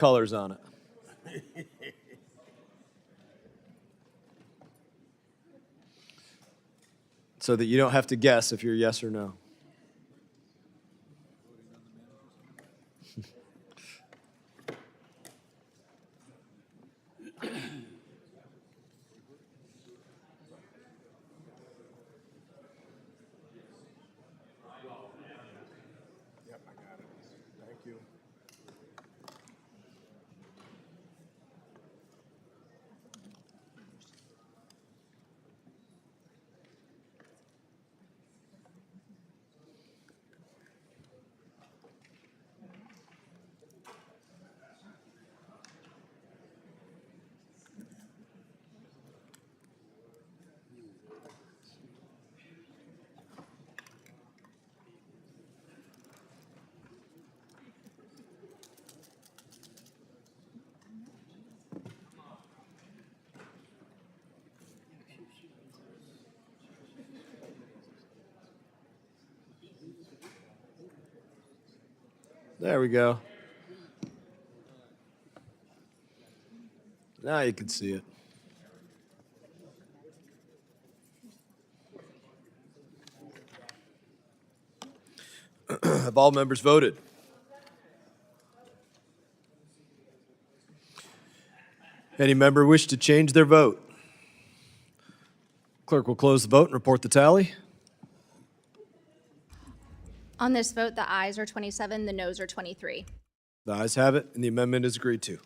colors on it. So that you don't have to guess if you're yes or no. Yep, I got it. Thank you. There we go. Now you can see it. Have all members voted? Any member wish to change their vote? Clerk will close the vote and report the tally. On this vote, the ayes are 27, the noes are 23. The ayes have it, and the amendment is agreed to.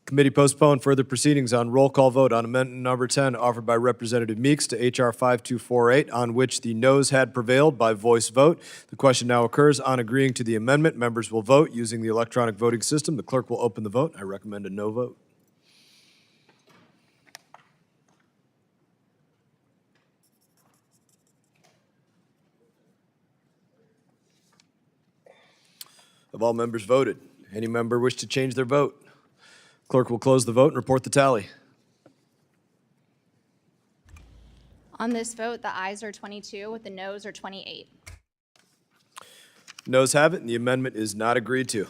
Committee postponed further proceedings on roll call vote on amendment number 10 offered by Representative Meeks to H.R. 5248, on which the noes had prevailed by voice vote. The question now occurs on agreeing to the amendment. Members will vote using the electronic voting system. The clerk will open the vote. I recommend a no vote. Have all members voted? Any member wish to change their vote? Clerk will close the vote and report the tally. On this vote, the ayes are 22, the noes are 28. Noes have it, and the amendment is not agreed to.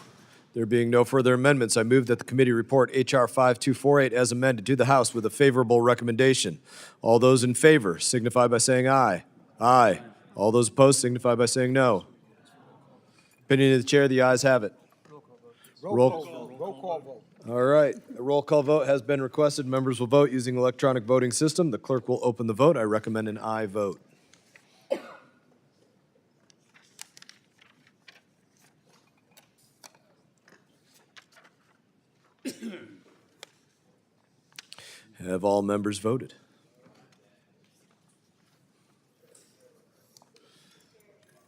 There being no further amendments, I move that the committee report H.R. 5248 as amended to the House with a favorable recommendation. All those in favor signify by saying aye. Aye. All those opposed signify by saying no. Opinion of the chair, the ayes have it. Roll call vote. All right, a roll call vote has been requested. Members will vote using electronic voting system. The clerk will open the vote. I recommend an aye vote. Have all members voted?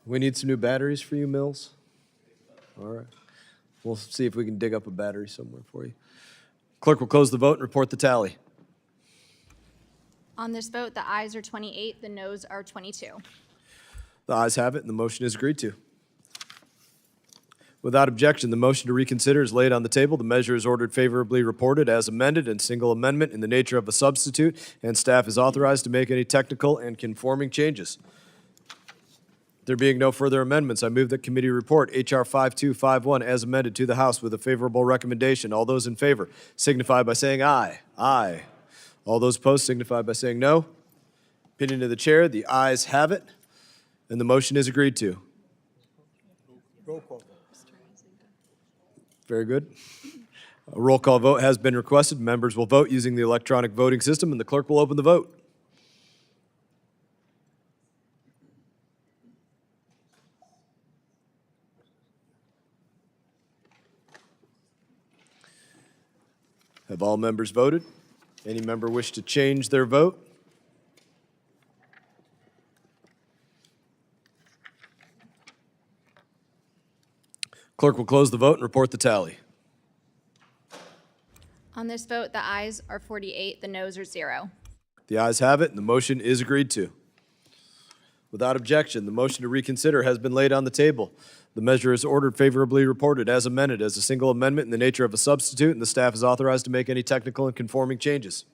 We need some new batteries for you, Mills. All right. We'll see if we can dig up a battery somewhere for you. Clerk will close the vote and report the tally. On this vote, the ayes are 28, the noes are 22. The ayes have it, and the motion is agreed to. Without objection, the motion to reconsider is laid on the table. The measure is ordered favorably reported as amended and single amendment in the nature of a substitute, and staff is authorized to make any technical and conforming changes. There being no further amendments, I move that committee report H.R. 5251 as amended to the House with a favorable recommendation. All those in favor signify by saying aye. Aye. All those opposed signify by saying no. Opinion of the chair, the ayes have it, and the motion is agreed to. Roll call vote. Very good. A roll call vote has been requested. Members will vote using the electronic voting system, and the clerk will open the vote. Have all members voted? Any member wish to change their vote? Clerk will close the vote and report the tally. On this vote, the ayes are 48, the noes are 0. The ayes have it, and the motion is agreed to. Without objection, the motion to reconsider has been laid on the table. The measure is ordered favorably reported as amended as a single amendment in the nature of a substitute, and the staff is authorized to make any technical and conforming changes.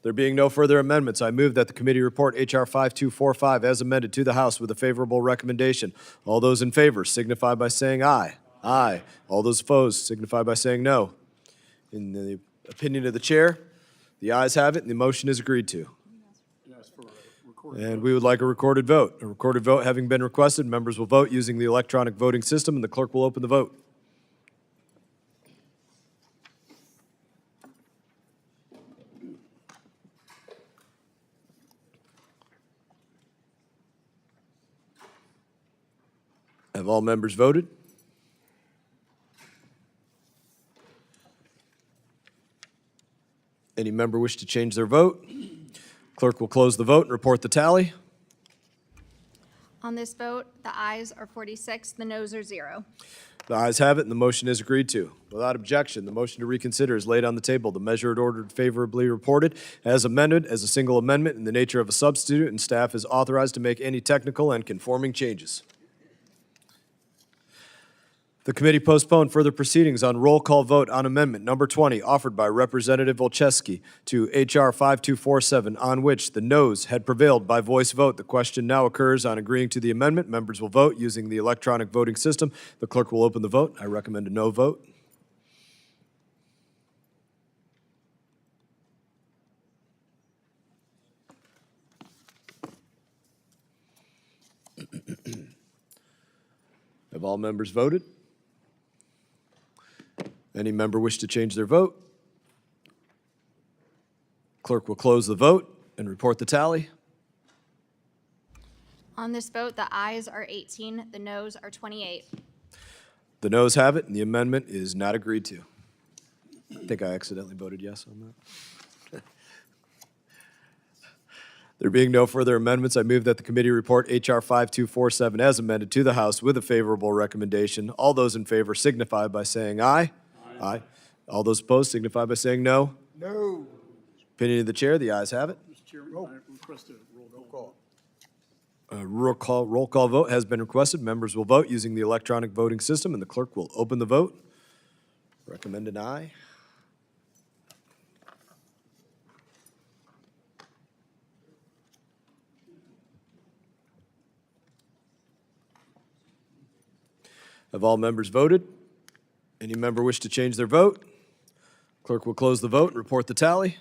There being no further amendments, I move that the committee report H.R. 5245 as amended to the House with a favorable recommendation. All those in favor signify by saying aye. Aye. All those opposed signify by saying no. In the opinion of the chair, the ayes have it, and the motion is agreed to. Yes, for a recorded And vote. we would like a recorded vote. A recorded vote having been requested, members will vote using the electronic voting system, and the clerk will open the vote. Have all members voted? Any member wish to change their vote? Clerk will close the vote and report the tally. On this vote, the ayes are 46, the noes are 0. The ayes have it, and the motion is agreed to. Without objection, the motion to reconsider is laid on the table. The measure it ordered favorably reported as amended as a single amendment in the nature of a substitute, and staff is authorized to make any technical and conforming changes. The committee postponed further proceedings on roll call vote on amendment number 20 offered by Representative Olszewski to H.R. 5247, on which the noes had prevailed by voice vote. The question now occurs on agreeing to the amendment. Members will vote using the electronic voting system. The clerk will open the vote. I recommend a no vote. Have all members voted? Any member wish to change their vote? Clerk will close the vote and report the tally. On this vote, the ayes are 18, the noes are 28. The noes have it, and the amendment is not agreed to. I think I accidentally voted yes on that. There being no further amendments, I move that the committee report H.R. 5247 as amended to the House with a favorable recommendation. All those in favor signify by saying aye. Aye. All those opposed signify by saying no. No. Opinion of the chair, the ayes have it. Mr. Chairman, I request a roll call. Call. Roll call vote has been requested. Members will vote using the electronic voting system, and the clerk will open the vote. Recommend an aye. Have all members voted? Any member wish to change their vote? Clerk will close the vote and report the tally.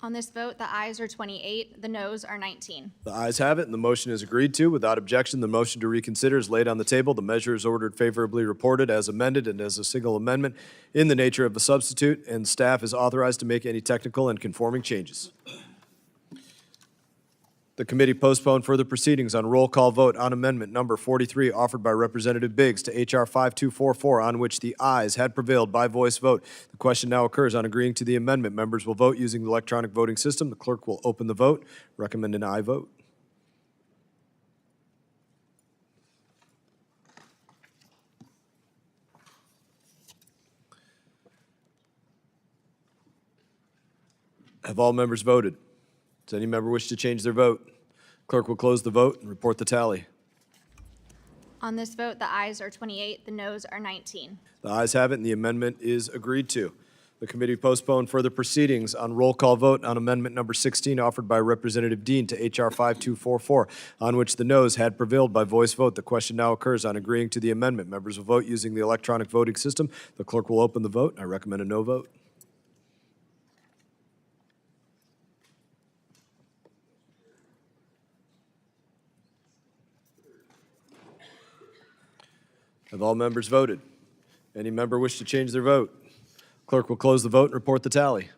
On this vote, the ayes are 28, the noes are 19. The ayes have it, and the motion is agreed to. Without objection, the motion to reconsider is laid on the table. The measure is ordered favorably reported as amended and as a single amendment in the nature of a substitute, and staff is authorized to make any technical and conforming changes. The committee postponed further proceedings on roll call vote on amendment number 43 offered by Representative Biggs to H.R. 5244, on which the ayes had prevailed by voice vote. The question now occurs on agreeing to the amendment. Members will vote using the electronic voting system. The clerk will open the vote. Recommend an aye vote. Have all members voted? Does any member wish to change their vote? Clerk will close the vote and report the tally. On this vote, the ayes are 28, the noes are 19. The ayes have it, and the amendment is agreed to. The committee postponed further proceedings on roll call vote on amendment number 16 offered by Representative Dean to H.R. 5244, on which the noes had prevailed by voice vote. The question now occurs on agreeing to the amendment. Members will vote using the electronic voting system. The clerk will open the vote. I recommend a no vote. Have all members voted? Any member wish to change their vote? Clerk will close the vote and report the tally.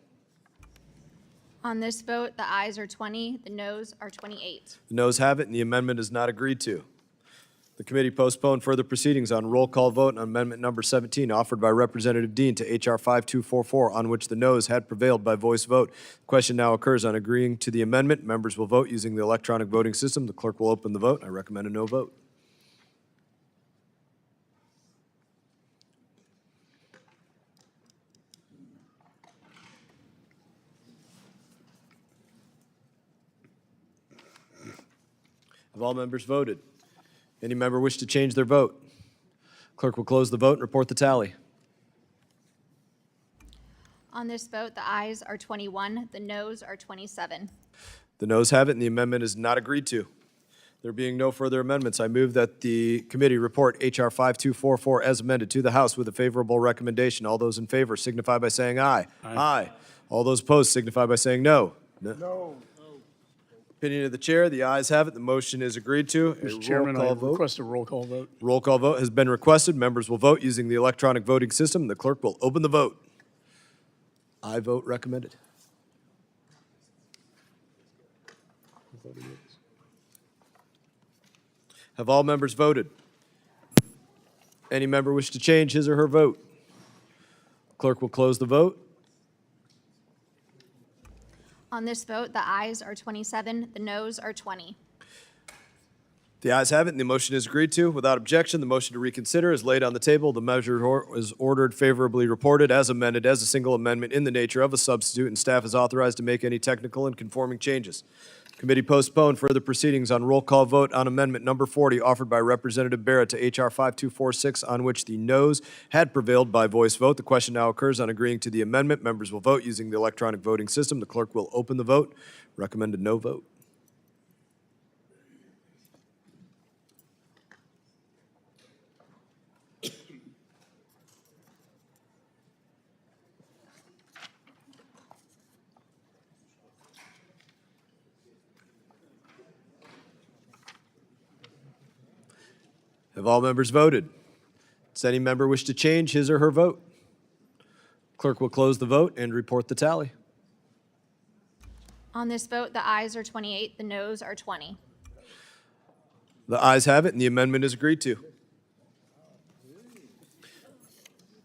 On this vote, the ayes are 20, the noes are 28. The noes have it, and the amendment is not agreed to. The committee postponed further proceedings on roll call vote on amendment number 17 offered by Representative Dean to H.R. 5244, on which the noes had prevailed by voice vote. The question now occurs on agreeing to the amendment. Members will vote using the electronic voting system. The clerk will open the vote. I recommend a no vote. Have all members voted? Any member wish to change their vote? Clerk will close the vote and report the tally. On this vote, the ayes are 21, the noes are 27. The noes have it, and the amendment is not agreed to. There being no further amendments, I move that the committee report H.R. 5244 as amended to the House with a favorable recommendation. All those in favor signify by saying aye. Aye. All those opposed signify by saying no. No. Opinion of the chair, the ayes have it. The motion is agreed to. A Mr. Chairman, I roll call vote. request a roll call vote. Roll call vote has been requested. Members will vote using the electronic voting system. The clerk will open the vote. I vote recommended. Have all members voted? Any member wish to change his or her vote? Clerk will close the vote. On this vote, the ayes are 27, the noes are 20. The ayes have it, and the motion is agreed to. Without objection, the motion to reconsider is laid on the table. The measure is ordered favorably reported as amended as a single amendment in the nature of a substitute, and staff is authorized to make any technical and conforming changes. Committee postponed further proceedings on roll call vote on amendment number 40 offered by Representative Barrett to H.R. 5246, on which the noes had prevailed by voice vote. The question now occurs on agreeing to the amendment. Members will vote using the electronic voting system. The clerk will open the vote. Recommended no vote. Have all members voted? Does any member wish to change his or her vote? Clerk will close the vote and report the tally. On this vote, the ayes are 28, the noes are 20. The ayes have it, and the amendment is agreed to.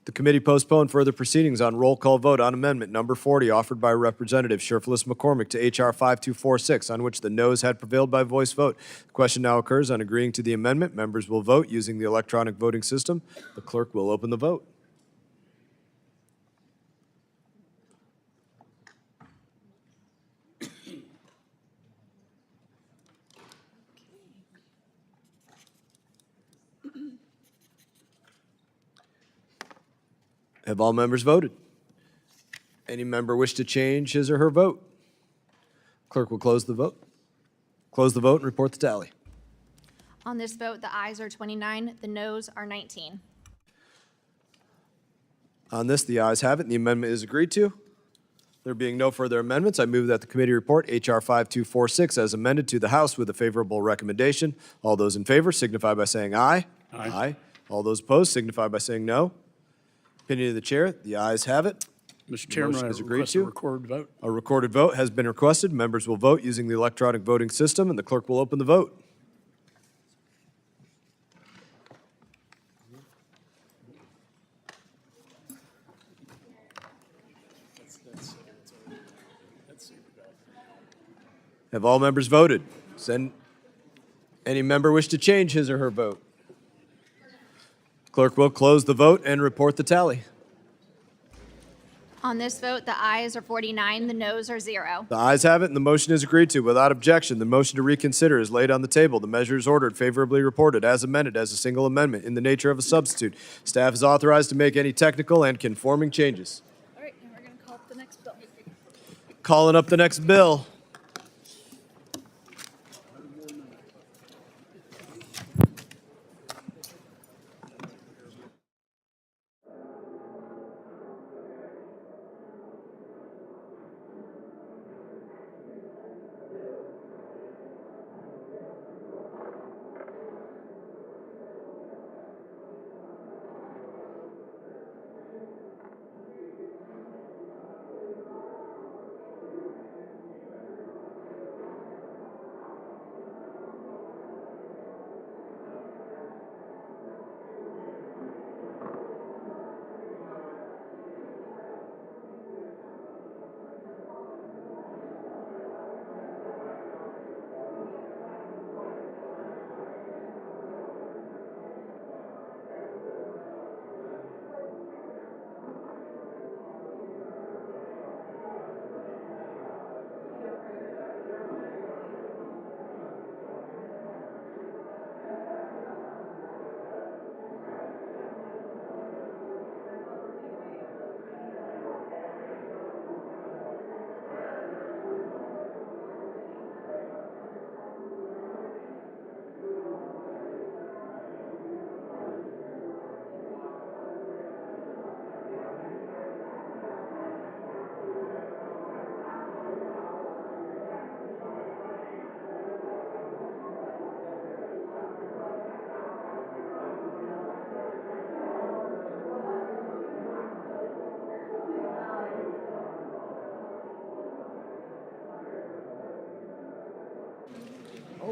The committee postponed further proceedings on roll call vote on amendment number 40 offered by Representative Sherfless McCormick to H.R. 5246, on which the noes had prevailed by voice vote. The question now occurs on agreeing to the amendment. Members will vote using the electronic voting system. The clerk will open the vote. Have all members voted? Any member wish to change his or her vote? Clerk will close the vote. Close the vote and report the tally. On this vote, the ayes are 29, the noes are 19. On this, the ayes have it, and the amendment is agreed to. There being no further amendments, I move that the committee report H.R. 5246 as amended to the House with a favorable recommendation. All those in favor signify by saying aye. Aye. All those opposed signify by saying no. Opinion of the chair, the ayes have it. Mr. Chairman, I motion is agreed request to. a recorded vote. A recorded vote has been requested. Members will vote using the electronic voting system, and the clerk will open the vote. Have all members voted? Any member wish to change his or her vote? Clerk will close the vote and report the tally. On this vote, the ayes are 49, the noes are 0. The ayes have it, and the motion is agreed to. Without objection, the motion to reconsider is laid on the table. The measure is ordered favorably reported as amended as a single amendment in the nature of a substitute. Staff is authorized to make any technical and conforming changes. All right, now we're going to call up the next bill. Calling up the next bill.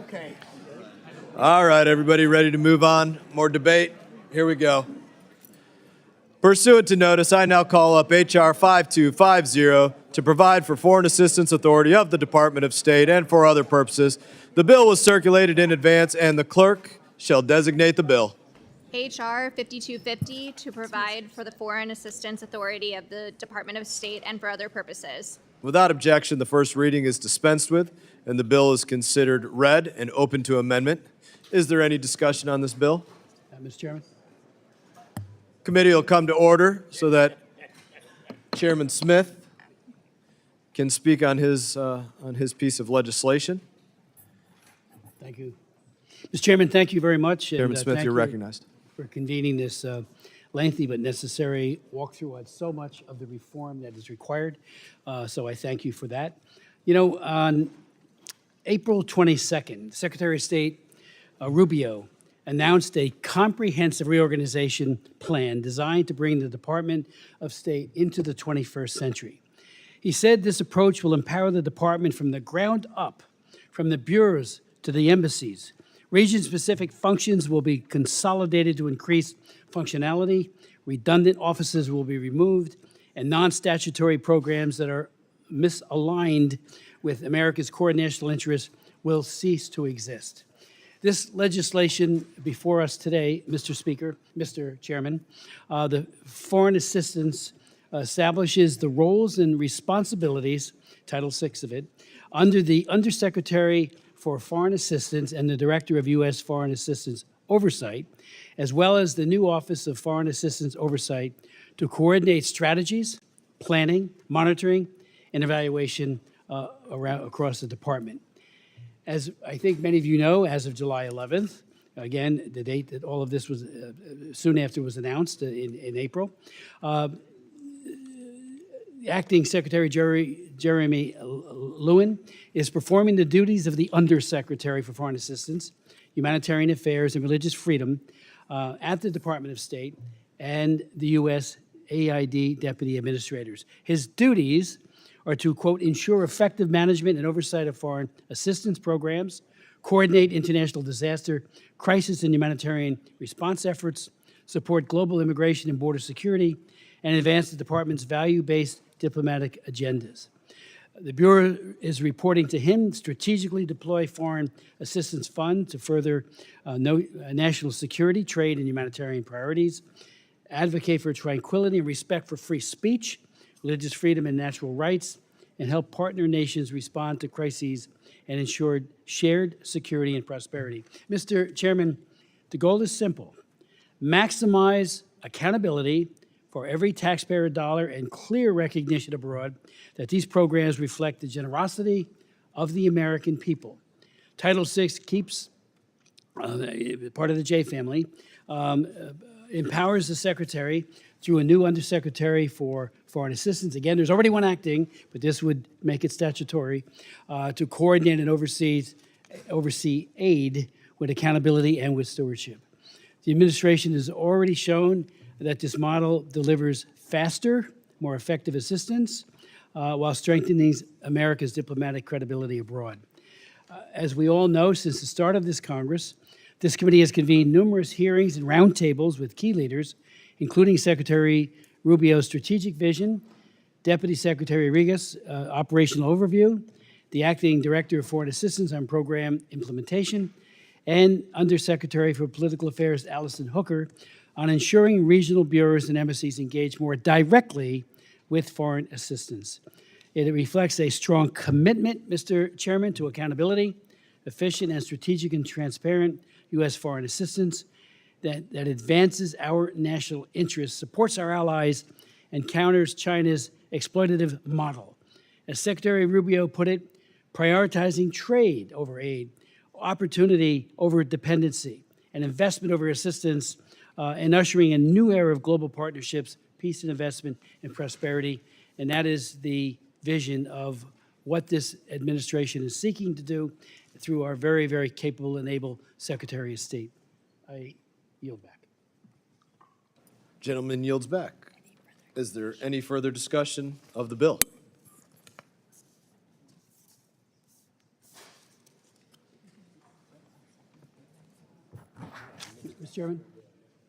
Okay. All right, everybody ready to move on? More debate? Here we go. Pursuant to notice, I now call up H.R. 5250 to provide for foreign assistance authority of the Department of State and for other purposes. The bill was circulated in advance, and the clerk shall designate the bill. HR 5250 to provide for the Foreign Assistance Authority of the Department of State and for other purposes. Without objection, the first reading is dispensed with, and the bill is considered read and open to amendment. Is there any discussion on this bill? Mr. Chairman? Committee will come to order so that Chairman Smith can speak on his piece of legislation. Thank you. Mr. Chairman, thank you very much. Chairman Smith, thank you're you recognized. for convening this lengthy but necessary walkthrough on so much of the reform that is required. So I thank you for that. You know, on April 22nd, Secretary of State Rubio announced a comprehensive reorganization plan designed to bring the Department of State into the 21st century. He said this approach will empower the department from the ground up, from the bureaus to the embassies. Region-specific functions will be consolidated to increase functionality, redundant offices will be removed, and non-statutory programs that are misaligned with America's core national interests will cease to exist. This legislation before us today, Mr. Speaker, Mr. Chairman, the Foreign Assistance establishes the roles and responsibilities, Title VI of it, under the Undersecretary for Foreign Assistance and the Director of U.S. Foreign Assistance Oversight, as well as the new Office of Foreign Assistance Oversight to coordinate strategies, planning, monitoring, and evaluation across the department. As I think many of you know, as of July 11th, again, the date that all of this was soon after was announced in April, Acting Secretary Jeremy Lewin is performing the duties of the Undersecretary for Foreign Assistance, Humanitarian Affairs, and Religious Freedom at the Department of State and the U.S. AID Deputy Administrators. His duties are to, quote, ensure effective management and oversight of foreign assistance programs, coordinate international disaster, crisis and humanitarian response efforts, support global immigration and border security, and advance the department's value-based diplomatic agendas. The Bureau is reporting to him, strategically deploy foreign assistance funds to further national security, trade, and humanitarian priorities, advocate for tranquility and respect for free speech, religious freedom and natural rights, and help partner nations respond to crises and ensure shared security and prosperity. Mr. Chairman, the goal is simple. Maximize accountability for every taxpayer dollar and clear recognition abroad that these programs reflect the generosity of the American people. Title VI keeps, part of the J family, empowers the Secretary through a new Undersecretary for Foreign Assistance. Again, there's already one acting, but this would make it statutory, to coordinate and oversee aid with accountability and with stewardship. The administration has already shown that this model delivers faster, more effective assistance while strengthening America's diplomatic credibility abroad. As we all know, since the start of this Congress, this committee has convened numerous hearings and roundtables with key leaders, including Secretary Rubio's strategic vision, Deputy Secretary Regas' operational overview, the Acting Director of Foreign Assistance on program implementation, and Undersecretary for Political Affairs Allison Hooker on ensuring regional bureaus and embassies engage more directly with foreign assistance. It reflects a strong commitment, Mr. Chairman, to accountability, efficient and strategic and transparent U.S. foreign assistance that advances our national interests, supports our allies, and counters China's exploitative model. As Secretary Rubio put it, prioritizing trade over aid, opportunity over dependency, and investment over assistance, and ushering a new era of global partnerships, peace and investment, and prosperity. And that is the vision of what this administration is seeking to do through our very, very capable and able Secretary of State. I yield back. Gentleman yields back. Is there any further discussion of the bill? Chairman,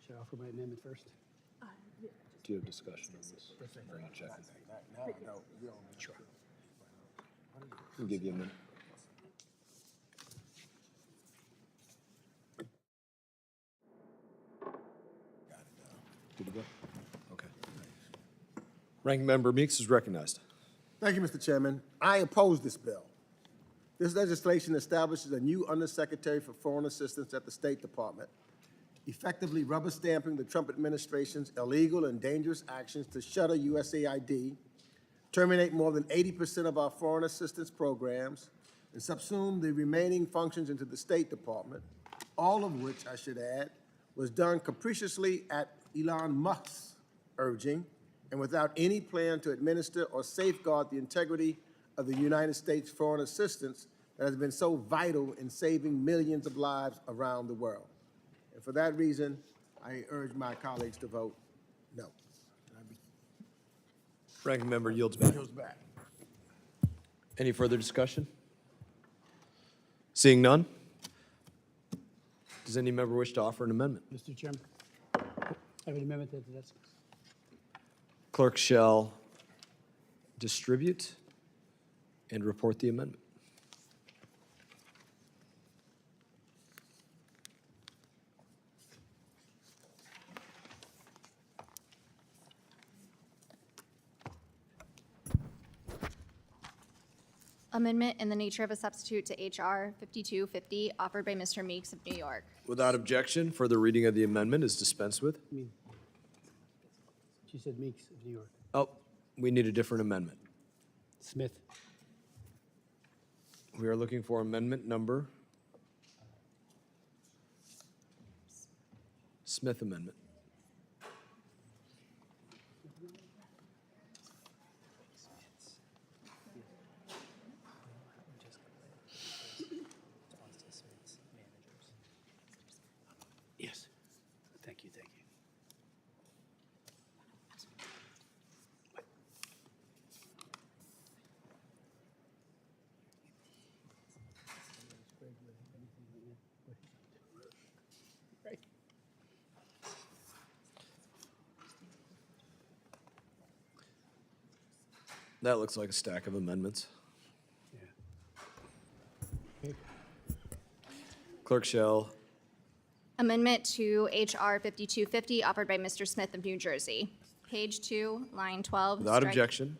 should I offer my amendment first? Do you have discussion on this? Or not check? Sure. We'll give you a minute. Good to go? Okay. Ranking Member Meeks is recognized. Thank you, Mr. Chairman. I oppose this bill. This legislation establishes a new Undersecretary for Foreign Assistance at the State Department, effectively rubber stamping the Trump administration's illegal and dangerous actions to shutter USAID, terminate more than 80% of our foreign assistance programs, and subsume the remaining functions into the State Department, all of which, I should add, was done capriciously at Elon Musk's urging and without any plan to administer or safeguard the integrity of the United States foreign assistance that has been so vital in saving millions of lives around the world. And for that reason, I urge my colleagues to vote no. Ranking Member yields back. Any further discussion? Seeing none? Does any member wish to offer an amendment? Mr. Chairman, I have an amendment that's Clerk shall distribute and report the amendment. Amendment in the nature of a substitute to H.R. 5250, offered by Mr. Meeks of New York. Without objection, further reading of the amendment is dispensed with. She said Meeks of New York. Oh, we need a different amendment. Smith. We are looking for amendment number Smith Amendment. Yes. Thank you, thank you. That looks like a stack of amendments. Yeah. Clerk shall Amendment to H.R. 5250, offered by Mr. Smith of New Jersey. Page 2, line 12. Without strike- objection,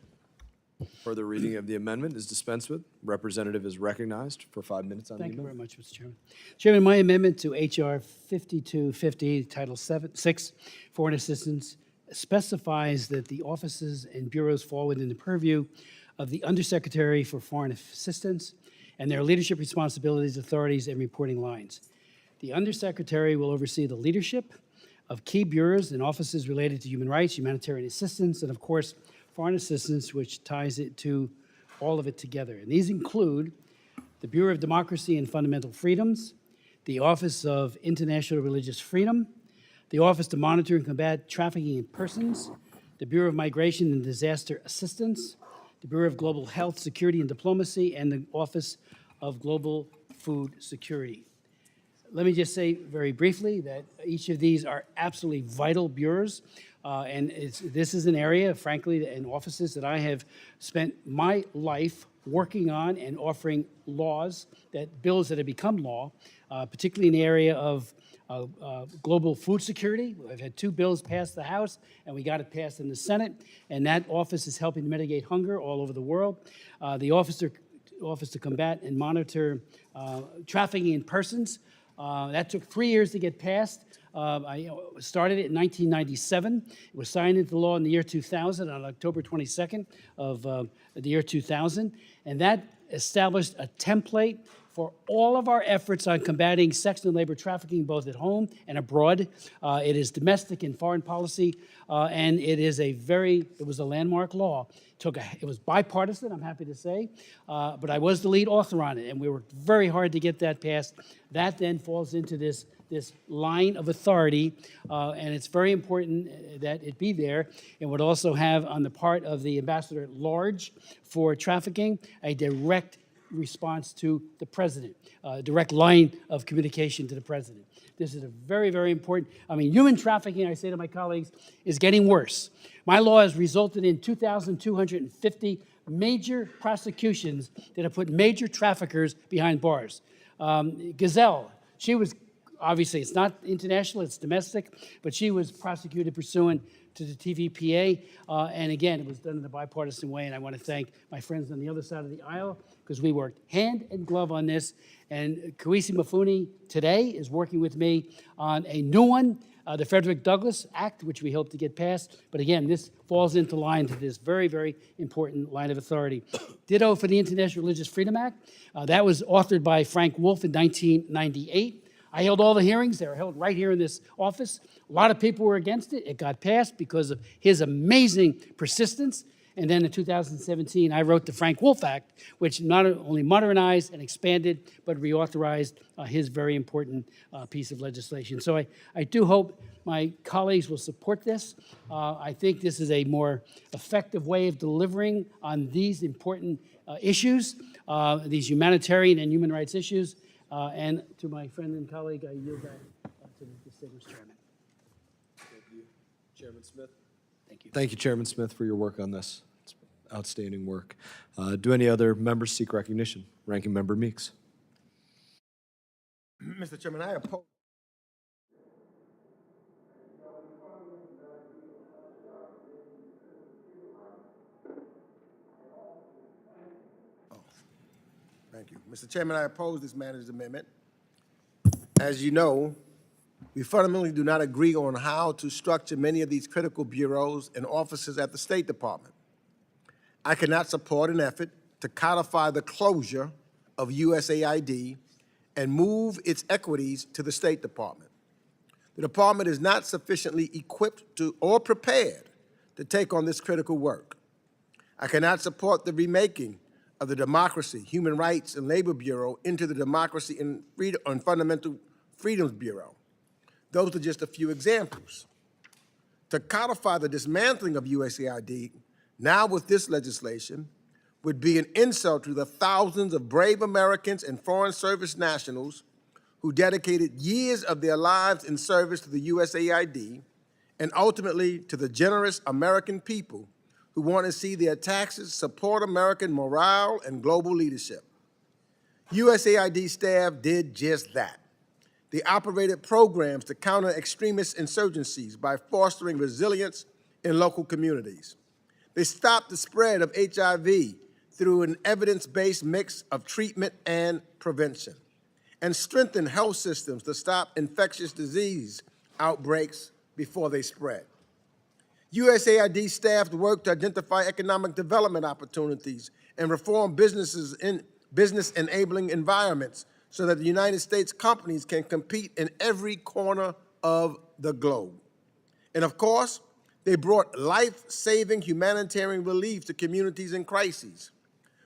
further reading of the amendment is dispensed with. Representative is recognized for 5 minutes on the Thank you very amendment. much, Mr. Chairman. Chairman, my amendment to H.R. 5250, Title 6, Foreign Assistance, specifies that the offices and bureaus fall within the purview of the Undersecretary for Foreign Assistance and their leadership responsibilities, authorities, and reporting lines. The Undersecretary will oversee the leadership of key bureaus and offices related to human rights, humanitarian assistance, and of course, foreign assistance, which ties it to all of it together. And these include the Bureau of Democracy and Fundamental Freedoms, the Office of International Religious Freedom, the Office to Monitor and Combat Trafficking in Persons, the Bureau of Migration and Disaster Assistance, the Bureau of Global Health, Security, and Diplomacy, and the Office of Global Food Security. Let me just say very briefly that each of these are absolutely vital bureaus, and this is an area, frankly, and offices that I have spent my life working on and offering bills that have become law, particularly in the area of global food security. I've had 2 bills pass the House, and we got it passed in the Senate, and that office is helping to mitigate hunger all over the world. The Office to Combat and Monitor Trafficking in Persons, that took 3 years to get passed. I started it in 1997. It was signed into law in the year 2000, on October 22nd of the year 2000, and that established a template for all of our efforts on combating sex and labor trafficking, both at home and abroad. It is domestic and foreign policy, and it was a landmark law. It was bipartisan, I'm happy to say, but I was the lead author on it, and we worked very hard to get that passed. That then falls into this line of authority, and it's very important that it be there. It would also have, on the part of the ambassador at large for trafficking, a direct response to the president, a direct line of communication to the president. This is a very, very important. I mean, human trafficking, I say to my colleagues, is getting worse. My law has resulted in 2,250 major prosecutions that have put major traffickers behind bars. Gazelle, she was, obviously it's not international, it's domestic, but she was prosecuted pursuant to the TVPA. And again, it was done in a bipartisan way, and I want to thank my friends on the other side of the aisle because we worked hand and glove on this. And Kwesi Mafuni today is working with me on a new one, the Frederick Douglass Act, which we hope to get passed. But again, this falls into line to this very, very important line of authority. Ditto for the International Religious Freedom Act. That was authored by Frank Wolf in 1998. I held all the hearings. They were held right here in this office. A lot of people were against it. It got passed because of his amazing persistence. And then in 2017, I wrote the Frank Wolf Act, which not only modernized and expanded, but reauthorized his very important piece of legislation. So I do hope my colleagues will support this. I think this is a more effective way of delivering on these important issues, these humanitarian and human rights issues. And to my friend and colleague, I yield back to the distinguished chairman. Thank you, Chairman Smith. Thank you. Thank you, Chairman Smith, for your work on this. It's outstanding work. Do any other members seek recognition? Ranking Member Meeks. Mr. Chairman, I oppose. Thank you. Mr. Chairman, I oppose this manager's amendment. As you know, we fundamentally do not agree on how to structure many of these critical bureaus and offices at the State Department. I cannot support an effort to codify the closure of USAID and move its equities to the State Department. The department is not sufficiently equipped to or prepared to take on this critical work. I cannot support the remaking of the Democracy, Human Rights, and Labor Bureau into the Democracy and Fundamental Freedoms Bureau. Those are just a few examples. To codify the dismantling of USAID, now with this legislation, would be an insult to the thousands of brave Americans and Foreign Service nationals who dedicated years of their lives in service to the USAID, and ultimately to the generous American people who want to see their taxes support American morale and global leadership. USAID staff did just that. They operated programs to counter extremist insurgencies by fostering resilience in local communities. They stopped the spread of HIV through an evidence-based mix of treatment and prevention, and strengthened health systems to stop infectious disease outbreaks before they spread. USAID staff worked to identify economic development opportunities and reform businesses in business-enabling environments so that the United States companies can compete in every corner of the globe. And of course, they brought life-saving humanitarian relief to communities in crises,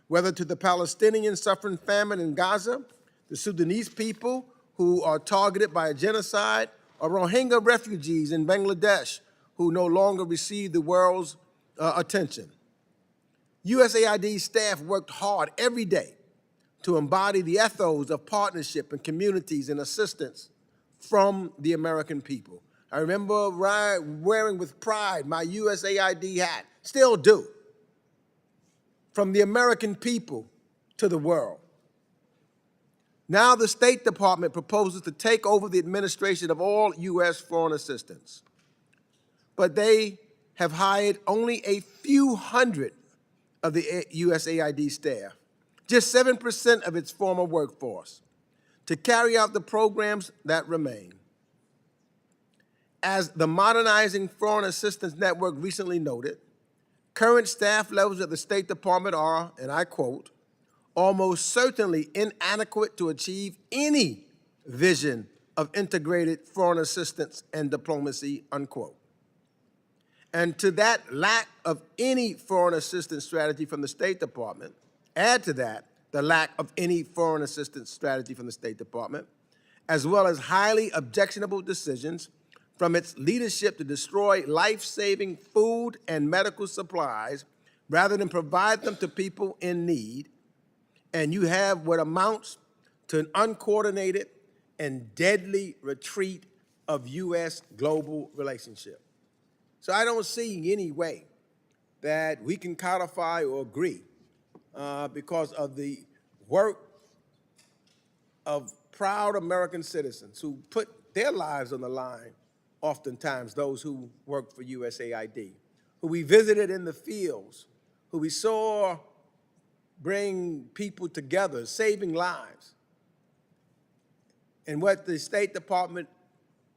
whether to the Palestinians suffering famine in Gaza, the Sudanese people who are targeted by a genocide, or Rohingya refugees in Bangladesh who no longer receive the world's attention. USAID staff worked hard every day to embody the ethos of partnership and communities and assistance from the American people. I remember wearing with pride my USAID hat, still do, from the American people to the world. Now the State Department proposes to take over the administration of all U.S. foreign assistance, but they have hired only a few hundred of the USAID staff, just 7% of its former workforce, to carry out the programs that remain. As the Modernizing Foreign Assistance Network recently noted, current staff levels at the State Department are, and I quote, almost certainly inadequate to achieve any vision of integrated foreign assistance and diplomacy, unquote. And to that lack of any foreign assistance strategy from the State Department, add to that the lack of any foreign assistance strategy from the State Department, as well as highly objectionable decisions from its leadership to destroy life-saving food and medical supplies rather than provide them to people in need, and you have what amounts to an uncoordinated and deadly retreat of U.S. global relationship. So I don't see any way that we can codify or agree because of the work of proud American citizens who put their lives on the line, oftentimes those who work for USAID, who we visited in the fields, who we saw bring people together, saving lives. And what the State Department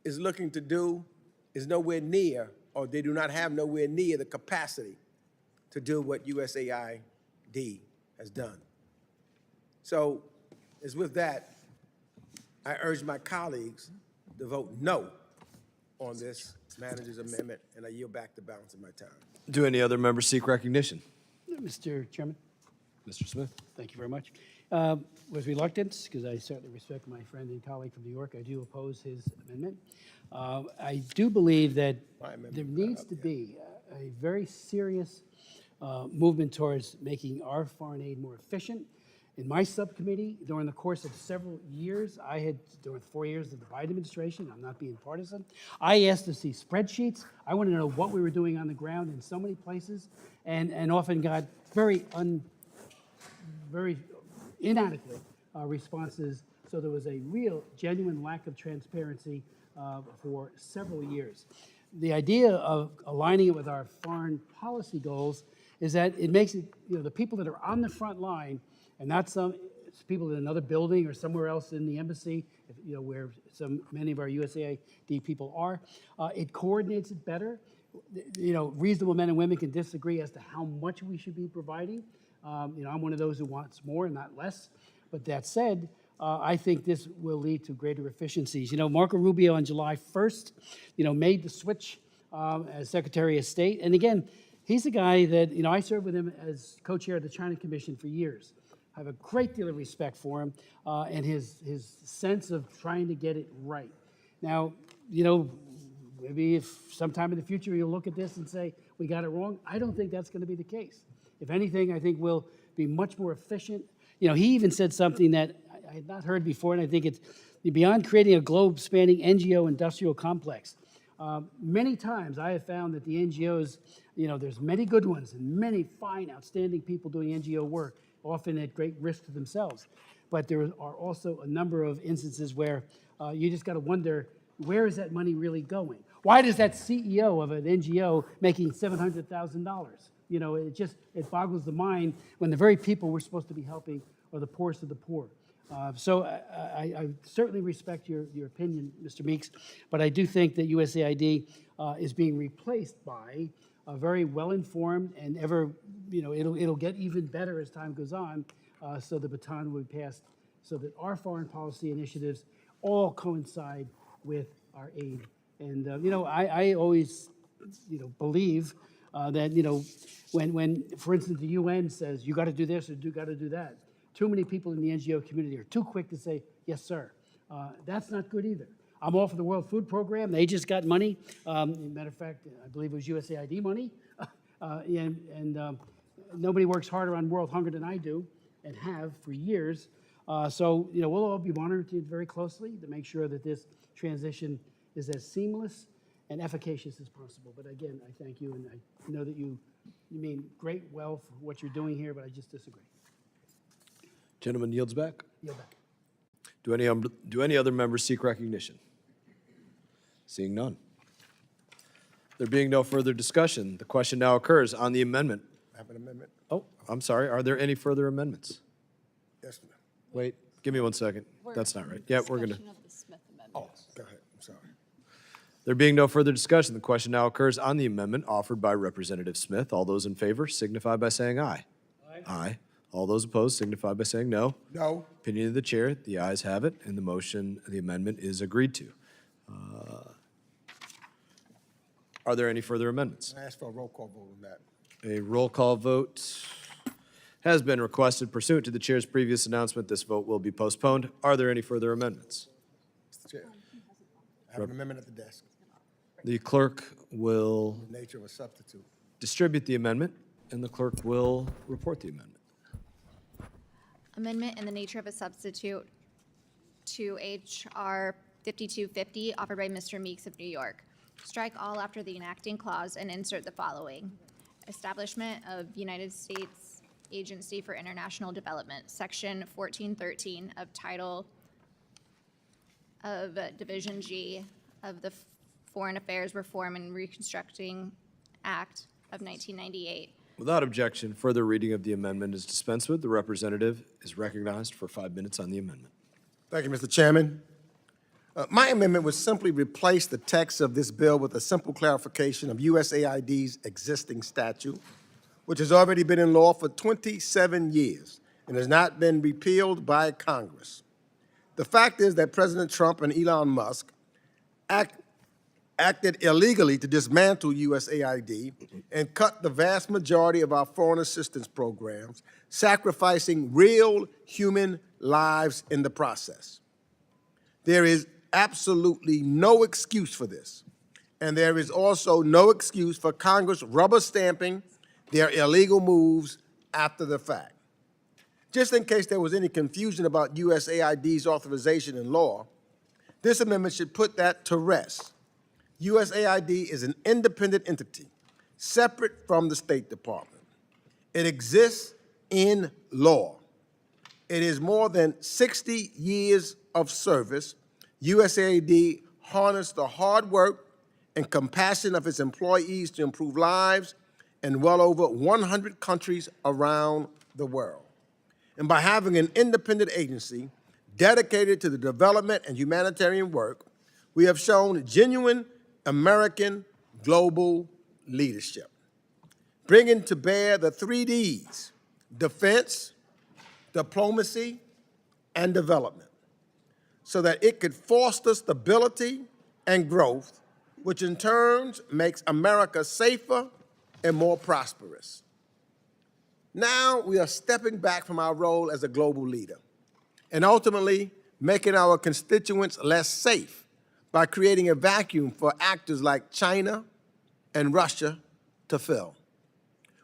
is looking to do is nowhere near, or they do not have nowhere near the capacity to do what USAID has done. So, it's with that, I urge my colleagues to vote no on this manager's amendment, and I yield back the balance of my time. Do any other members seek recognition? Mr. Chairman, Mr. Smith? thank you very much. With reluctance, because I certainly respect my friend and colleague from New York, I do oppose his amendment. I do believe that My amendment there was not needs up to yet. be a very serious movement towards making our foreign aid more efficient. In my subcommittee, during the course of several years, during 4 years of the Biden administration, I'm not being partisan, I asked to see spreadsheets. I wanted to know what we were doing on the ground in so many places, and often got very inadequate responses. So there was a real, genuine lack of transparency for several years. The idea of aligning it with our foreign policy goals is that it makes it, the people that are on the front line, and not some people in another building or somewhere else in the embassy, where many of our USAID people are, it coordinates it better. Reasonable men and women can disagree as to how much we should be providing. I'm one of those who wants more and not less. But that said, I think this will lead to greater efficiencies. Marco Rubio on July 1st, made the switch as Secretary of State. And again, he's a guy that, I served with him as co-chair of the China Commission for years. I have a great deal of respect for him and his sense of trying to get it right. Now, maybe if sometime in the future you'll look at this and say, we got it wrong, I don't think that's going to be the case. If anything, I think we'll be much more efficient. He even said something that I had not heard before, and I think it's beyond creating a globe-spanning NGO industrial complex. Many times I have found that the NGOs, there's many good ones and many fine, outstanding people doing NGO work, often at great risk to themselves. But there are also a number of instances where you just got to wonder, where is that money really going? Why does that CEO of an NGO making $700,000? It boggles the mind when the very people we're supposed to be helping are the poorest of the poor. So I certainly respect your opinion, Mr. Meeks, but I do think that USAID is being replaced by a very well-informed and it'll get even better as time goes on, so the baton will be passed so that our foreign policy initiatives all coincide with our aid. And, I always, believe that, when, for instance, the UN says, you got to do this or you got to do that, too many people in the NGO community are too quick to say, yes, sir. That's not good either. I'm all for the World Food Program. They just got money. Matter of fact, I believe it was USAID money. And nobody works harder on world hunger than I do and have for years. So, we'll all be monitoring it very closely to make sure that this transition is as seamless and efficacious as possible. But again, I thank you, and I know that you mean great well for what you're doing here, but I just disagree. Gentleman yields back. Yield back. Do any other members seek recognition? Seeing none. There being no further discussion, the question now occurs on the amendment. I have an amendment. Oh, I'm sorry. Are there any further amendments? Yes, ma'am. Wait, give me 1 second. That's not right. Yeah, we're going to. Discussion of the Smith amendment. Oh, go ahead. I'm sorry. There being no further discussion, the question now occurs on the amendment offered by Representative Smith. All those in favor signify by saying aye. Aye. Aye. All those opposed signify by saying no. No. Opinion of the chair, the ayes have it, and the amendment is agreed to. Are there any further amendments? I ask for a roll call vote on that. A roll call vote has been requested pursuant to the chair's previous announcement. This vote will be postponed. Are there any further amendments? Mr. Chair, I have an amendment at the desk. The clerk will The nature of a substitute. distribute the amendment, and the clerk will report the amendment. Amendment in the nature of a substitute to H.R. 5250, offered by Mr. Meeks of New York. Strike all after the enacting clause and insert the following. Establishment of United States Agency for International Development, Section 1413 of Title of Division G of the Foreign Affairs Reform and Reconstructing Act of 1998. Without objection, further reading of the amendment is dispensed with. The representative is recognized for 5 minutes on the amendment. Thank you, Mr. Chairman. My amendment would simply replace the text of this bill with a simple clarification of USAID's existing statute, which has already been in law for 27 years and has not been repealed by Congress. The fact is that President Trump and Elon Musk acted illegally to dismantle USAID and cut the vast majority of our foreign assistance programs, sacrificing real human lives in the process. There is absolutely no excuse for this, and there is also no excuse for Congress rubber stamping their illegal moves after the fact. Just in case there was any confusion about USAID's authorization in law, this amendment should put that to rest. USAID is an independent entity, separate from the State Department. It exists in law. It is more than 60 years of service. USAID harnessed the hard work and compassion of its employees to improve lives in well over 100 countries around the world. And by having an independent agency dedicated to the development and humanitarian work, we have shown genuine American global leadership, bringing to bear the 3 Ds: defense, diplomacy, and development, so that it could foster stability and growth, which in turn makes America safer and more prosperous. Now we are stepping back from our role as a global leader and ultimately making our constituents less safe by creating a vacuum for actors like China and Russia to fill.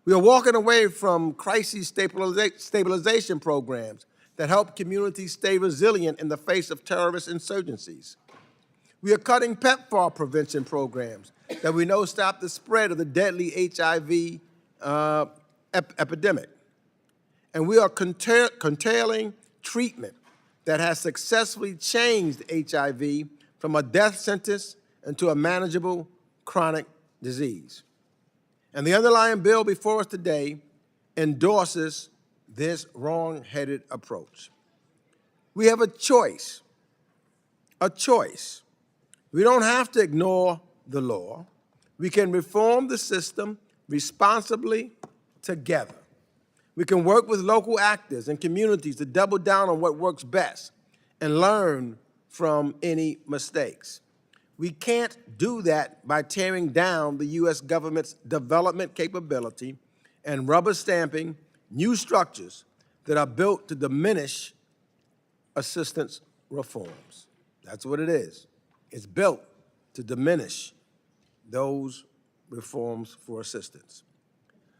We are walking away from crisis stabilization programs that help communities stay resilient in the face of terrorist insurgencies. We are cutting PEPFAR prevention programs that we know stop the spread of the deadly HIV epidemic. And we are curtailing treatment that has successfully changed HIV from a death sentence into a manageable chronic disease. And the underlying bill before us today endorses this wrong-headed approach. We have a choice. We don't have to ignore the law. We can reform the system responsibly together. We can work with local actors and communities to double down on what works best and learn from any mistakes. We can't do that by tearing down the U.S. government's development capability and rubber stamping new structures that are built to diminish assistance reforms. That's what it is. It's built to diminish those reforms for assistance.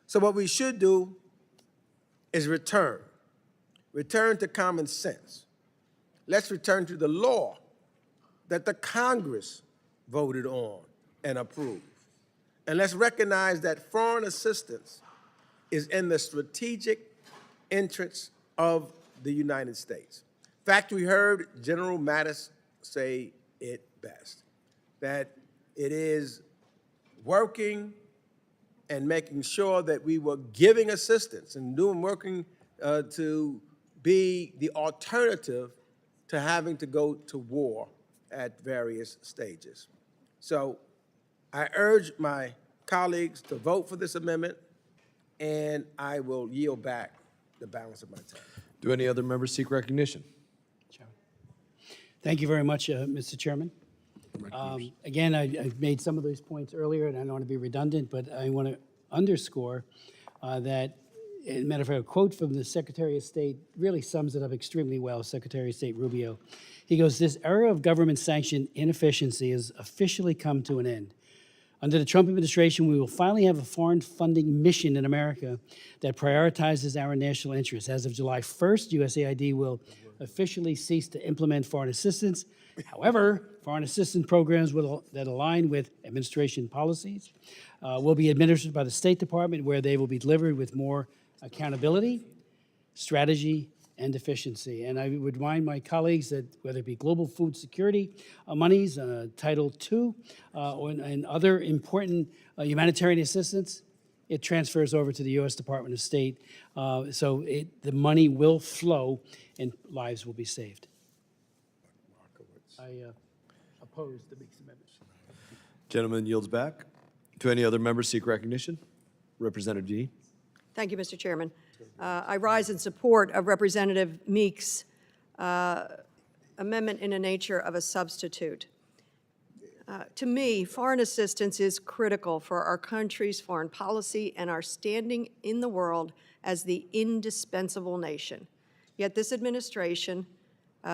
So what we should do is return to common sense. Let's return to the law that the Congress voted on and approved. And let's recognize that foreign assistance is in the strategic interests of the United States. In fact, we heard General Mattis say it best, that it is working and making sure that we were giving assistance and working to be the alternative to having to go to war at various stages. So I urge my colleagues to vote for this amendment, and I will yield back the balance of my time. Do any other members seek recognition? Thank you very much, Mr. Chairman. Again, I've made some of those points earlier, and I don't want to be redundant, but I want to underscore that, as a matter of fact, a quote from the Secretary of State really sums it up extremely well, Secretary of State Rubio. He goes, "This era of government-sanctioned inefficiency has officially come to an end. Under the Trump administration, we will finally have a foreign funding mission in America that prioritizes our national interests. As of July 1st, USAID will officially cease to implement foreign assistance. However, foreign assistance programs that align with administration policies will be administered by the State Department, where they will be delivered with more accountability, strategy, and efficiency. And I would remind my colleagues that whether it be global food security monies, Title II, and other important humanitarian assistance, it transfers over to the U.S. Department of State. So the money will flow and lives will be saved. I oppose the Meeks amendment. Gentleman yields back. Do any other members seek recognition? Representative Dean. Thank you, Mr. Chairman. I rise in support of Representative Meeks' amendment in the nature of a substitute. To me, foreign assistance is critical for our country's foreign policy and our standing in the world as the indispensable nation. Yet this administration,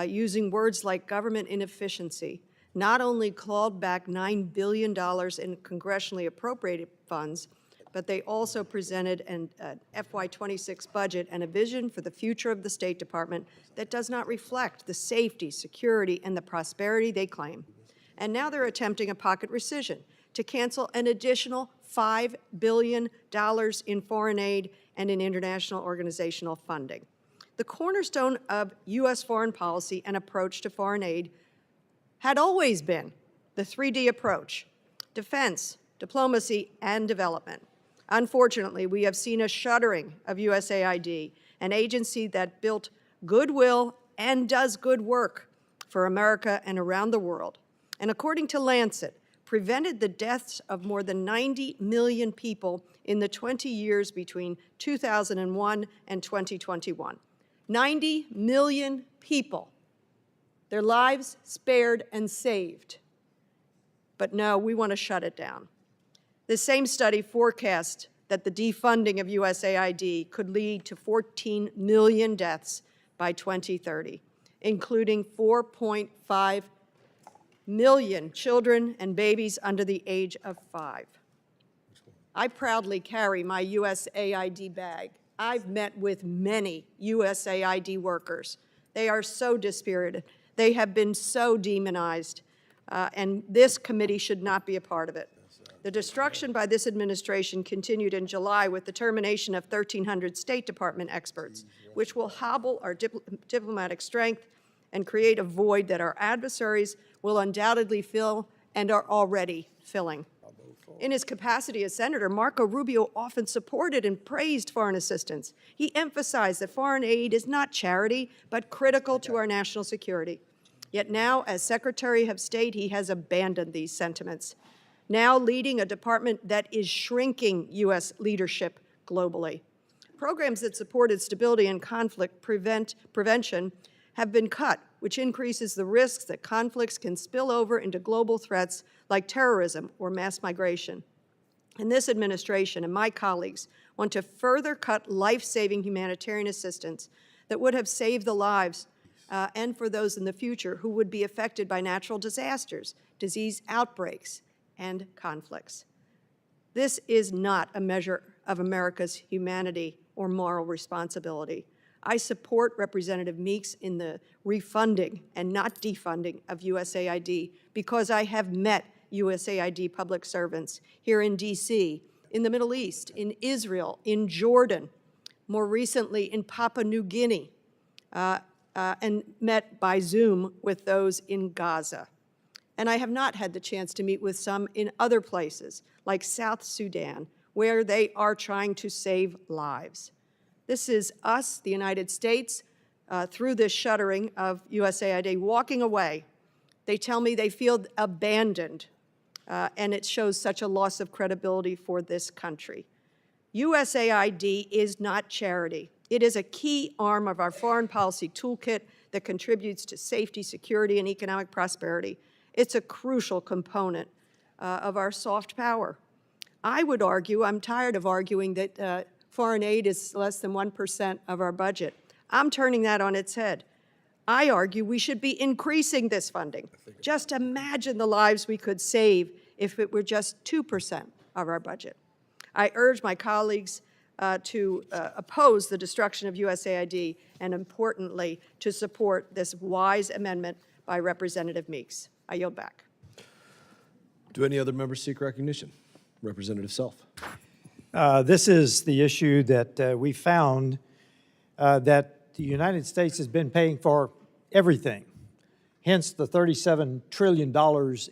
using words like government inefficiency, not only clawed back $9 billion in congressionally appropriated funds, but they also presented an FY26 budget and a vision for the future of the State Department that does not reflect the safety, security, and the prosperity they claim. And now they're attempting a pocket rescission to cancel an additional $5 billion in foreign aid and in international organizational funding. The cornerstone of U.S. foreign policy and approach to foreign aid had always been the 3D approach: defense, diplomacy, and development. Unfortunately, we have seen a shuttering of USAID, an agency that built goodwill and does good work for America and around the world. And according to Lancet, prevented the deaths of more than 90 million people in the 20 years between 2001 and 2021. 90 million people, their lives spared and saved. But no, we want to shut it down. This same study forecast that the defunding of USAID could lead to 14 million deaths by 2030, including 4.5 million children and babies under the age of 5. I proudly carry my USAID bag. I've met with many USAID workers. They are so dispirited. They have been so demonized, and this committee should not be a part of it. The destruction by this administration continued in July with the termination of 1,300 State Department experts, which will hobble our diplomatic strength and create a void that our adversaries will undoubtedly fill and are already filling. In his capacity as senator, Marco Rubio often supported and praised foreign assistance. He emphasized that foreign aid is not charity, but critical to our national security. Yet now, as Secretary of State, he has abandoned these sentiments, now leading a department that is shrinking U.S. leadership globally. Programs that supported stability and conflict prevention have been cut, which increases the risks that conflicts can spill over into global threats like terrorism or mass migration. And this administration and my colleagues want to further cut life-saving humanitarian assistance that would have saved the lives and for those in the future who would be affected by natural disasters, disease outbreaks, and conflicts. This is not a measure of America's humanity or moral responsibility. I support Representative Meeks in the refunding and not defunding of USAID because I have met USAID public servants here in D.C., in the Middle East, in Israel, in Jordan, more recently in Papua New Guinea, and met by Zoom with those in Gaza. And I have not had the chance to meet with some in other places, like South Sudan, where they are trying to save lives. This is us, the United States, through this shuttering of USAID, walking away. They tell me they feel abandoned, and it shows such a loss of credibility for this country. USAID is not charity. It is a key arm of our foreign policy toolkit that contributes to safety, security, and economic prosperity. It's a crucial component of our soft power. I would argue, I'm tired of arguing that foreign aid is less than 1% of our budget. I'm turning that on its head. I argue we should be increasing this funding. Just imagine the lives we could save if it were just 2% of our budget. I urge my colleagues to oppose the destruction of USAID and, importantly, to support this wise amendment by Representative Meeks. I yield back. Do any other members seek recognition? Representative Self. This is the issue that we found that the United States has been paying for everything, hence the $37 trillion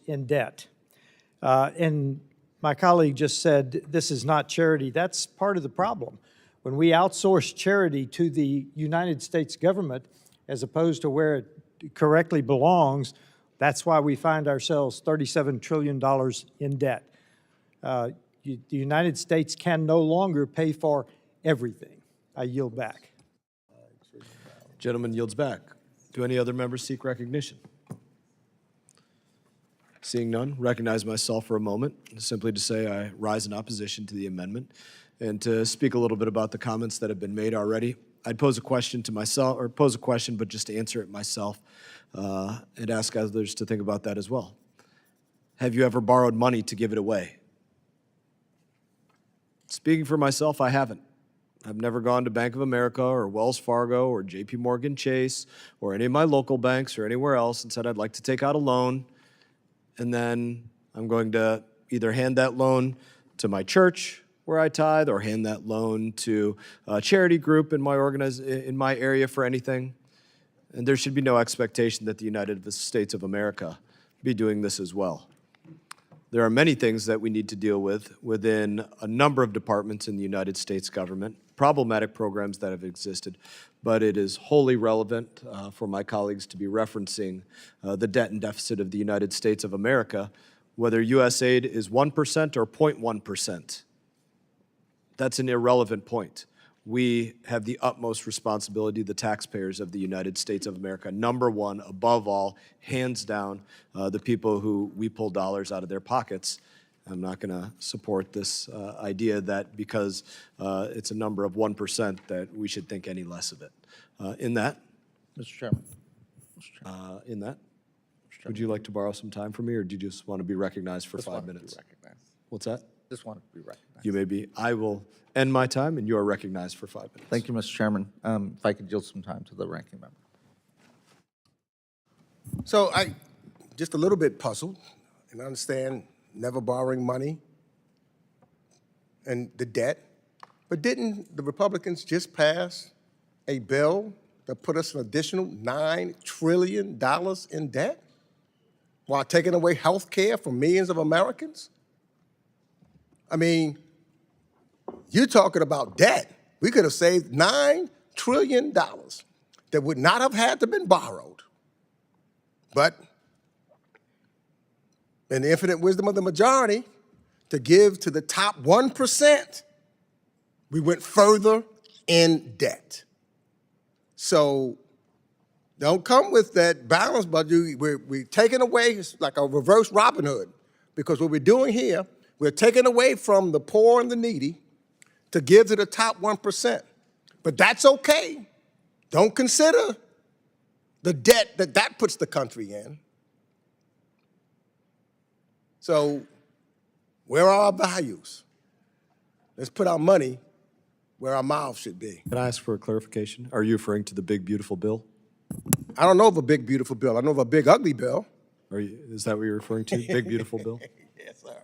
in debt. And my colleague just said this is not charity. That's part of the problem. When we outsource charity to the United States government as opposed to where it correctly belongs, that's why we find ourselves $37 trillion in debt. The United States can no longer pay for everything. I yield back. Gentleman yields back. Do any other members seek recognition? Seeing none, recognize myself for a moment, simply to say I rise in opposition to the amendment and to speak a little bit about the comments that have been made already. I'd pose a question to myself, or pose a question, but just to answer it myself, and ask others to think about that as well. Have you ever borrowed money to give it away? Speaking for myself, I haven't. I've never gone to Bank of America or Wells Fargo or JP Morgan Chase or any of my local banks or anywhere else and said I'd like to take out a loan, and then I'm going to either hand that loan to my church where I tithe or hand that loan to a charity group in my area for anything. And there should be no expectation that the United States of America be doing this as well. There are many things that we need to deal with within a number of departments in the United States government, problematic programs that have existed, but it is wholly relevant for my colleagues to be referencing the debt and deficit of the United States of America, whether USAID is 1% or 0.1%. That's an irrelevant point. We have the utmost responsibility, the taxpayers of the United States of America. Number one, above all, hands down, the people who we pull dollars out of their pockets. I'm not going to support this idea that because it's a number of 1% that we should think any less of it. In that, Mr. Chairman. Would you like to borrow some time from me, or do you just want to be recognized for 5 minutes? What's that? Just wanted to be recognized. You may be. I will end my time, and you are recognized for 5 minutes. Thank you, Mr. Chairman. If I could yield some time to the ranking member. So just a little bit puzzled, and I understand never borrowing money and the debt, but didn't the Republicans just pass a bill that put us an additional $9 trillion in debt while taking away health care from millions of Americans? I mean, you're talking about debt. We could have saved $9 trillion that would not have had to been borrowed. But in the infinite wisdom of the majority, to give to the top 1%, we went further in debt. So don't come with that balance budget. We're taking away, it's like a reverse Robin Hood, because what we're doing here, we're taking away from the poor and the needy to give to the top 1%. But that's okay. Don't consider the debt that puts the country in. So where are our values? Let's put our money where our mouths should be. Can I ask for a clarification? Are you referring to the big, beautiful bill? I don't know of a big, beautiful bill. I know of a big, ugly bill. Is that what you're referring to, big, beautiful bill? Yes, sir.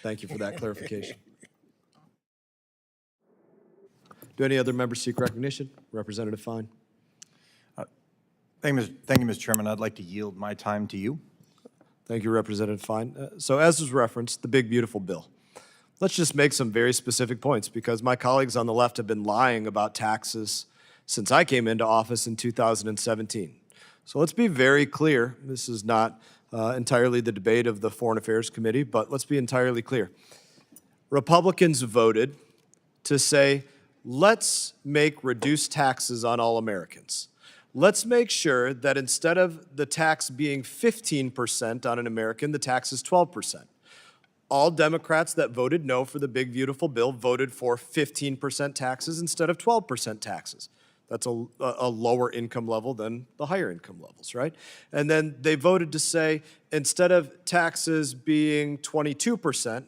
Thank you for that clarification. Do any other members seek recognition? Representative Fine. Thank you, Mr. Chairman. I'd like to yield my time to you. Thank you, Representative Fine. So as was referenced, the big, beautiful bill. Let's just make some very specific points, because my colleagues on the left have been lying about taxes since I came into office in 2017. So let's be very clear. This is not entirely the debate of the Foreign Affairs Committee, but let's be entirely clear. Republicans voted to say, let's make reduced taxes on all Americans. Let's make sure that instead of the tax being 15% on an American, the tax is 12%. All Democrats that voted no for the big, beautiful bill voted for 15% taxes instead of 12% taxes. That's a lower income level than the higher income levels, right? And then they voted to say, instead of taxes being 22%,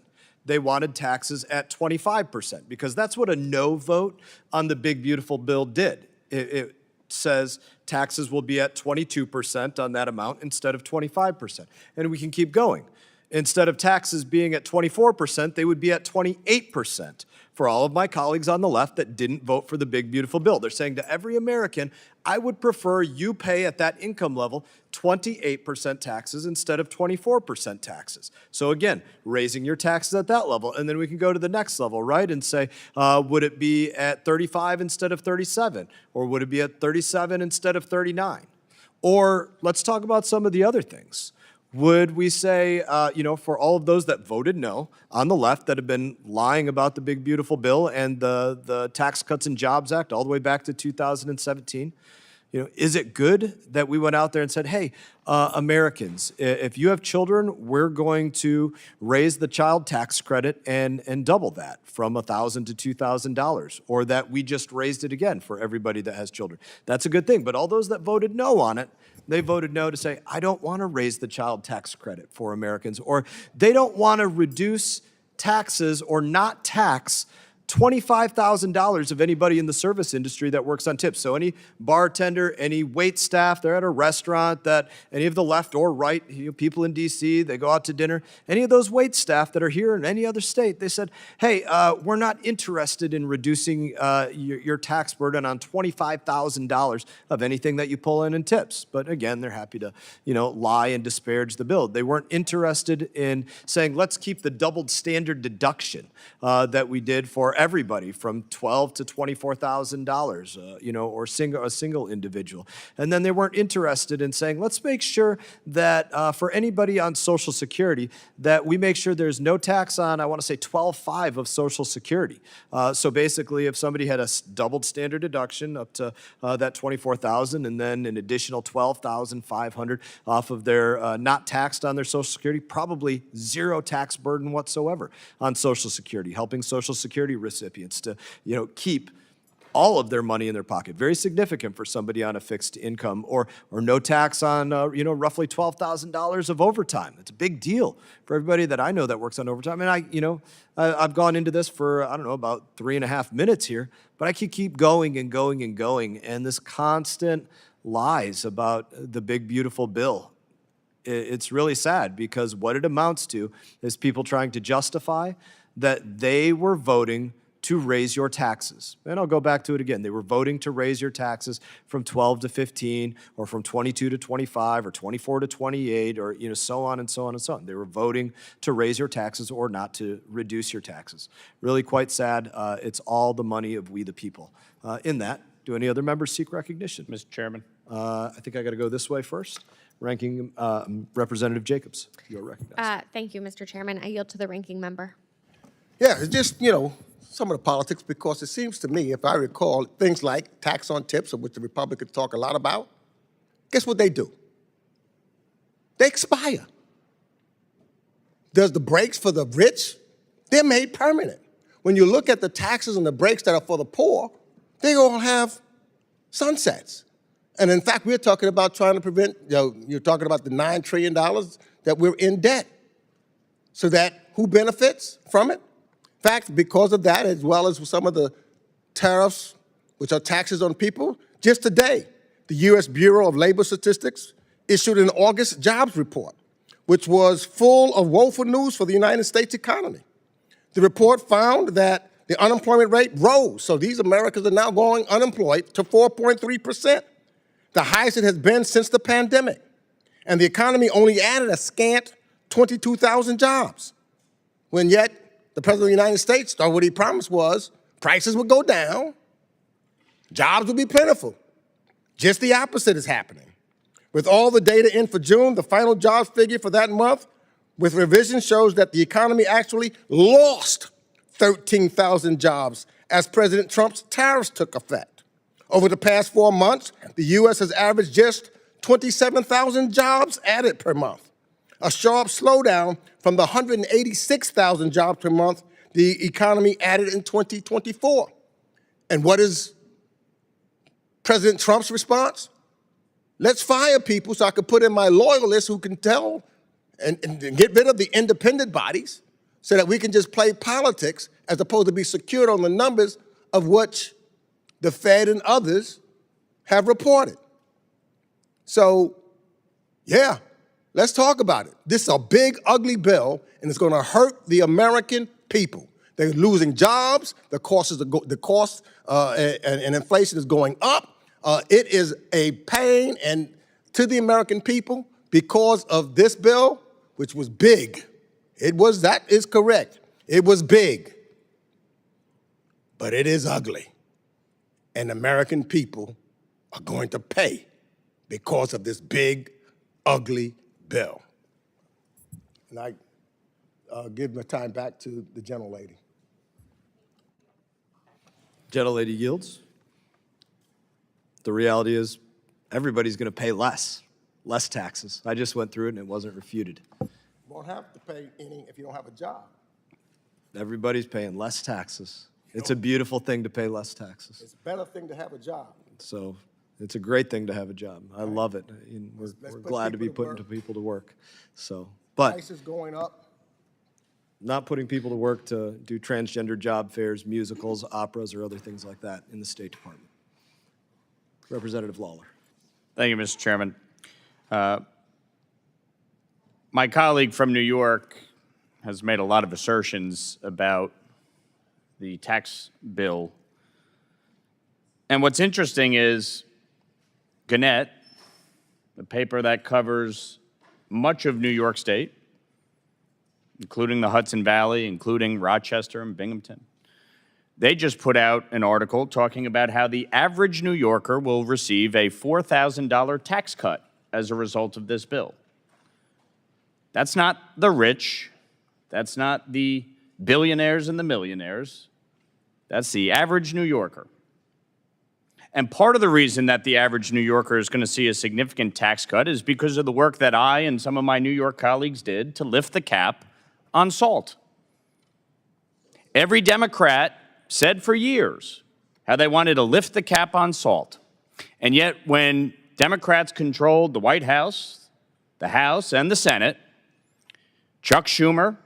they wanted taxes at 25%, because that's what a no vote on the big beautiful bill did. It says taxes will be at 22% on that amount instead of 25%. And we can keep going. Instead of taxes being at 24%, they would be at 28% for all of my colleagues on the left that didn't vote for the big beautiful bill. They're saying to every American, I would prefer you pay at that income level 28% taxes instead of 24% taxes. So again, raising your taxes at that level. And then we can go to the next level, right? And say, would it be at 35 instead of 37? Or would it be at 37 instead of 39? Or let's talk about some of the other things. Would we say, for all of those that voted no on the left that have been lying about the big beautiful bill and the Tax Cuts and Jobs Act all the way back to 2017, is it good that we went out there and said, hey, Americans, if you have children, we're going to raise the child tax credit and double that from $1,000 to $2,000, or that we just raised it again for everybody that has children. That's a good thing. But all those that voted no on it, they voted no to say, I don't want to raise the child tax credit for Americans, or they don't want to reduce taxes or not tax $25,000 of anybody in the service industry that works on tips. So any bartender, any wait staff, they're at a restaurant, that any of the left or right, people in DC, they go out to dinner, any of those wait staff that are here in any other state, they said, hey, we're not interested in reducing your tax burden on $25,000 of anything that you pull in tips. But again, they're happy to, lie and disparage the bill. They weren't interested in saying, let's keep the doubled standard deduction that we did for everybody from $12,000 to $24,000, or a single individual. And then they weren't interested in saying, let's make sure that for anybody on Social Security, that we make sure there's no tax on, I want to say 12.5 of Social Security. So basically, if somebody had a doubled standard deduction up to that $24,000, and then an additional $12,500 off of their not taxed on their Social Security, probably zero tax burden whatsoever on Social Security, helping Social Security recipients to, keep all of their money in their pocket. Very significant for somebody on a fixed income, or no tax on, roughly $12,000 of overtime. It's a big deal for everybody that I know that works on overtime. And I've gone into this for, about 3.5 minutes here, but I could keep going and going and going. And this constant lies about the big, beautiful bill. It's really sad, because what it amounts to is people trying to justify that they were voting to raise your taxes. And I'll go back to it again. They were voting to raise your taxes from 12 to 15, or from 22 to 25, or 24 to 28, or so on and so on and so on. They were voting to raise your taxes or not to reduce your taxes. Really quite sad. It's all the money of we the people. In that, do any other members seek recognition? Mr. Chairman. I think I got to go this way first. Ranking Representative Jacobs, you're recognized. Thank you, Mr. Chairman. I yield to the ranking member. Yeah, it's just, some of the politics, because it seems to me, if I recall, things like tax on tips, of which the Republicans talk a lot about, guess what they do? They expire. Does the breaks for the rich? They're made permanent. When you look at the taxes and the breaks that are for the poor, they all have sunsets. And in fact, we're talking about trying to prevent, you're talking about the $9 trillion that we're in debt. So that who benefits from it? In fact, because of that, as well as some of the tariffs, which are taxes on people, just today, the U.S. Bureau of Labor Statistics issued an August jobs report, which was full of woeful news for the United States economy. The report found that the unemployment rate rose, so these Americans are now going unemployed, to 4.3%, the highest it has been since the pandemic. And the economy only added a scant 22,000 jobs, when yet the President of the United States thought what he promised was prices would go down, jobs would be plentiful. Just the opposite is happening. With all the data in for June, the final jobs figure for that month, with revision, shows that the economy actually lost 13,000 jobs as President Trump's tariffs took effect. Over the past 4 months, the U.S. has averaged just 27,000 jobs added per month, a sharp slowdown from the 186,000 jobs per month the economy added in 2024. And what is President Trump's response? Let's fire people so I can put in my loyalists who can tell and get rid of the independent bodies so that we can just play politics as opposed to be secured on the numbers of which the Fed and others have reported. So, yeah, let's talk about it. This is a big, ugly bill, and it's going to hurt the American people. They're losing jobs. The cost and inflation is going up. It is a pain and to the American people because of this bill, which was big. That is correct. It was big, but it is ugly. And American people are going to pay because of this big, ugly bill. And I give my time back to the gentlelady. Gentlelady yields. The reality is everybody's going to pay less taxes. I just went through it and it wasn't refuted. You won't have to pay any if you don't have a job. Everybody's paying less taxes. It's a beautiful thing to pay less taxes. It's a better thing to have a job. So it's a great thing to have a job. I love it. And Let's we're put glad to be people to putting work. people to work. So, but Prices going up. not putting people to work to do transgender job fairs, musicals, operas, or other things like that in the State Department. Representative Lawler. Thank you, Mr. Chairman. My colleague from New York has made a lot of assertions about the tax bill. And what's interesting is Gannett, the paper that covers much of New York State, including the Hudson Valley, including Rochester and Binghamton, they just put out an article talking about how the average New Yorker will receive a $4,000 tax cut as a result of this bill. That's not the rich. That's not the billionaires and the millionaires. That's the average New Yorker. And part of the reason that the average New Yorker is going to see a significant tax cut is because of the work that I and some of my New York colleagues did to lift the cap on salt. Every Democrat said for years how they wanted to lift the cap on salt. And yet when Democrats controlled the White House, the House, and the Senate, Chuck Schumer,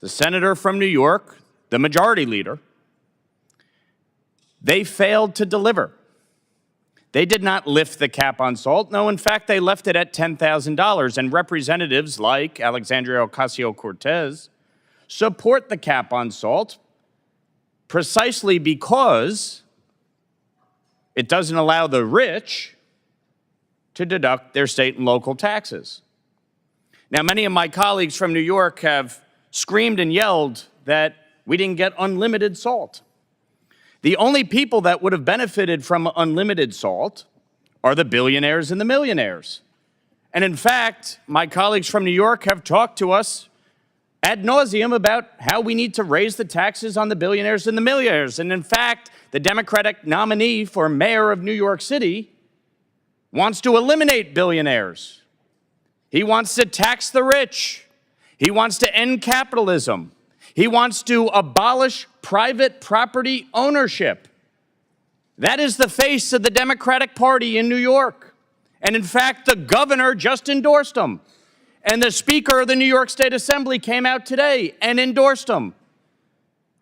the senator from New York, the majority leader, they failed to deliver. They did not lift the cap on salt. No, in fact, they left it at $10,000. And representatives like Alexandria Ocasio-Cortez support the cap on salt precisely because it doesn't allow the rich to deduct their state and local taxes. Now, many of my colleagues from New York have screamed and yelled that we didn't get unlimited salt. The only people that would have benefited from unlimited salt are the billionaires and the millionaires. And in fact, my colleagues from New York have talked to us ad nauseum about how we need to raise the taxes on the billionaires and the millionaires. And in fact, the Democratic nominee for mayor of New York City wants to eliminate billionaires. He wants to tax the rich. He wants to end capitalism. He wants to abolish private property ownership. That is the face of the Democratic Party in New York. And in fact, the governor just endorsed him. And the Speaker of the New York State Assembly came out today and endorsed him.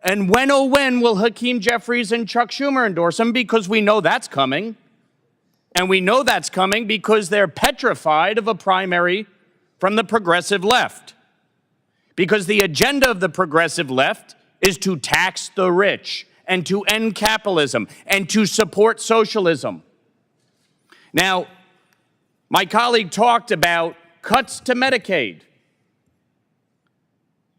And when, oh when, will Hakeem Jeffries and Chuck Schumer endorse him? Because we know that's coming. And we know that's coming because they're petrified of a primary from the progressive left. Because the agenda of the progressive left is to tax the rich and to end capitalism and to support socialism. Now, my colleague talked about cuts to Medicaid.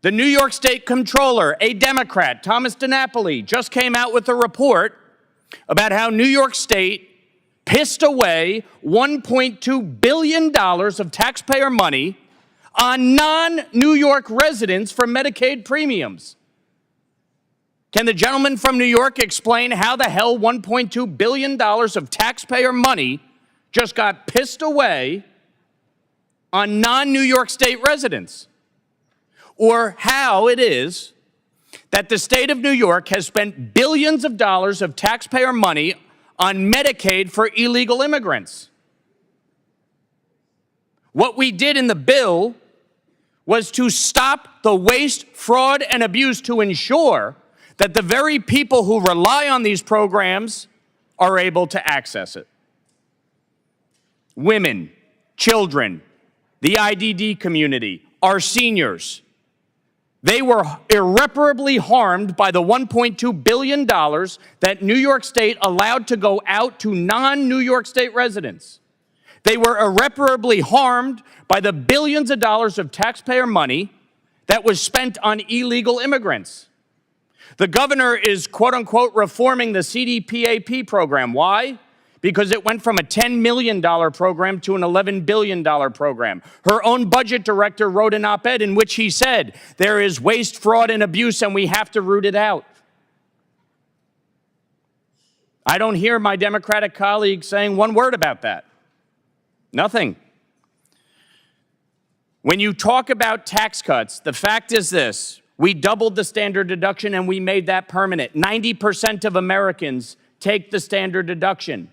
The New York State Comptroller, a Democrat, Thomas DiNapoli, just came out with a report about how New York State pissed away $1.2 billion of taxpayer money on non-New York residents for Medicaid premiums. Can the gentleman from New York explain how the hell $1.2 billion of taxpayer money just got pissed away on non-New York State residents? Or how it is that the state of New York has spent billions of dollars of taxpayer money on Medicaid for illegal immigrants? What we did in the bill was to stop the waste, fraud, and abuse to ensure that the very people who rely on these programs are able to access it. Women, children, the IDD community, our seniors, they were irreparably harmed by the $1.2 billion that New York State allowed to go out to non-New York State residents. They were irreparably harmed by the billions of dollars of taxpayer money that was spent on illegal immigrants. The governor is, quote unquote, reforming the CDPAP program. Why? Because it went from a $10 million program to an $11 billion program. Her own budget director wrote an op-ed in which he said, there is waste, fraud, and abuse, and we have to root it out. I don't hear my Democratic colleagues saying one word about that. Nothing. When you talk about tax cuts, the fact is this: we doubled the standard deduction and we made that permanent. 90% of Americans take the standard deduction.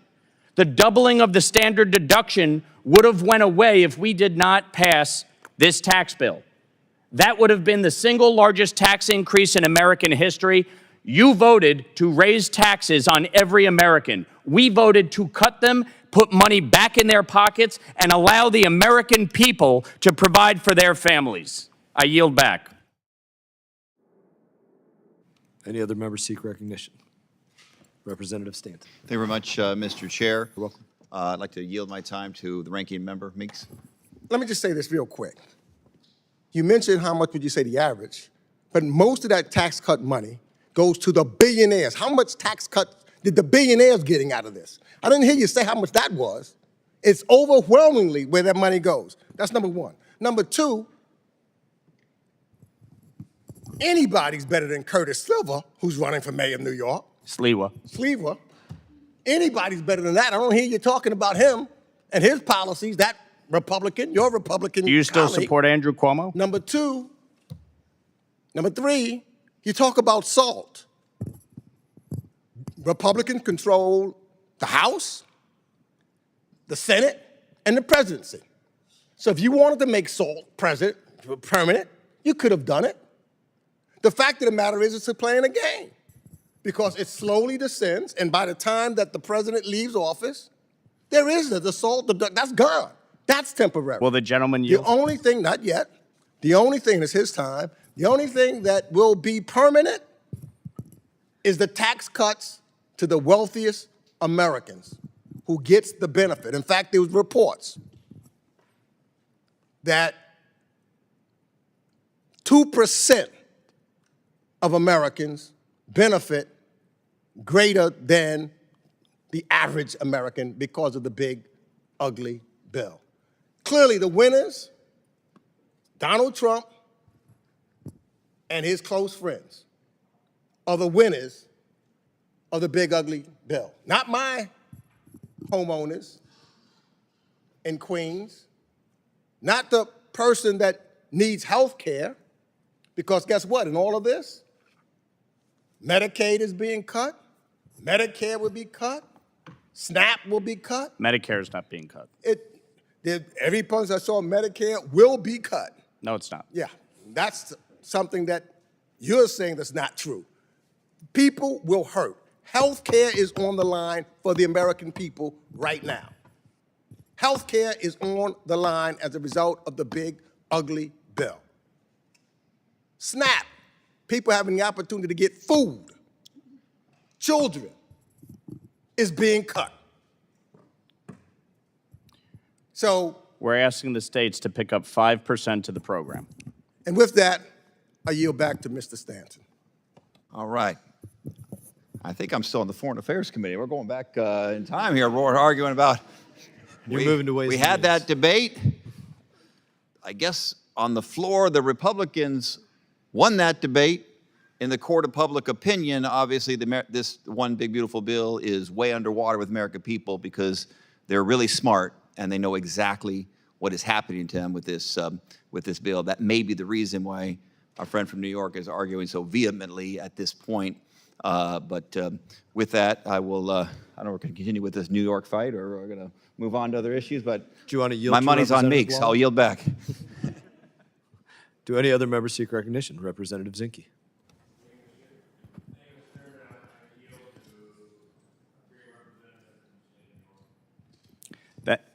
The doubling of the standard deduction would have went away if we did not pass this tax bill. That would have been the single largest tax increase in American history. You voted to raise taxes on every American. We voted to cut them, put money back in their pockets, and allow the American people to provide for their families. I yield back. Any other members seek recognition? Representative Stanton. Thank you very much, Mr. Chair. You're welcome. I'd like to yield my time to the ranking member, Meeks. Let me just say this real quick. You mentioned how much would you say the average, but most of that tax cut money goes to the billionaires. How much tax cut did the billionaires getting out of this? I didn't hear you say how much that was. It's overwhelmingly where that money goes. That's number one. Number two, anybody's better than Curtis Sliwa, who's running for mayor of New York. Sliwa. Anybody's better than that. I don't hear you talking about him and his policies, that Republican, your Republican Do you still colleague. support Andrew Cuomo? Number three, you talk about SALT. Republican control the House, the Senate, and the presidency. So if you wanted to make SALT permanent, you could have done it. The fact of the matter is it's playing a game because it slowly descends, and by the time that the president leaves office, there is the SALT, that's gone. That's temporary. Will the gentleman The yield? only thing, not yet, the only thing is his time, the only thing that will be permanent is the tax cuts to the wealthiest Americans who gets the benefit. In fact, there was reports that 2% of Americans benefit greater than the average American because of the big, ugly bill. Clearly, the winners, Donald Trump and his close friends, are the winners of the big, ugly bill. Not my homeowners in Queens, not the person that needs health care, because guess what? In all of this, Medicaid is being cut, Medicare will be cut, SNAP will be cut. Medicare is not being cut. Every person I saw Medicare will be cut. No, it's not. Yeah, that's something that you're saying that's not true. People will hurt. Health care is on the line for the American people right now. Health care is on the line as a result of the big, ugly bill. SNAP, people having the opportunity to get food. Children is being cut. So, We're asking the states to pick up 5% of the program. and with that, I yield back to Mr. Stanton. All right. I think I'm still on the Foreign Affairs Committee. We're going back in time here. We're arguing about. You're moving to Ways We and had Means. that debate. I guess on the floor, the Republicans won that debate. In the court of public opinion, obviously, this one big beautiful bill is way underwater with American people because they're really smart and they know exactly what is happening to them with this bill. That may be the reason why our friend from New York is arguing so vehemently at this point. But with that, I will. I don't know if we're going to continue with this New York fight or we're going to move on to other issues. But Do you want to yield my to money's on Representative Meeks. Wall? I'll yield back. Do any other members seek recognition? Representative Zinke.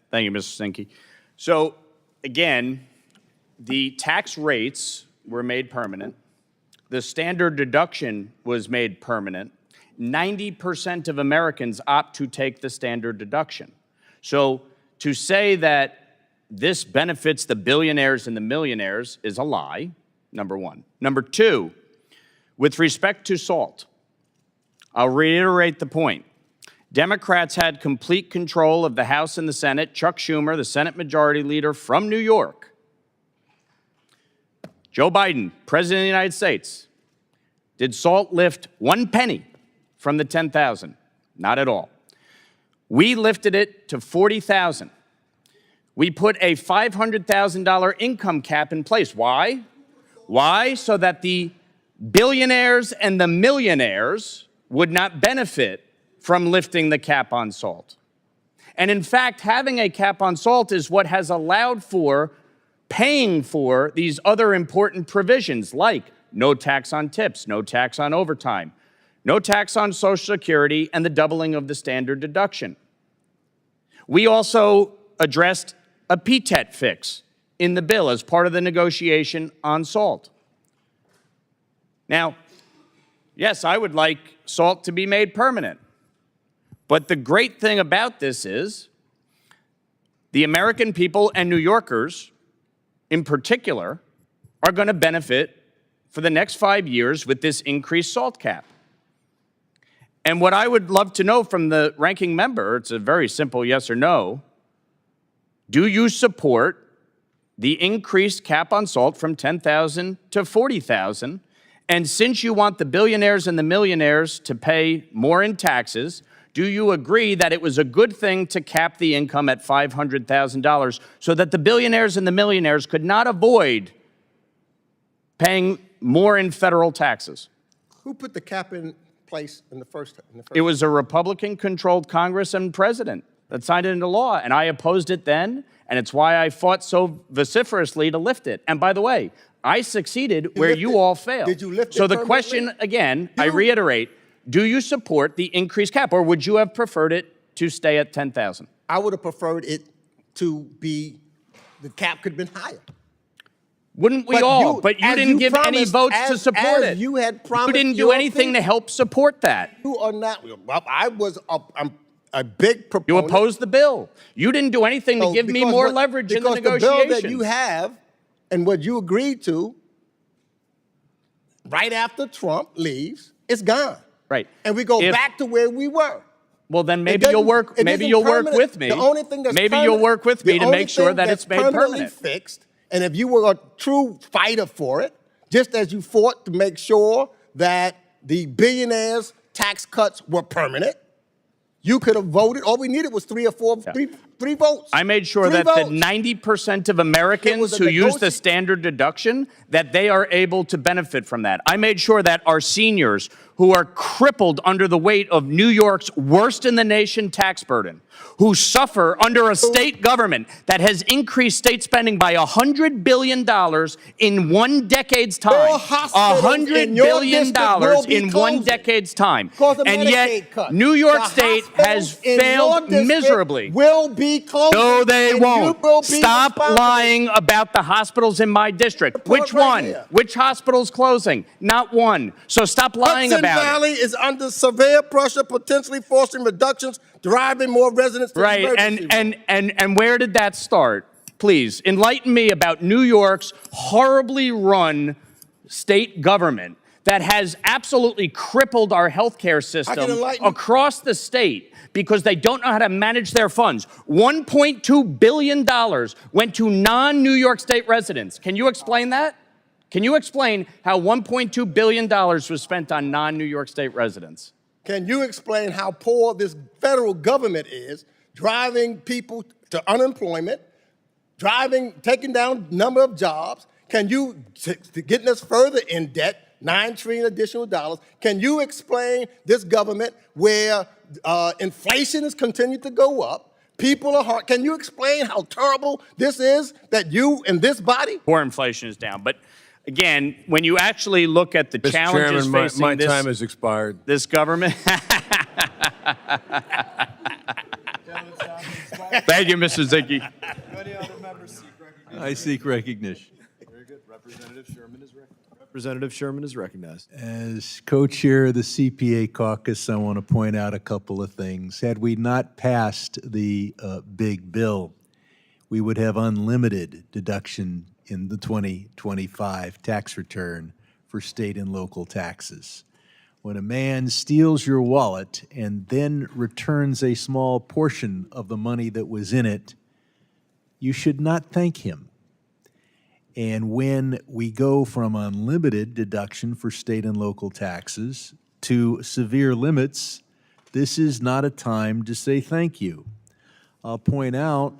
Thank you, Mr. Sinke. So again, the tax rates were made permanent. The standard deduction was made permanent. 90% of Americans opt to take the standard deduction. So to say that this benefits the billionaires and the millionaires is a lie, number one. Number two, with respect to SALT, I'll reiterate the point. Democrats had complete control of the House and the Senate. Chuck Schumer, the Senate Majority Leader from New York. Joe Biden, President of the United States. Did SALT lift 1 penny from the 10,000? Not at all. We lifted it to 40,000. We put a $500,000 income cap in place. Why? Why? So that the billionaires and the millionaires would not benefit from lifting the cap on SALT. And in fact, having a cap on SALT is what has allowed for paying for these other important provisions like no tax on tips, no tax on overtime, no tax on Social Security, and the doubling of the standard deduction. We also addressed a PTET fix in the bill as part of the negotiation on SALT. Now, yes, I would like SALT to be made permanent. But the great thing about this is the American people and New Yorkers in particular are going to benefit for the next 5 years with this increased SALT cap. And what I would love to know from the ranking member, it's a very simple yes or no, do you support the increased cap on SALT from 10,000 to 40,000? And since you want the billionaires and the millionaires to pay more in taxes, do you agree that it was a good thing to cap the income at $500,000 so that the billionaires and the millionaires could not avoid paying more in federal taxes? Who put the cap in place in the first? It was a Republican-controlled Congress and president that signed it into law, and I opposed it then, and it's why I fought so vociferously to lift it. And by the way, I succeeded where you all failed. Did you lift it So the permanently? question, again, I reiterate, do you support the increased cap, or would you have preferred it to stay at 10,000? I would have preferred it to be, the cap could have been higher. Wouldn't we But all? you- But you as didn't you give any promised, votes to as- support as it. you had You promised didn't do your anything to people. help support that. You are not, well, I was I'm a big You proponent. opposed the bill. You didn't do anything to So give me because more what- leverage in the because the negotiations. bill that you have and what you agreed to right after Trump leaves, it's gone. Right. And we go If- back to where we were. Well, then It maybe doesn't- you'll work. it Maybe isn't you'll work permanent. with me. The only thing that's maybe you'll permanent- work with the me to only make sure thing that that's it's made permanently permanent. fixed, and if you were a true fighter for it, just as you fought to make sure that the billionaires' tax cuts were permanent, you could have voted. All we needed was three votes. I made sure Three that votes. the 90% of It Americans was a who use the negoti- standard deduction, that they are able to benefit from that. I made sure that our seniors who are crippled under the weight of New York's worst in the nation tax burden, who suffer under a state government that has increased state spending by $100 billion in 1 decade's time. More hospitals $100 in your billion district will be in 1 closing decade's time. Because of And Medicaid yet, cuts. New York The State has hospitals in your failed district miserably. Will be closing. No, they and you won't. will be Stop responsible. lying about the hospitals in my district. Report Which right one? here. Which hospital's closing? Not one. So stop lying Hudson about Valley it. is under severe pressure, potentially forcing reductions, driving more residents to Right, emergency room. and where did that start? Please, enlighten me about New York's horribly run state government that has absolutely crippled our healthcare system enlighten you. across the state because they don't know how to manage their funds. $1.2 billion went to non-New York State residents. Can you explain that? Can you explain how $1.2 billion was spent on non-New York State residents? Can you explain how poor this federal government is, driving people to unemployment, taking down number of jobs? Can you, getting us further in debt, $9 trillion additional dollars? Can you explain this government where inflation has continued to go up, People are hard. Can you explain how terrible this is that you in this body? Core inflation is down. But again, when you actually look at the Mr. challenges Chairman, facing my this, time has expired. this government. Thank you, Mr. Zicke. Any other members seek recognition? I seek recognition. Very good. Representative Sherman is recognized. As co-chair of the CPA caucus, I want to point out a couple of things. Had we not passed the big bill, we would have unlimited deduction in the 2025 tax return for state and local taxes. When a man steals your wallet and then returns a small portion of the money that was in it, you should not thank him. And when we go from unlimited deduction for state and local taxes to severe limits, this is not a time to say thank you. I'll point out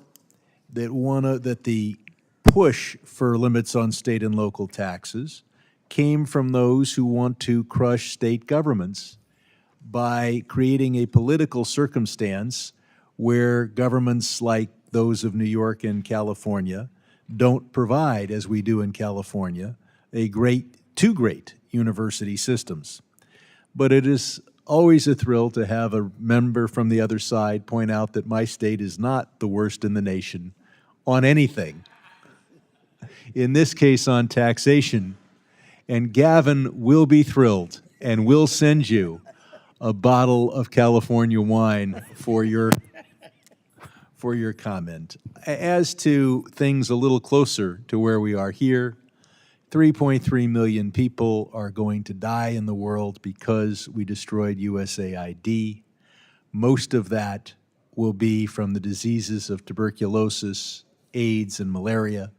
that that the push for limits on state and local taxes came from those who want to crush state governments by creating a political circumstance where governments like those of New York and California don't provide, as we do in California, two great university systems. But it is always a thrill to have a member from the other side point out that my state is not the worst in the nation on anything. In this case, on taxation. And Gavin will be thrilled and will send you a bottle of California wine for your comment. As to things a little closer to where we are here, 3.3 million people are going to die in the world because we destroyed USAID. Most of that will be from the diseases of tuberculosis, AIDS, and malaria.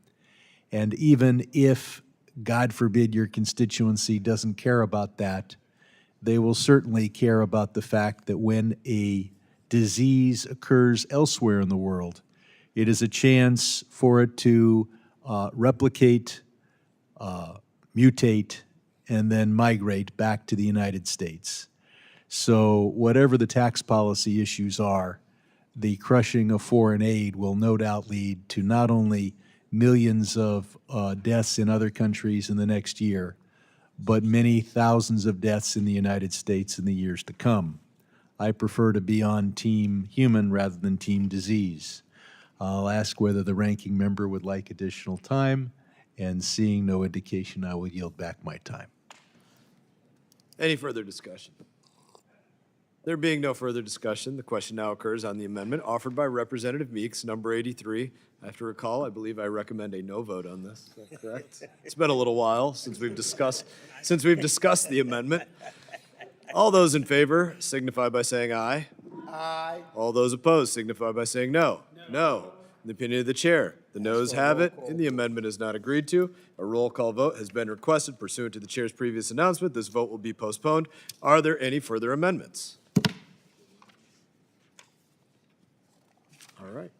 And even if, God forbid, your constituency doesn't care about that, they will certainly care about the fact that when a disease occurs elsewhere in the world, it is a chance for it to replicate, mutate, and then migrate back to the United States. So whatever the tax policy issues are, the crushing of foreign aid will no doubt lead to not only millions of deaths in other countries in the next year, but many thousands of deaths in the United States in the years to come. I prefer to be on team human rather than team disease. I'll ask whether the ranking member would like additional time, and seeing no indication, I will yield back my time. Any further discussion? There being no further discussion, the question now occurs on the amendment offered by Representative Meeks, number 83. I have to recall, I believe I recommend a no vote on this. Is that correct? It's been a little while since we've discussed the amendment. All those in favor signify by saying aye. Aye. All those opposed signify by saying no. No. In the opinion of the chair, the noes have it, and the amendment is not agreed to. A roll call vote has been requested pursuant to the chair's previous announcement. This vote will be postponed. Are there any further amendments? All right.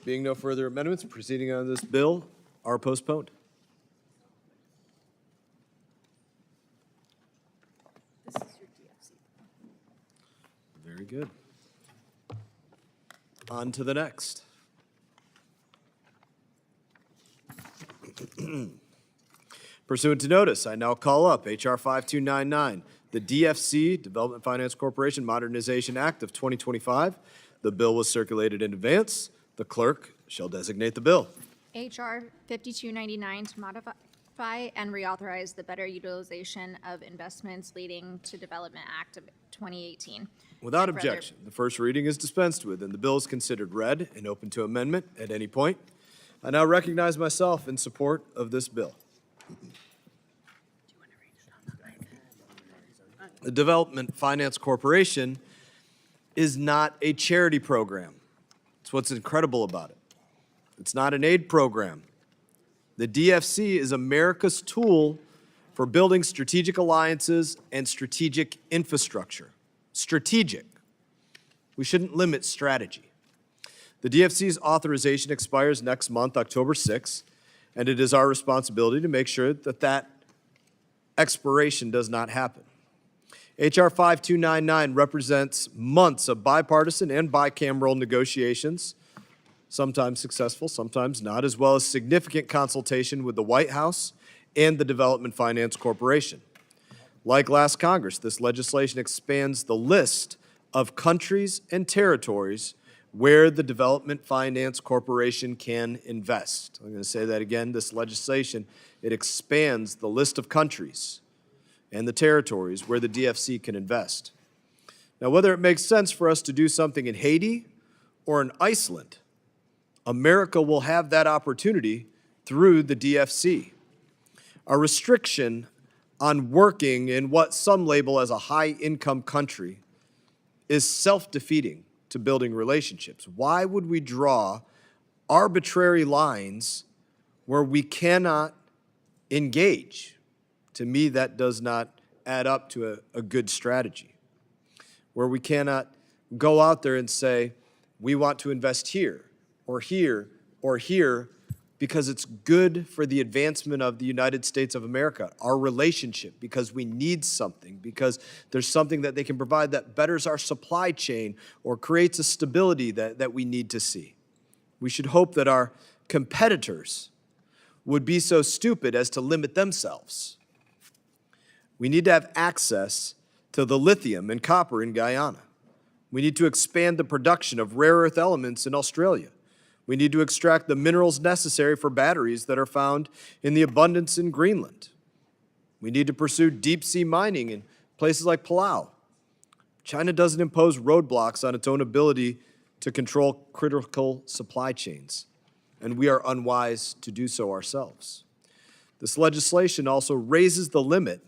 Being no further amendments, proceeding on this bill are postponed. Very good. On to the next. Pursuant to notice, I now call up H.R. 5299, the DFC, Development Finance Corporation Modernization Act of 2025. The bill was circulated in advance. The clerk shall designate the bill. H.R. 5299 to modify and reauthorize the Better Utilization of Investments Leading to Development Act of 2018. Without And further- objection, the first reading is dispensed with, and the bill is considered read and open to amendment at any point. I now recognize myself in support of this bill. The Development Finance Corporation is not a charity program. It's what's incredible about it. It's not an aid program. The DFC is America's tool for building strategic alliances and strategic infrastructure. Strategic. We shouldn't limit strategy. The DFC's authorization expires next month, October 6th, and it is our responsibility to make sure that that expiration does not happen. H.R. 5299 represents months of bipartisan and bicameral negotiations, sometimes successful, sometimes not, as well as significant consultation with the White House and the Development Finance Corporation. Like last Congress, this legislation expands the list of countries and territories where the Development Finance Corporation can invest. I'm going to say that again. This legislation, it expands the list of countries and the territories where the DFC can invest. Now, whether it makes sense for us to do something in Haiti or in Iceland, America will have that opportunity through the DFC. A restriction on working in what some label as a high-income country is self-defeating to building relationships. Why would we draw arbitrary lines where we cannot engage? To me, that does not add up to a good strategy. Where we cannot go out there and say, we want to invest here, or here, or here, because it's good for the advancement of the United States of America, our relationship, because we need something, because there's something that they can provide that betters our supply chain or creates a stability that we need to see. We should hope that our competitors would be so stupid as to limit themselves. We need to have access to the lithium and copper in Guyana. We need to expand the production of rare earth elements in Australia. We need to extract the minerals necessary for batteries that are found in the abundance in Greenland. We need to pursue deep-sea mining in places like Palau. China doesn't impose roadblocks on its own ability to control critical supply chains, and we are unwise to do so ourselves. This legislation also raises the limit,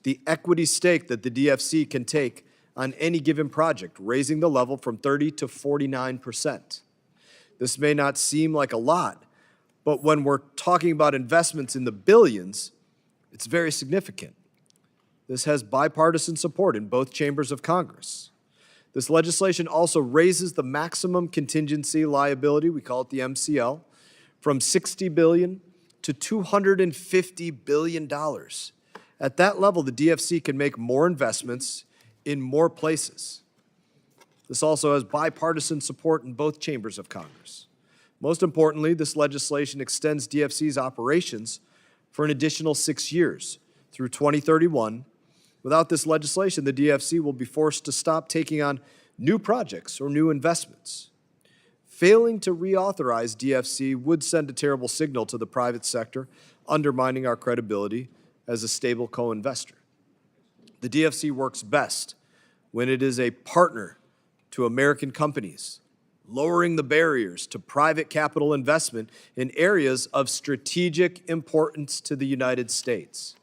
the equity stake that the DFC can take on any given project, raising the level from 30 to 49%. This may not seem like a lot, but when we're talking about investments in the billions, it's very significant. This has bipartisan support in both chambers of Congress. This legislation also raises the maximum contingency liability, we call it the MCL, from $60 billion to $250 billion. At that level, the DFC can make more investments in more places. This also has bipartisan support in both chambers of Congress. Most importantly, this legislation extends DFC's operations for an additional 6 years through 2031. Without this legislation, the DFC will be forced to stop taking on new projects or new investments. Failing to reauthorize DFC would send a terrible signal to the private sector, undermining our credibility as a stable co-investor. The DFC works best when it is a partner to American companies, lowering the barriers to private capital investment in areas of strategic importance to the United States.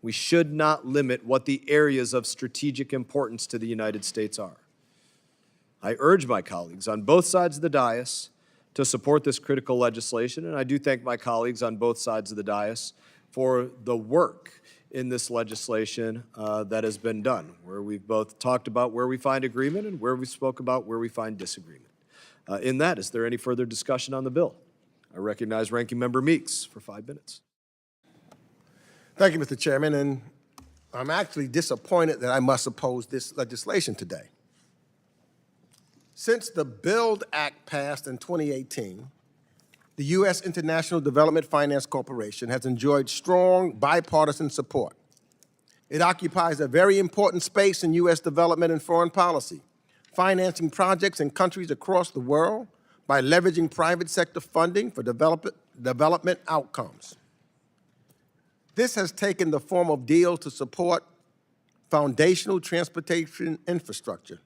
We should not limit what the areas of strategic importance to the United States are. I urge my colleagues on both sides of the dais to support this critical legislation, and I do thank my colleagues on both sides of the dais for the work in this legislation that has been done, where we've both talked about where we find agreement and where we spoke about where we find disagreement. In that, is there any further discussion on the bill? I recognize Ranking Member Meeks for 5 minutes. Thank you, Mr. Chairman, and I'm actually disappointed that I must oppose this legislation today. Since the BUILD Act passed in 2018, the U.S. International Development Finance Corporation has enjoyed strong bipartisan support. It occupies a very important space in U.S. development and foreign policy, financing projects in countries across the world by leveraging private sector funding for development outcomes. This has taken the form of deals to support foundational transportation infrastructure,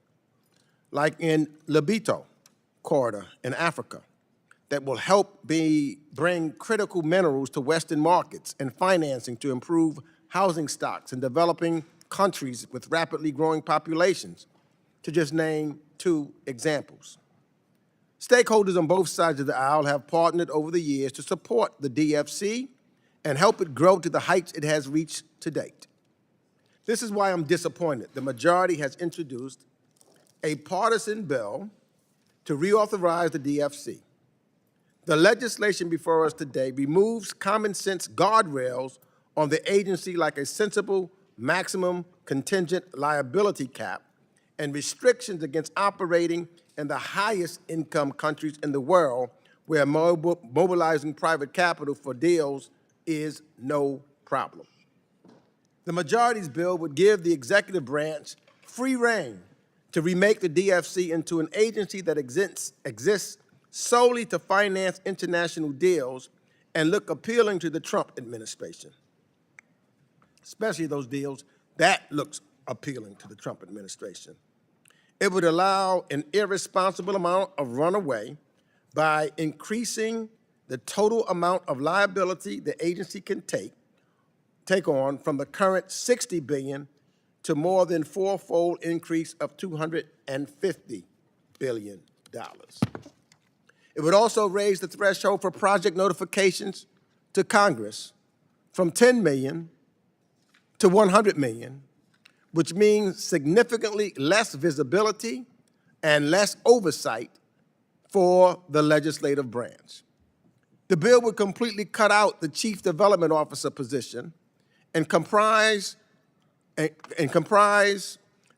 like in Lobito corridor in Africa, that will help bring critical minerals to Western markets and financing to improve housing stocks in developing countries with rapidly growing populations, to just name two examples. Stakeholders on both sides of the aisle have partnered over the years to support the DFC and help it grow to the heights it has reached to date. This is why I'm disappointed. The majority has introduced a partisan bill to reauthorize the DFC. The legislation before us today removes common sense guardrails on the agency like a sensible maximum contingent liability cap and restrictions against operating in the highest income countries in the world where mobilizing private capital for deals is no problem. The majority's bill would give the executive branch free rein to remake the DFC into an agency that exists solely to finance international deals and look appealing to the Trump administration, especially those deals that looks appealing to the Trump administration. It would allow an irresponsible amount of runaway by increasing the total amount of liability the agency can take on from the current $60 billion to more than fourfold increase of $250 billion. It would also raise the threshold for project notifications to Congress from 10 million to 100 million, which means significantly less visibility and less oversight for the legislative branch. The bill would completely cut out the chief development officer position and comprise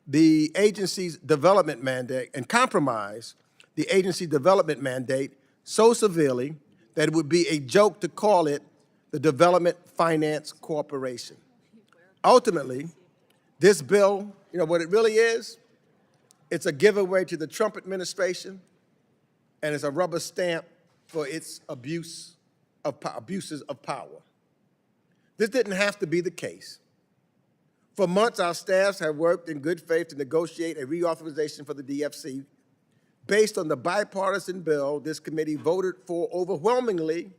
the agency's development mandate and compromise the agency development mandate so severely that it would be a joke to call it the Development Finance Corporation. Ultimately, this bill, you know what it really is? It's a giveaway to the Trump administration, and it's a rubber stamp for its abuses of power. This didn't have to be the case. For months, our staffs have worked in good faith to negotiate a reauthorization for the DFC based on the bipartisan bill this committee voted for overwhelmingly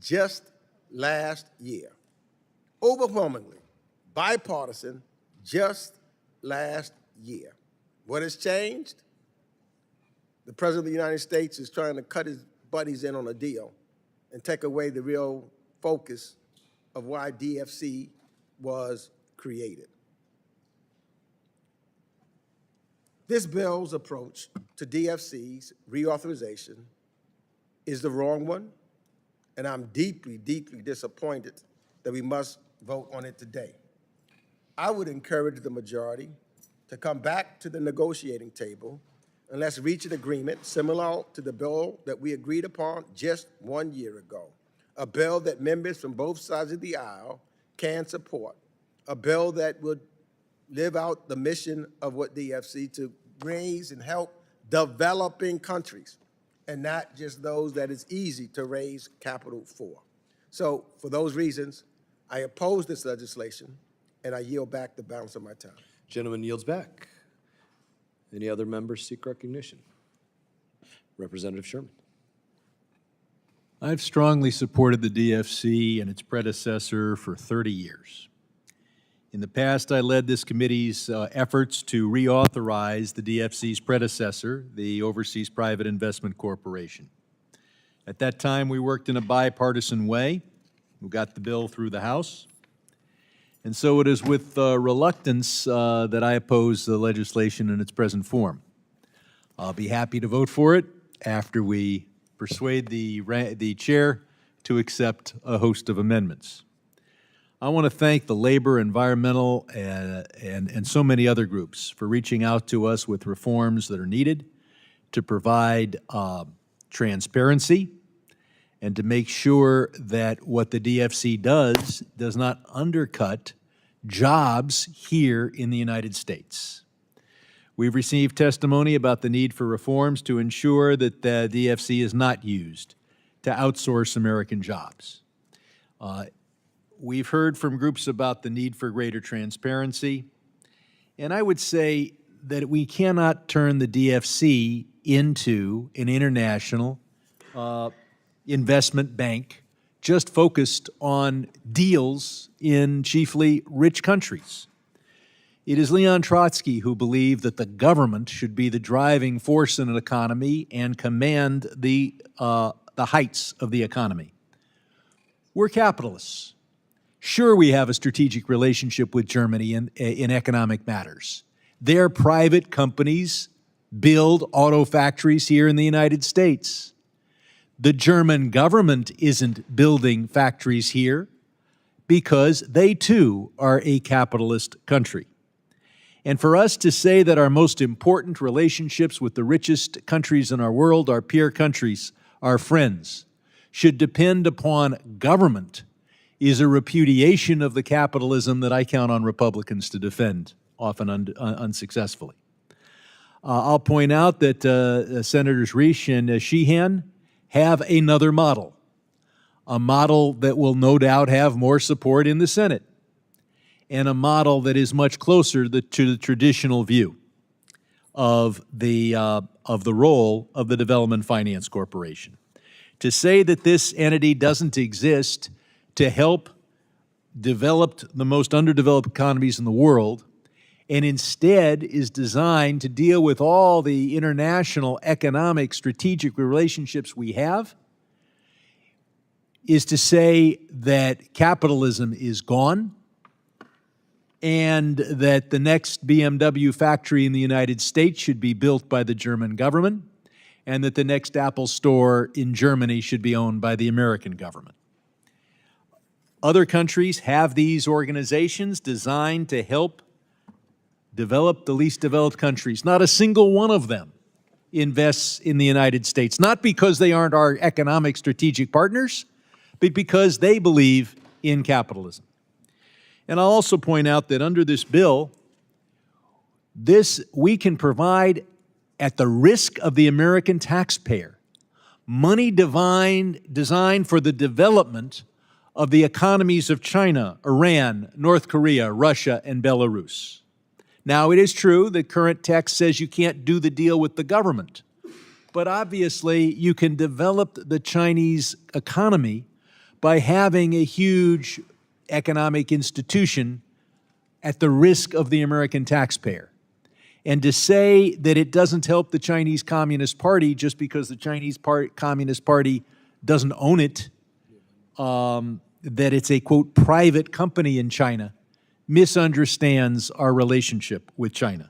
just last year. Overwhelmingly bipartisan just last year. What has changed? The President of the United States is trying to cut his buddies in on a deal and take away the real focus of why DFC was created. This bill's approach to DFC's reauthorization is the wrong one, and I'm deeply, deeply disappointed that we must vote on it today. I would encourage the majority to come back to the negotiating table and let's reach an agreement similar to the bill that we agreed upon just 1 year ago, a bill that members from both sides of the aisle can support, a bill that would live out the mission of what DFC to raise and help developing countries and not just those that it's easy to raise capital for. So for those reasons, I oppose this legislation and I yield back the balance of my time. Gentleman yields back. Any other members seek recognition? Representative Sherman. I've strongly supported the DFC and its predecessor for 30 years. In the past, I led this committee's efforts to reauthorize the DFC's predecessor, the Overseas Private Investment Corporation. At that time, we worked in a bipartisan way. We got the bill through the House. And so it is with reluctance that I oppose the legislation in its present form. I'll be happy to vote for it after we persuade the chair to accept a host of amendments. I want to thank the labor, environmental, and so many other groups for reaching out to us with reforms that are needed to provide transparency and to make sure that what the DFC does not undercut jobs here in the United States. We've received testimony about the need for reforms to ensure that the DFC is not used to outsource American jobs. We've heard from groups about the need for greater transparency, and I would say that we cannot turn the DFC into an international investment bank just focused on deals in chiefly rich countries. It is Leon Trotsky who believed that the government should be the driving force in an economy and command the heights of the economy. We're capitalists. Sure, we have a strategic relationship with Germany in economic matters. Their private companies build auto factories here in the United States. The German government isn't building factories here because they too are a capitalist country. And for us to say that our most important relationships with the richest countries in our world, our peer countries, our friends, should depend upon government is a repudiation of the capitalism that I count on Republicans to defend, often unsuccessfully. I'll point out that Senators Risch and Sheehan have another model, a model that will no doubt have more support in the Senate, and a model that is much closer to the traditional view of the role of the Development Finance Corporation. To say that this entity doesn't exist to help develop the most underdeveloped economies in the world, and instead is designed to deal with all the international economic strategic relationships we have, is to say that capitalism is gone and that the next BMW factory in the United States should be built by the German government and that the next Apple store in Germany should be owned by the American government. Other countries have these organizations designed to help develop the least developed countries. Not a single one of them invests in the United States, not because they aren't our economic strategic partners, but because they believe in capitalism. And I'll also point out that under this bill, we can provide, at the risk of the American taxpayer, money designed for the development of the economies of China, Iran, North Korea, Russia, and Belarus. Now, it is true that current text says you can't do the deal with the government, but obviously you can develop the Chinese economy by having a huge economic institution at the risk of the American taxpayer. And to say that it doesn't help the Chinese Communist Party just because the Chinese Communist Party doesn't own it, that it's a, quote, private company in China, misunderstands our relationship with China.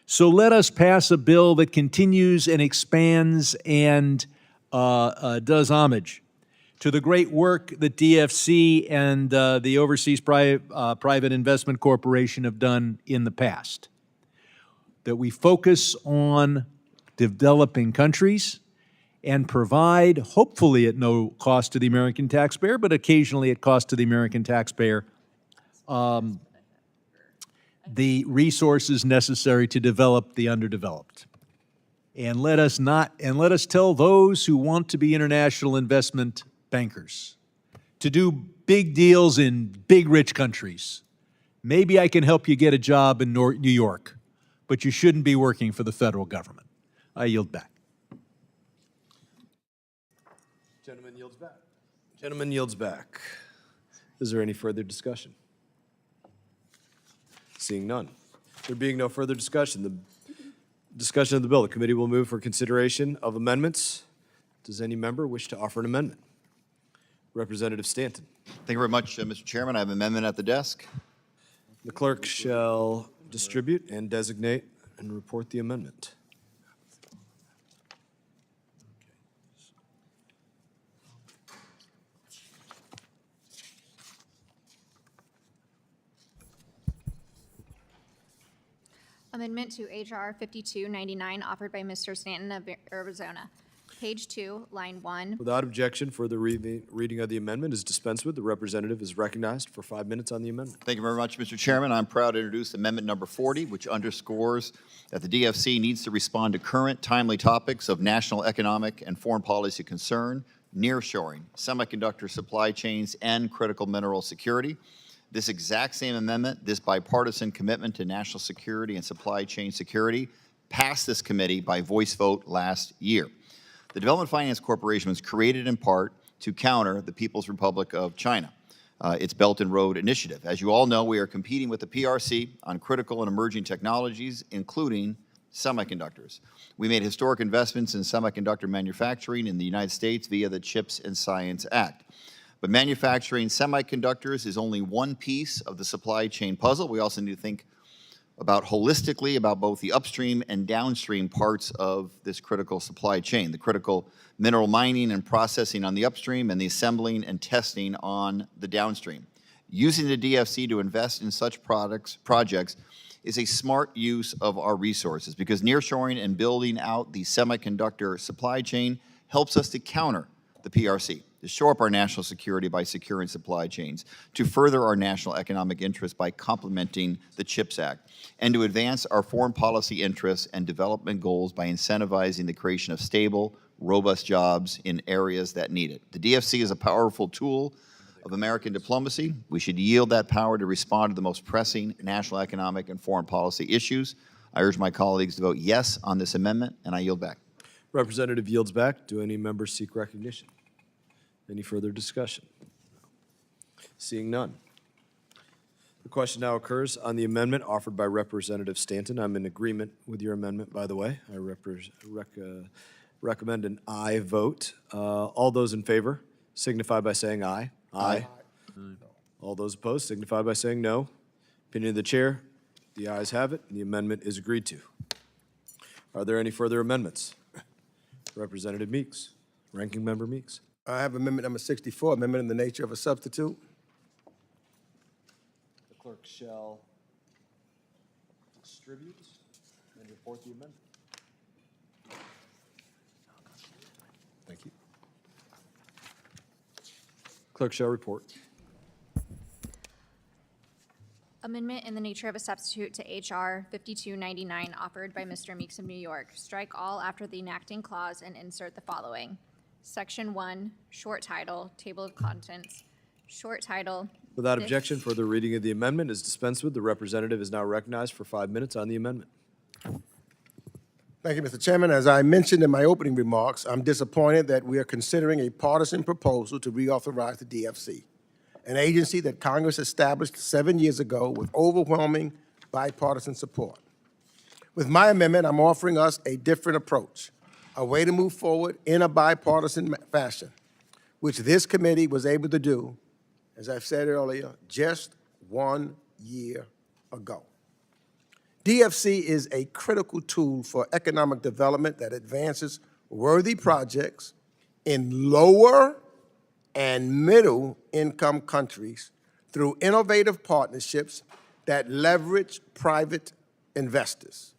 So let us pass a bill that continues and expands and does homage to the great work that DFC and the Overseas Private Investment Corporation have done in the past. That we focus on developing countries and provide, hopefully at no cost to the American taxpayer, but occasionally at cost to the American taxpayer, the resources necessary to develop the underdeveloped. And let us tell those who want to be international investment bankers to do big deals in big rich countries. Maybe I can help you get a job in New York, but you shouldn't be working for the federal government. I yield back. Gentleman yields back. Gentleman yields back. Is there any further discussion? Seeing none. There being no further discussion, the discussion of the bill, the committee will move for consideration of amendments. Does any member wish to offer an amendment? Representative Stanton. Thank you very much, Mr. Chairman. I have an amendment at the desk. The clerk shall distribute and designate and report the amendment. Amendment to H.R. 5299, offered by Mr. Stanton of Arizona. Page 2, line 1. Without objection, further reading of the amendment is dispensed with. The representative is recognized for 5 minutes on the amendment. Thank you very much, Mr. Chairman. I'm proud to introduce Amendment Number 40, which underscores that the DFC needs to respond to current timely topics of national economic and foreign policy concern, nearshoring, semiconductor supply chains, and critical mineral security. This exact same amendment, this bipartisan commitment to national security and supply chain security, passed this committee by voice vote last year. The Development Finance Corporation was created in part to counter the People's Republic of China. its Belt and Road Initiative. As you all know, we are competing with the PRC on critical and emerging technologies, including semiconductors. We made historic investments in semiconductor manufacturing in the United States via the CHIPS and Science Act. But manufacturing semiconductors is only one piece of the supply chain puzzle. We also need to think holistically about both the upstream and downstream parts of this critical supply chain, the critical mineral mining and processing on the upstream and the assembling and testing on the downstream. Using the DFC to invest in such projects is a smart use of our resources because nearshoring and building out the semiconductor supply chain helps us to counter the PRC, to shore up our national security by securing supply chains, to further our national economic interests by complementing the CHIPS Act, and to advance our foreign policy interests and development goals by incentivizing the creation of stable, robust jobs in areas that need it. The DFC is a powerful tool of American diplomacy. We should yield that power to respond to the most pressing national economic and foreign policy issues. I urge my colleagues to vote yes on this amendment, and I yield back. Representative yields back. Do any members seek recognition? Any further discussion? Seeing none. The question now occurs on the amendment offered by Representative Stanton. I'm in agreement with your amendment, by the way. I recommend an aye vote. All those in favor signify by saying aye. Aye. All those opposed signify by saying no. Opinion of the chair, the ayes have it, and the amendment is agreed to. Are there any further amendments? Representative Meeks, Ranking Member Meeks. I have amendment number 64, amendment in the nature of a substitute. The clerk shall distribute and report the amendment. Thank you. Clerk shall report. Amendment in the nature of a substitute to H.R. 5299 offered by Mr. Meeks of New York. Strike all after the enacting clause and insert the following. Section 1, short title, table of contents, short title. Without objection, further reading of the amendment is dispensed with. The representative is now recognized for 5 minutes on the amendment. Thank you, Mr. Chairman. As I mentioned in my opening remarks, I'm disappointed that we are considering a partisan proposal to reauthorize the DFC, an agency that Congress established 7 years ago with overwhelming bipartisan support. With my amendment, I'm offering us a different approach, a way to move forward in a bipartisan fashion, which this committee was able to do, as I've said earlier, just 1 year ago. DFC is a critical tool for economic development that advances worthy projects in lower and middle income countries through innovative partnerships that leverage private investors,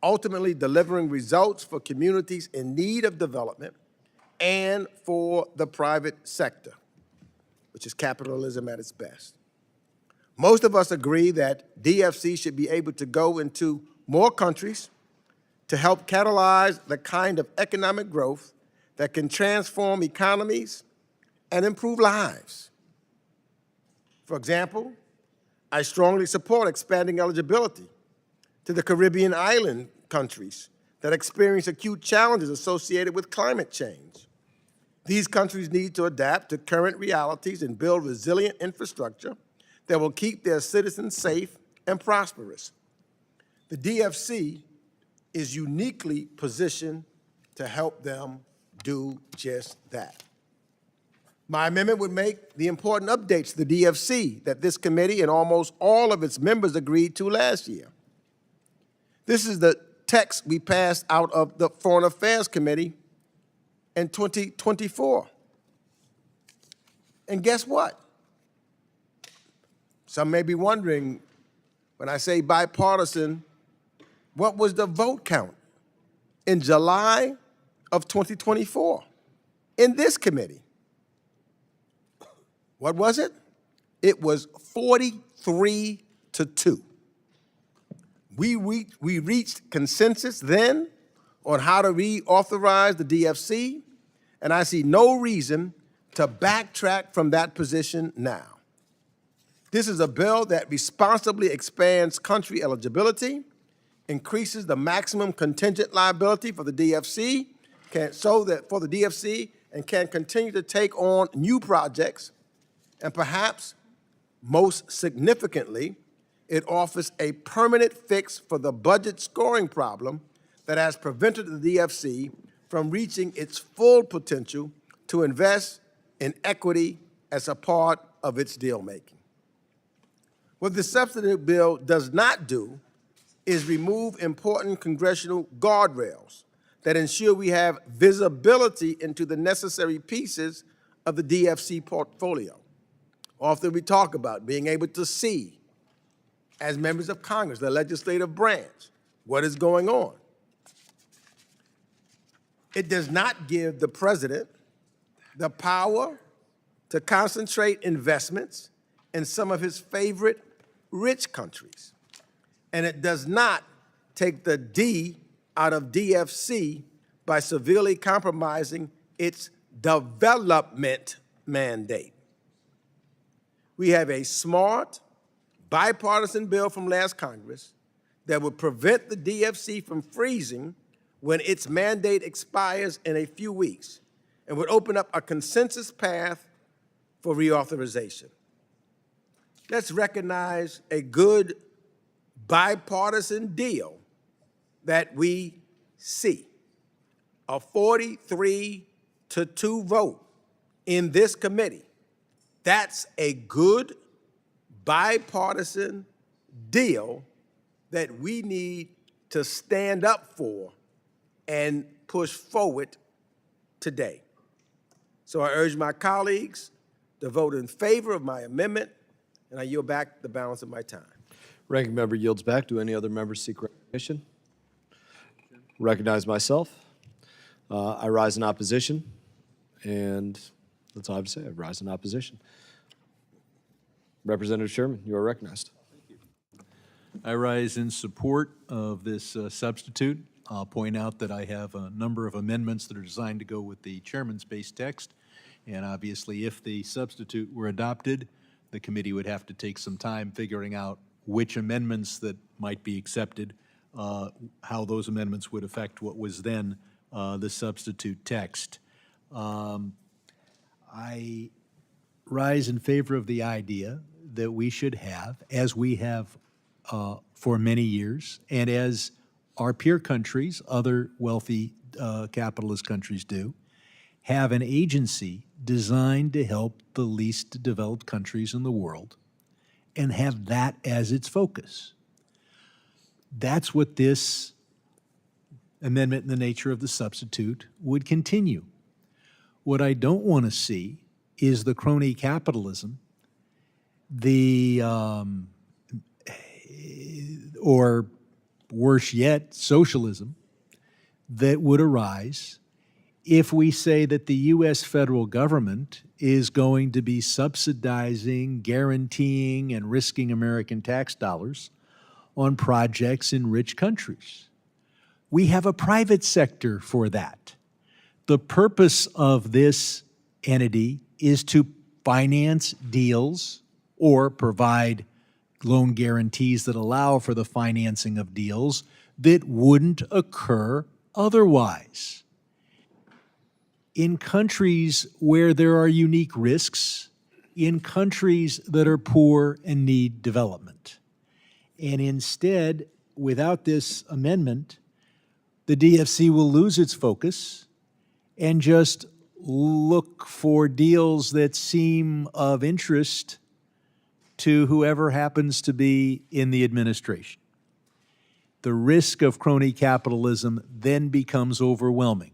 ultimately delivering results for communities in need of development and for the private sector, which is capitalism at its best. Most of us agree that DFC should be able to go into more countries to help catalyze the kind of economic growth that can transform economies and improve lives. For example, I strongly support expanding eligibility to the Caribbean island countries that experience acute challenges associated with climate change. These countries need to adapt to current realities and build resilient infrastructure that will keep their citizens safe and prosperous. The DFC is uniquely positioned to help them do just that. My amendment would make the important updates to the DFC that this committee and almost all of its members agreed to last year. This is the text we passed out of the Foreign Affairs Committee in 2024. And guess what? Some may be wondering, when I say bipartisan, what was the vote count in July of 2024 in this committee? What was it? It was 43-2. We reached consensus then on how to reauthorize the DFC, and I see no reason to backtrack from that position now. This is a bill that responsibly expands country eligibility, increases the maximum contingent liability for the DFC, and can continue to take on new projects, and perhaps Most significantly, it offers a permanent fix for the budget scoring problem that has prevented the DFC from reaching its full potential to invest in equity as a part of its deal-making. What the substantive bill does not do is remove important congressional guardrails that ensure we have visibility into the necessary pieces of the DFC portfolio. Often we talk about being able to see, as members of Congress, the legislative branch, what is going on. It does not give the president the power to concentrate investments in some of his favorite rich countries. And it does not take the D out of DFC by severely compromising its development mandate. We have a smart, bipartisan bill from last Congress that would prevent the DFC from freezing when its mandate expires in a few weeks and would open up a consensus path for reauthorization. Let's recognize a good bipartisan deal that we see. A 43-2 vote in this committee. That's a good bipartisan deal that we need to stand up for and push forward today. So I urge my colleagues to vote in favor of my amendment, and I yield back the balance of my time. Ranking member yields back. Do any other members seek recognition? Recognize myself. I rise in opposition, and that's all I have to say. I rise in opposition. Representative Sherman, you are recognized. I rise in support of this substitute. I'll point out that I have a number of amendments that are designed to go with the chairman's base text. And obviously, if the substitute were adopted, the committee would have to take some time figuring out which amendments that might be accepted, how those amendments would affect what was then the substitute text. I rise in favor of the idea that we should have, as we have for many years, and as our peer countries, other wealthy capitalist countries do, have an agency designed to help the least developed countries in the world and have that as its focus. That's what this amendment in the nature of the substitute would continue. What I don't want to see is the crony capitalism, or worse yet, socialism, that would arise if we say that the U.S. federal government is going to be subsidizing, guaranteeing, and risking American tax dollars on projects in rich countries. We have a private sector for that. The purpose of this entity is to finance deals or provide loan guarantees that allow for the financing of deals that wouldn't occur otherwise. In countries where there are unique risks, in countries that are poor and need development. And instead, without this amendment, the DFC will lose its focus and just look for deals that seem of interest to whoever happens to be in the administration. The risk of crony capitalism then becomes overwhelming.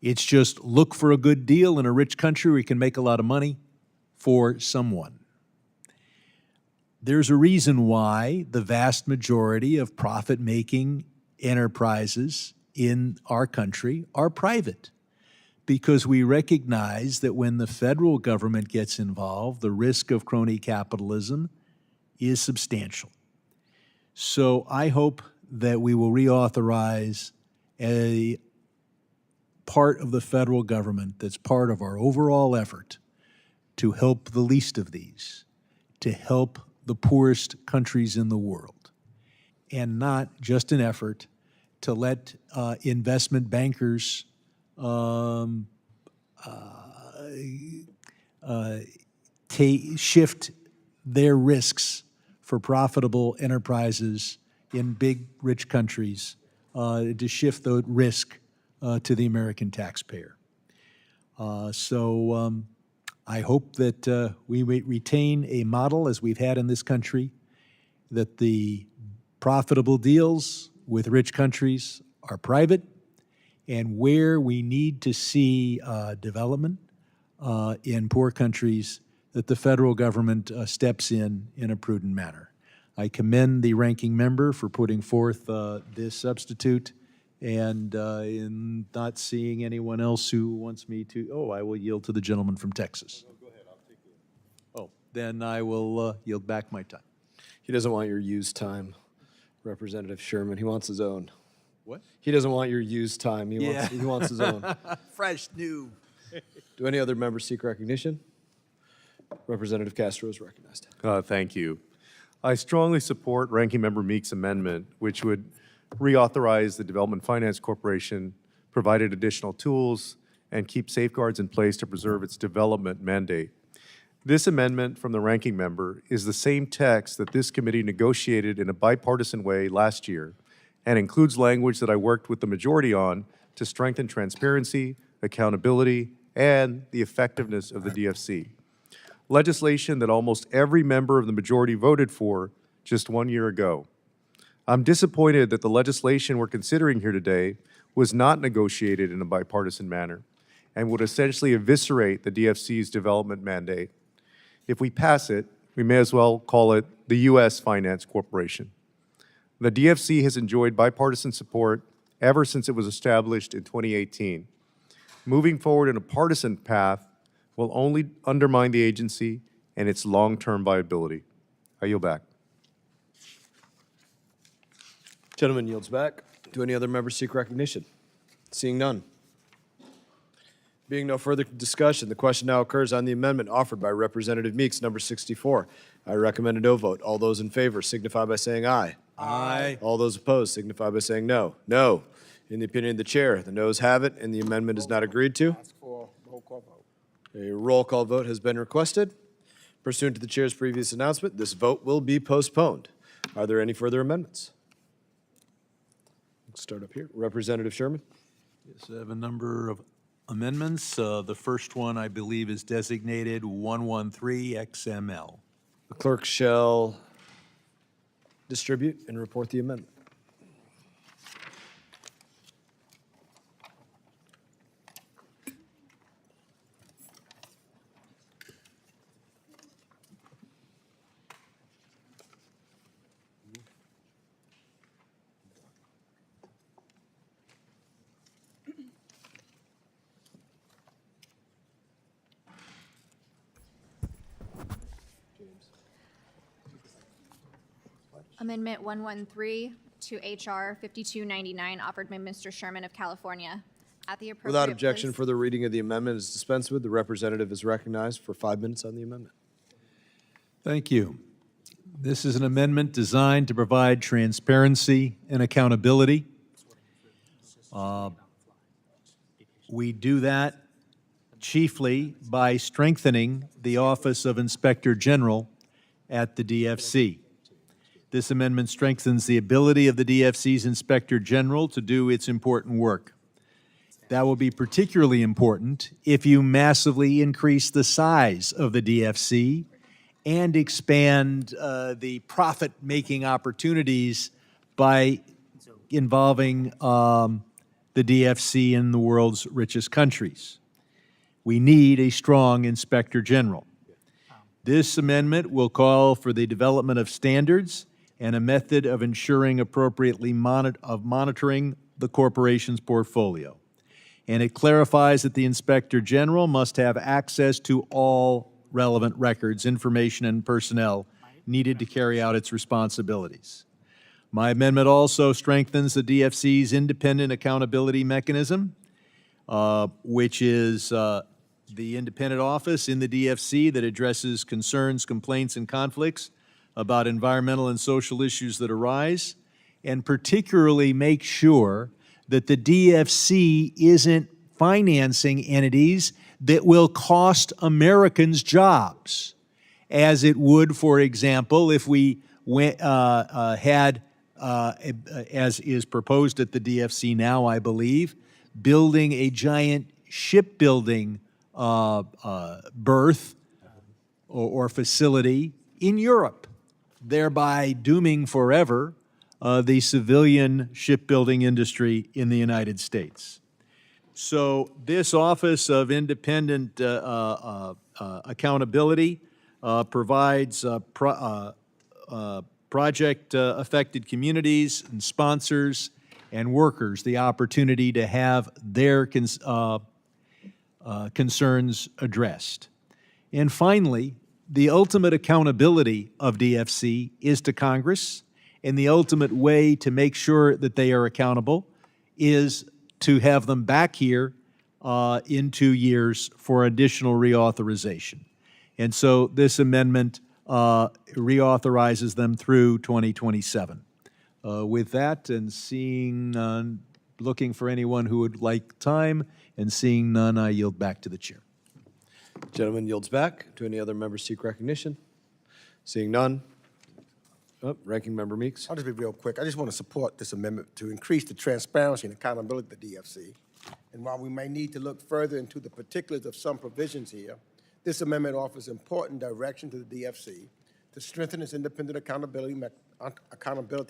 It's just look for a good deal in a rich country where you can make a lot of money for someone. There's a reason why the vast majority of profit-making enterprises in our country are private, because we recognize that when the federal government gets involved, the risk of crony capitalism is substantial. So I hope that we will reauthorize a part of the federal government that's part of our overall effort to help the least of these, to help the poorest countries in the world, and not just an effort to let investment bankers shift their risks for profitable enterprises in big, rich countries, to shift the risk to the American taxpayer. So I hope that we retain a model, as we've had in this country, that the profitable deals with rich countries are private, and where we need to see development in poor countries, that the federal government steps in a prudent manner. I commend the ranking member for putting forth this substitute, and in not seeing anyone else who wants me to, I will yield to the gentleman from Texas. Go ahead, I'll take it. Then I will yield back my time. He doesn't want your used time, Representative Sherman. He wants his own. What? He doesn't want your used time. Yeah. He wants his own. Fresh, new. Do any other members seek recognition? Representative Castro is recognized. Thank you. I strongly support Ranking Member Meek's amendment, which would reauthorize the Development Finance Corporation, provided additional tools, and keep safeguards in place to preserve its development mandate. This amendment from the ranking member is the same text that this committee negotiated in a bipartisan way last year and includes language that I worked with the majority on to strengthen transparency, accountability, and the effectiveness of the DFC. Legislation that almost every member of the majority voted for just 1 year ago. I'm disappointed that the legislation we're considering here today was not negotiated in a bipartisan manner and would essentially eviscerate the DFC's development mandate. If we pass it, we may as well call it the U.S. Finance Corporation. The DFC has enjoyed bipartisan support ever since it was established in 2018. Moving forward in a partisan path will only undermine the agency and its long-term viability. I yield back. Gentleman yields back. Do any other members seek recognition? Seeing none. Being no further discussion, the question now occurs on the amendment offered by Representative Meeks, number 64. I recommend a no vote. All those in favor signify by saying aye. Aye. All those opposed signify by saying no. No. In the opinion of the chair, the noes have it, and the amendment is not agreed to. Ask for a roll call vote. A roll call vote has been requested. Pursuant to the chair's previous announcement, this vote will be postponed. Are there any further amendments? Let's start up here. Representative Sherman. Yes, I have a number of amendments. The first one, I believe, is designated 113XML. The clerk shall distribute and report the amendment. Amendment 113 to HR 5299 offered by Mr. Sherman of California. At the appropriate Without objection, place- further reading of the amendment is dispensed with. The representative is recognized for 5 minutes on the amendment. Thank you. This is an amendment designed to provide transparency and accountability. We do that chiefly by strengthening the Office of Inspector General at the DFC. This amendment strengthens the ability of the DFC's Inspector General to do its important work. That will be particularly important if you massively increase the size of the DFC and expand the profit-making opportunities by involving the DFC in the world's richest countries. We need a strong Inspector General. This amendment will call for the development of standards and a method of ensuring appropriately monitoring the corporation's portfolio. And it clarifies that the Inspector General must have access to all relevant records, information, and personnel needed to carry out its responsibilities. My amendment also strengthens the DFC's independent accountability mechanism, which is the independent office in the DFC that addresses concerns, complaints, and conflicts about environmental and social issues that arise, and particularly make sure that the DFC isn't financing entities that will cost Americans jobs as it would, for example, if we had, as is proposed at the DFC now, I believe, building a giant shipbuilding berth or facility in Europe, thereby dooming forever the civilian shipbuilding industry in the United States. So this Office of Independent Accountability provides project-affected communities and sponsors and workers the opportunity to have their concerns addressed. And finally, the ultimate accountability of DFC is to Congress, and the ultimate way to make sure that they are accountable is to have them back here in 2 years for additional reauthorization. And so this amendment reauthorizes them through 2027. With that, and seeing none, looking for anyone who would like time, and seeing none, I yield back to the chair. Gentleman yields back. Do any other members seek recognition? Seeing none. Oh, Ranking Member Meeks. I'll just be real quick. I just want to support this amendment to increase the transparency and accountability of the DFC. And while we may need to look further into the particulars of some provisions here, this amendment offers important direction to the DFC to strengthen its independent accountability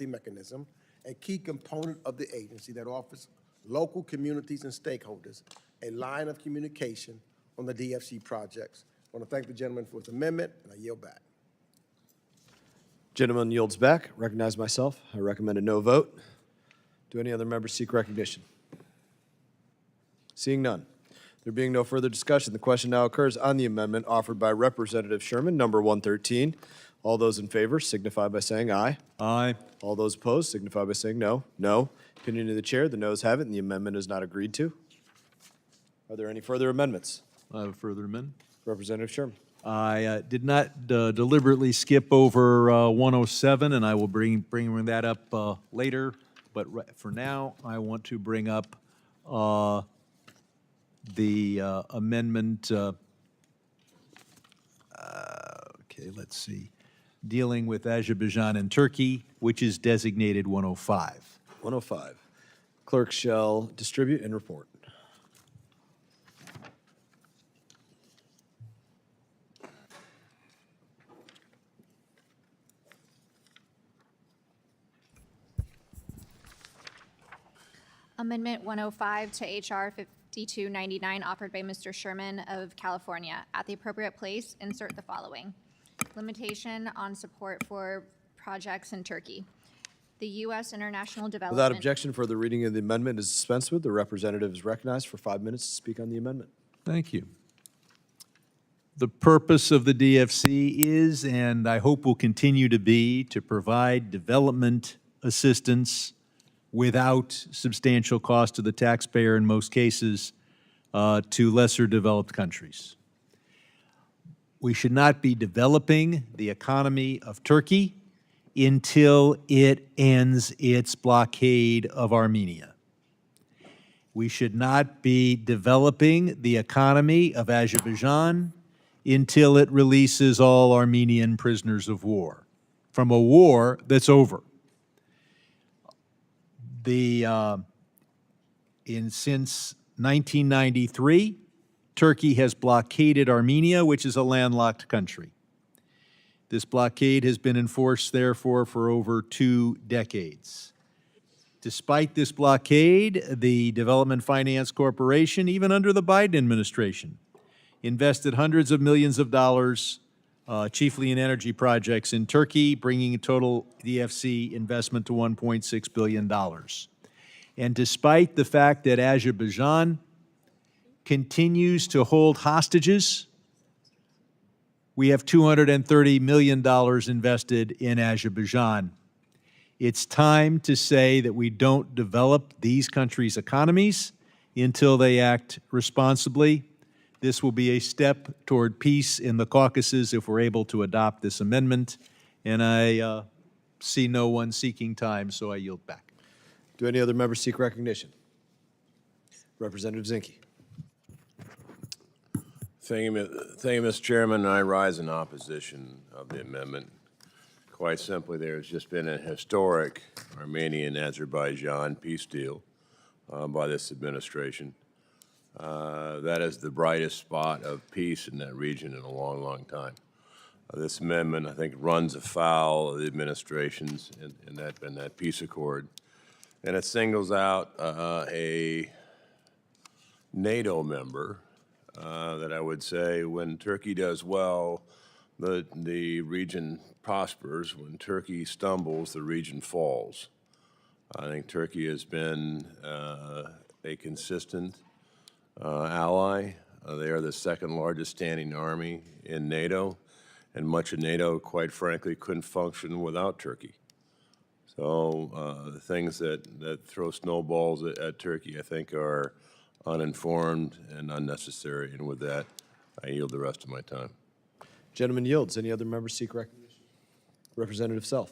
mechanism, a key component of the agency that offers local communities and stakeholders a line of communication on the DFC projects. I want to thank the gentleman for his amendment, and I yield back. Gentleman yields back. Recognize myself. I recommend a no vote. Do any other members seek recognition? Seeing none. There being no further discussion, the question now occurs on the amendment offered by Representative Sherman, number 113. All those in favor signify by saying aye. Aye. All those opposed signify by saying no. No. Opinion of the chair, the noes have it, and the amendment is not agreed to. Are there any further amendments? I have a further amendment. Representative Sherman. I did not deliberately skip over 107, and I will bring that up later. But for now, I want to bring up the amendment, okay, let's see, dealing with Azerbaijan and Turkey, which is designated 105. 105. Clerk shall distribute and report. Amendment 105 to H.R. 5299 offered by Mr. Sherman of California. At the appropriate place, insert the following. Limitation on support for projects in Turkey. The U.S. International Development. Without objection, further reading of the amendment is dispensed with. The representative is recognized for 5 minutes to speak on the amendment. Thank you. The purpose of the DFC is, and I hope will continue to be, to provide development assistance without substantial cost to the taxpayer in most cases to lesser developed countries. We should not be developing the economy of Turkey until it ends its blockade of Armenia. We should not be developing the economy of Azerbaijan until it releases all Armenian prisoners of war from a war that's over. Since 1993, Turkey has blockaded Armenia, which is a landlocked country. This blockade has been enforced, therefore, for over 2 decades. Despite this blockade, the Development Finance Corporation, even under the Biden administration, invested hundreds of millions of dollars, chiefly in energy projects in Turkey, bringing total DFC investment to $1.6 billion. And despite the fact that Azerbaijan continues to hold hostages, we have $230 million invested in Azerbaijan. It's time to say that we don't develop these countries' economies until they act responsibly. This will be a step toward peace in the Caucasus if we're able to adopt this amendment, and I see no one seeking time, so I yield back. Do any other members seek recognition? Representative Zinke. Thank you, Mr. Chairman. I rise in opposition of the amendment. Quite simply, there's just been a historic Armenian-Azerbaijan peace deal by this administration. That is the brightest spot of peace in that region in a long, long time. This amendment, I think, runs afoul of the administrations in that peace accord, and it singles out a NATO member that I would say when Turkey does well, the region prospers. When Turkey stumbles, the region falls. I think Turkey has been a consistent ally. They are the second largest standing army in NATO, and much of NATO, quite frankly, couldn't function without Turkey. So the things that throw snowballs at Turkey, I think, are uninformed and unnecessary. And with that, I yield the rest of my time. Gentleman yields. Any other members seek recognition? Representative Self.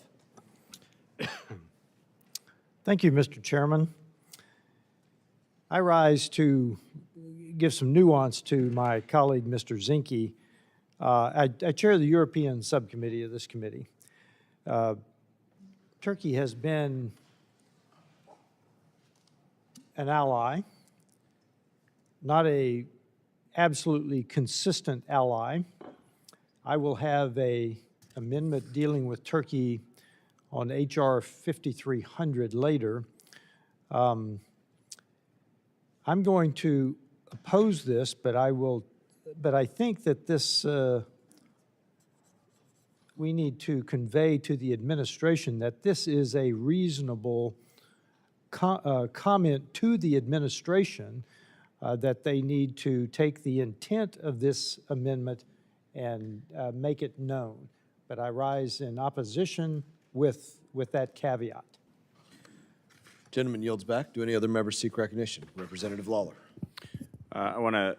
Thank you, Mr. Chairman. I rise to give some nuance to my colleague, Mr. Zinke. I chair the European subcommittee of this committee. Turkey has been an ally, not a absolutely consistent ally. I will have an amendment dealing with Turkey on H.R. 5300 later. I'm going to oppose this, but I think that this we need to convey to the administration that this is a reasonable comment to the administration that they need to take the intent of this amendment and make it known. But I rise in opposition with that caveat. Gentleman yields back. Do any other members seek recognition? Representative Lawler. I want to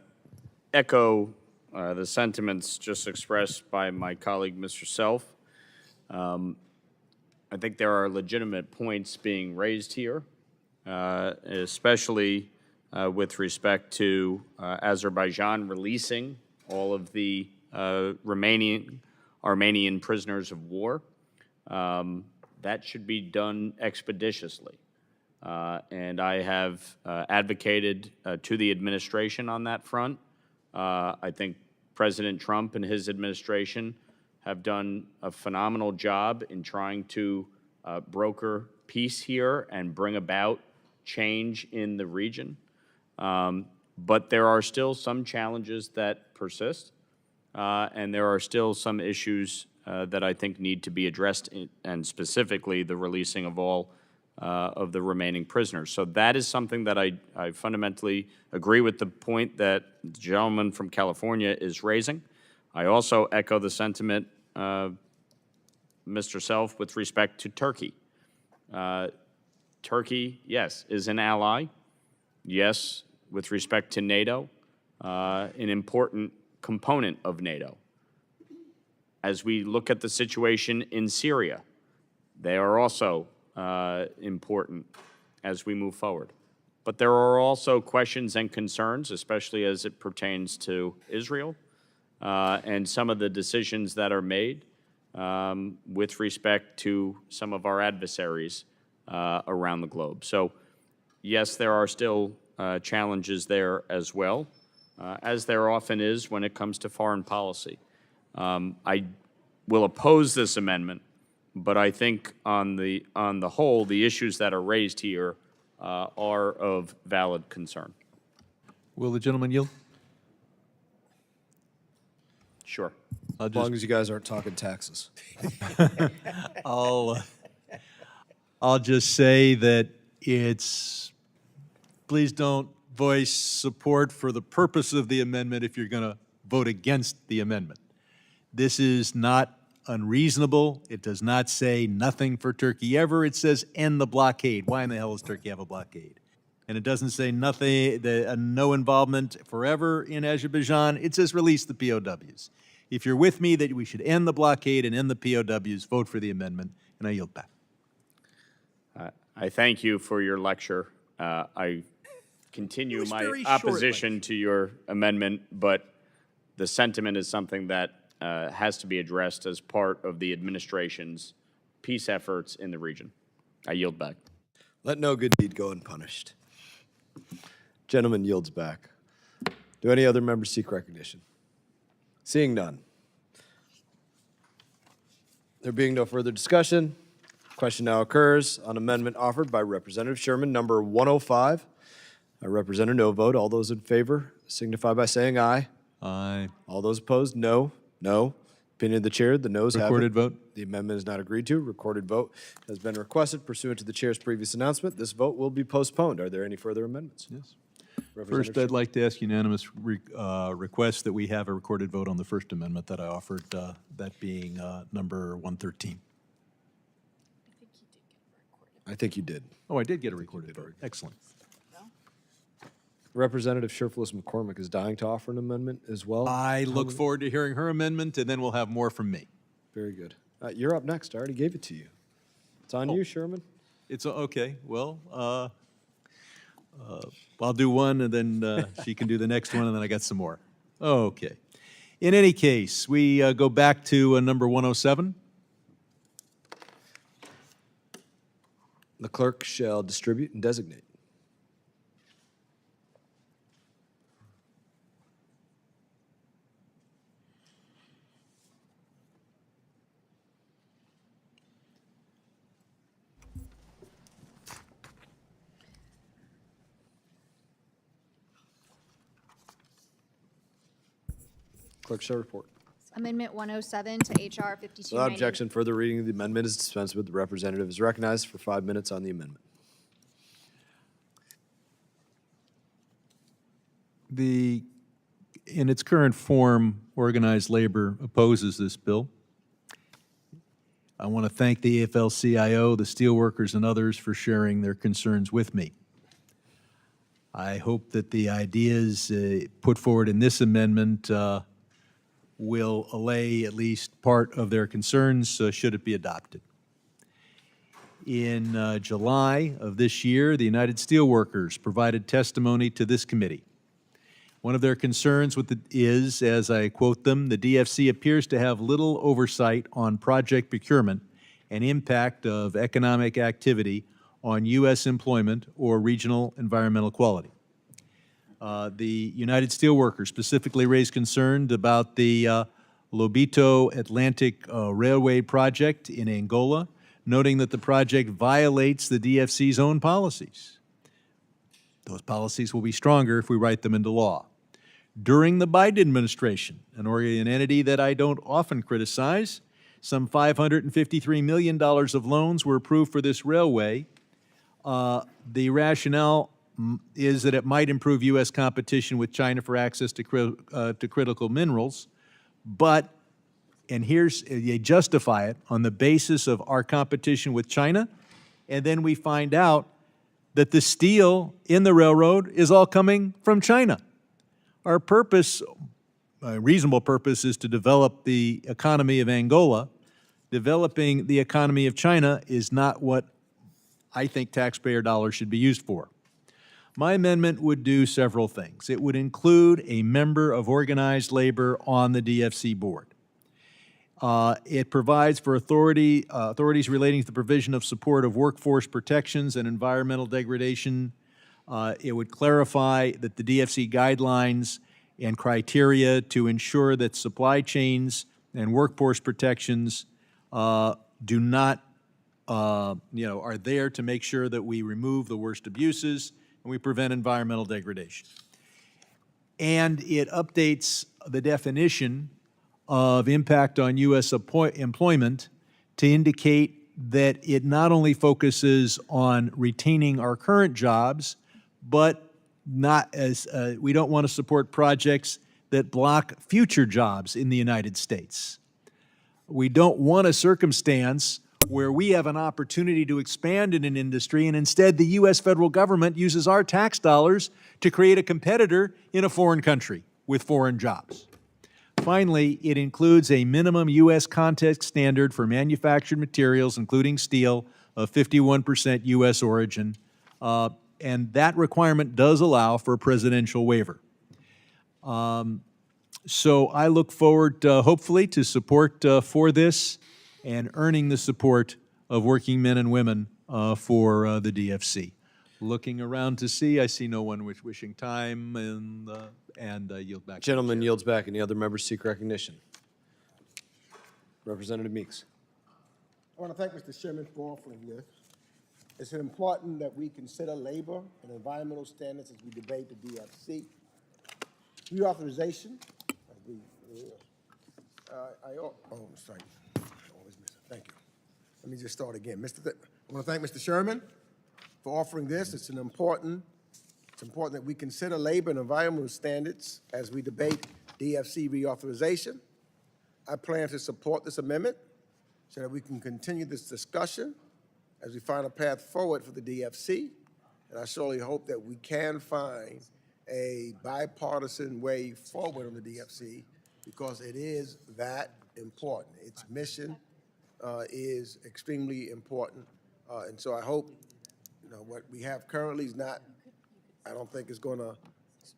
echo the sentiments just expressed by my colleague, Mr. Self. I think there are legitimate points being raised here, especially with respect to Azerbaijan releasing all of the remaining Armenian prisoners of war. That should be done expeditiously. And I have advocated to the administration on that front. I think President Trump and his administration have done a phenomenal job in trying to broker peace here and bring about change in the region. But there are still some challenges that persist, and there are still some issues that I think need to be addressed, and specifically the releasing of all of the remaining prisoners. So that is something that I fundamentally agree with the point that the gentleman from California is raising. I also echo the sentiment, Mr. Self, with respect to Turkey. Turkey, yes, is an ally. Yes, with respect to NATO, an important component of NATO. As we look at the situation in Syria, they are also important as we move forward. But there are also questions and concerns, especially as it pertains to Israel and some of the decisions that are made with respect to some of our adversaries around the globe. So, yes, there are still challenges there as well, as there often is when it comes to foreign policy. I will oppose this amendment, but I think on the whole, the issues that are raised here are of valid concern. Will the gentleman yield? Sure. As long as you guys aren't talking taxes. I'll just say that please don't voice support for the purpose of the amendment if you're going to vote against the amendment. This is not unreasonable. It does not say nothing for Turkey ever. It says end the blockade. Why in the hell does Turkey have a blockade? And it doesn't say nothing, no involvement forever in Azerbaijan. It says release the POWs. If you're with me that we should end the blockade and end the POWs, vote for the amendment, and I yield back. I thank you for your lecture. I continue my opposition to your amendment, but the sentiment is something that has to be addressed as part of the administration's peace efforts in the region. I yield back. Let no good deed go unpunished. Gentleman yields back. Do any other members seek recognition? Seeing none. There being no further discussion, question now occurs on amendment offered by Representative Sherman, number 105. Representative no vote. All those in favor signify by saying aye. Aye. All those opposed, no. No. Opinion of the chair, the noes have it. Recorded vote. The amendment is not agreed to. Recorded vote has been requested pursuant to the chair's previous announcement. This vote will be postponed. Are there any further amendments? Yes. Representative First, I'd like to ask unanimous request that we have a recorded vote on the First Amendment that I offered, that being number 113. I think you did. Oh, I did get a recorded vote. Excellent. Representative Sherflus McCormick is dying to offer an amendment as well. I look forward to hearing her amendment, and then we'll have more from me. Very good. You're up next. I already gave it to you. It's on you, Sherman. It's, okay, well, I'll do one, and then she can do the next one, and then I got some more. Okay. In any case, we go back to number 107. The clerk shall distribute and designate. Clerk shall report. Amendment 107 to HR 5290. Without objection, further reading of the amendment is dispensed with. The representative is recognized for 5 minutes on the amendment. In its current form, organized labor opposes this bill. I want to thank the AFL-CIO, the steelworkers, and others for sharing their concerns with me. I hope that the ideas put forward in this amendment will allay at least part of their concerns should it be adopted. In July of this year, the United Steelworkers provided testimony to this committee. One of their concerns is, as I quote them, the DFC appears to have little oversight on project procurement and impact of economic activity on U.S. employment or regional environmental quality. The United Steelworkers specifically raised concern about the Lobito Atlantic Railway project in Angola, noting that the project violates the DFC's own policies. Those policies will be stronger if we write them into law. During the Biden administration, an entity that I don't often criticize, some $553 million of loans were approved for this railway. The rationale is that it might improve U.S. competition with China for access to critical minerals, but, and here's, they justify it on the basis of our competition with China, and then we find out that the steel in the railroad is all coming from China. Our purpose, a reasonable purpose, is to develop the economy of Angola. Developing the economy of China is not what I think taxpayer dollars should be used for. My amendment would do several things. It would include a member of organized labor on the DFC board. It provides for authorities relating to the provision of support of workforce protections and environmental degradation. It would clarify that the DFC guidelines and criteria to ensure that supply chains and workforce protections do not, are there to make sure that we remove the worst abuses and we prevent environmental degradation. And it updates the definition of impact on U.S. employment to indicate that it not only focuses on retaining our current jobs, but not as we don't want to support projects that block future jobs in the United States. We don't want a circumstance where we have an opportunity to expand in an industry and instead the U.S. federal government uses our tax dollars to create a competitor in a foreign country with foreign jobs. Finally, it includes a minimum U.S. context standard for manufactured materials, including steel, of 51% U.S. origin, and that requirement does allow for a presidential waiver. So I look forward, hopefully, to support for this and earning the support of working men and women for the DFC. Looking around to see, I see no one wishing time, and yield back. to the Gentleman chair. yields back. Any other members seek recognition? Representative Meeks. I want to thank Mr. Chairman for offering this. It's important that we consider labor and environmental standards as we debate the DFC. Reauthorization, I'm sorry. Always miss it. Thank you. Let me just start again. I want to thank Mr. Sherman for offering this. It's important that we consider labor and environmental standards as we debate DFC reauthorization. I plan to support this amendment so that we can continue this discussion as we find a path forward for the DFC. And I surely hope that we can find a bipartisan way forward on the DFC because it is that important. Its mission is extremely important. And so I hope, what we have currently is not, I don't think it's going to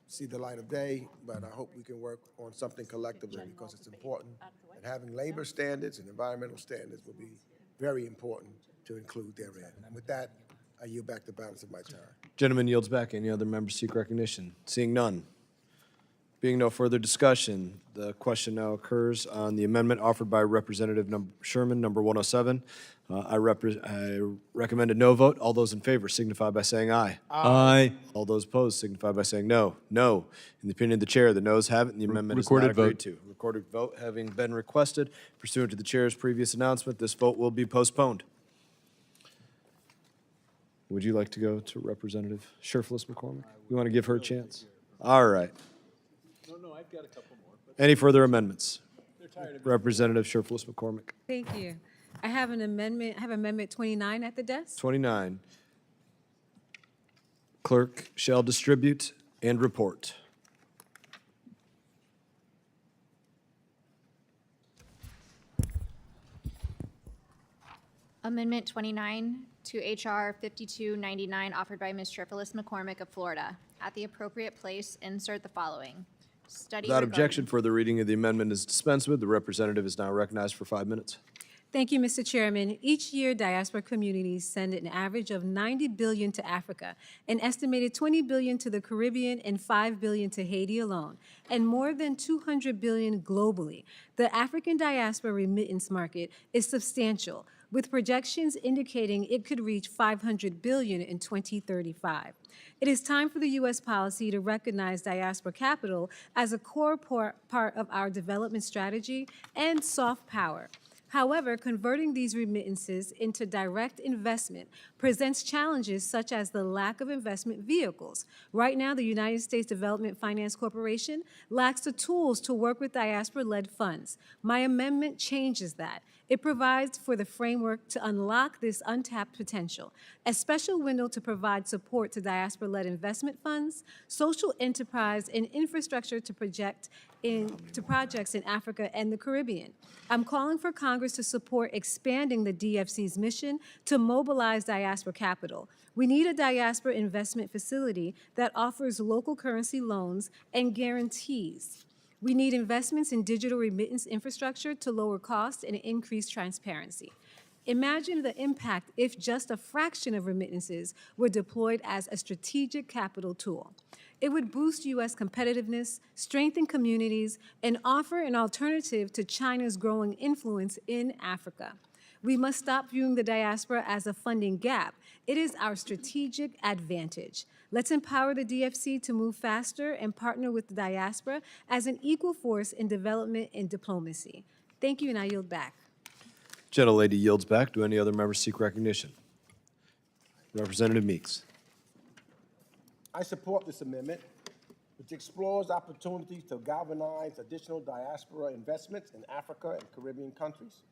see the light of day, but I hope we can work on something collectively because it's important. And having labor standards and environmental standards will be very important to include therein. And with that, I yield back the balance of my time. Gentleman yields back. Any other members seek recognition? Seeing none. Being no further discussion, the question now occurs on the amendment offered by Representative Sherman, number 107. I recommend a no vote. All those in favor signify by saying aye. Aye. All those opposed signify by saying no. No. In the opinion of the chair, the noes have it, and the amendment is not Recorded agreed vote. to. Recorded vote having been requested pursuant to the chair's previous announcement, this vote will be postponed. Would you like to go to Representative Sherfless McCormick? You want to give her a chance? All right. No, I've got a couple more. Any further amendments? Representative Sherfless McCormick. Thank you. I have an amendment, Amendment 29 at the desk. 29. Clerk shall distribute and report. Amendment 29 to H.R. 5299, offered by Ms. Tripolis McCormick of Florida. At the appropriate place, insert the following. Study Without regarding- objection, further reading of the amendment is dispensed with. The representative is now recognized for 5 minutes. Thank you, Mr. Chairman. Each year, diaspora communities send an average of $90 billion to Africa, an estimated $20 billion to the Caribbean, and $5 billion to Haiti alone, and more than $200 billion globally. The African diaspora remittance market is substantial, with projections indicating it could reach $500 billion in 2035. It is time for the U.S. policy to recognize diaspora capital as a core part of our development strategy and soft power. However, converting these remittances into direct investment presents challenges such as the lack of investment vehicles. Right now, the United States Development Finance Corporation lacks the tools to work with diaspora-led funds. My amendment changes that. It provides for the framework to unlock this untapped potential, a special window to provide support to diaspora-led investment funds, social enterprise, and infrastructure to projects in Africa and the Caribbean. I'm calling for Congress to support expanding the DFC's mission to mobilize diaspora capital. We need a diaspora investment facility that offers local currency loans and guarantees. We need investments in digital remittance infrastructure to lower costs and increase transparency. Imagine the impact if just a fraction of remittances were deployed as a strategic capital tool. It would boost U.S. competitiveness, strengthen communities, and offer an alternative to China's growing influence in Africa. We must stop viewing the diaspora as a funding gap. It is our strategic advantage. Let's empower the DFC to move faster and partner with the diaspora as an equal force in development and diplomacy. Thank you, and I yield back. Gentlelady yields back. Do any other members seek recognition? Representative Meeks. I support this amendment, which explores opportunities to galvanize additional diaspora investments in Africa and Caribbean countries.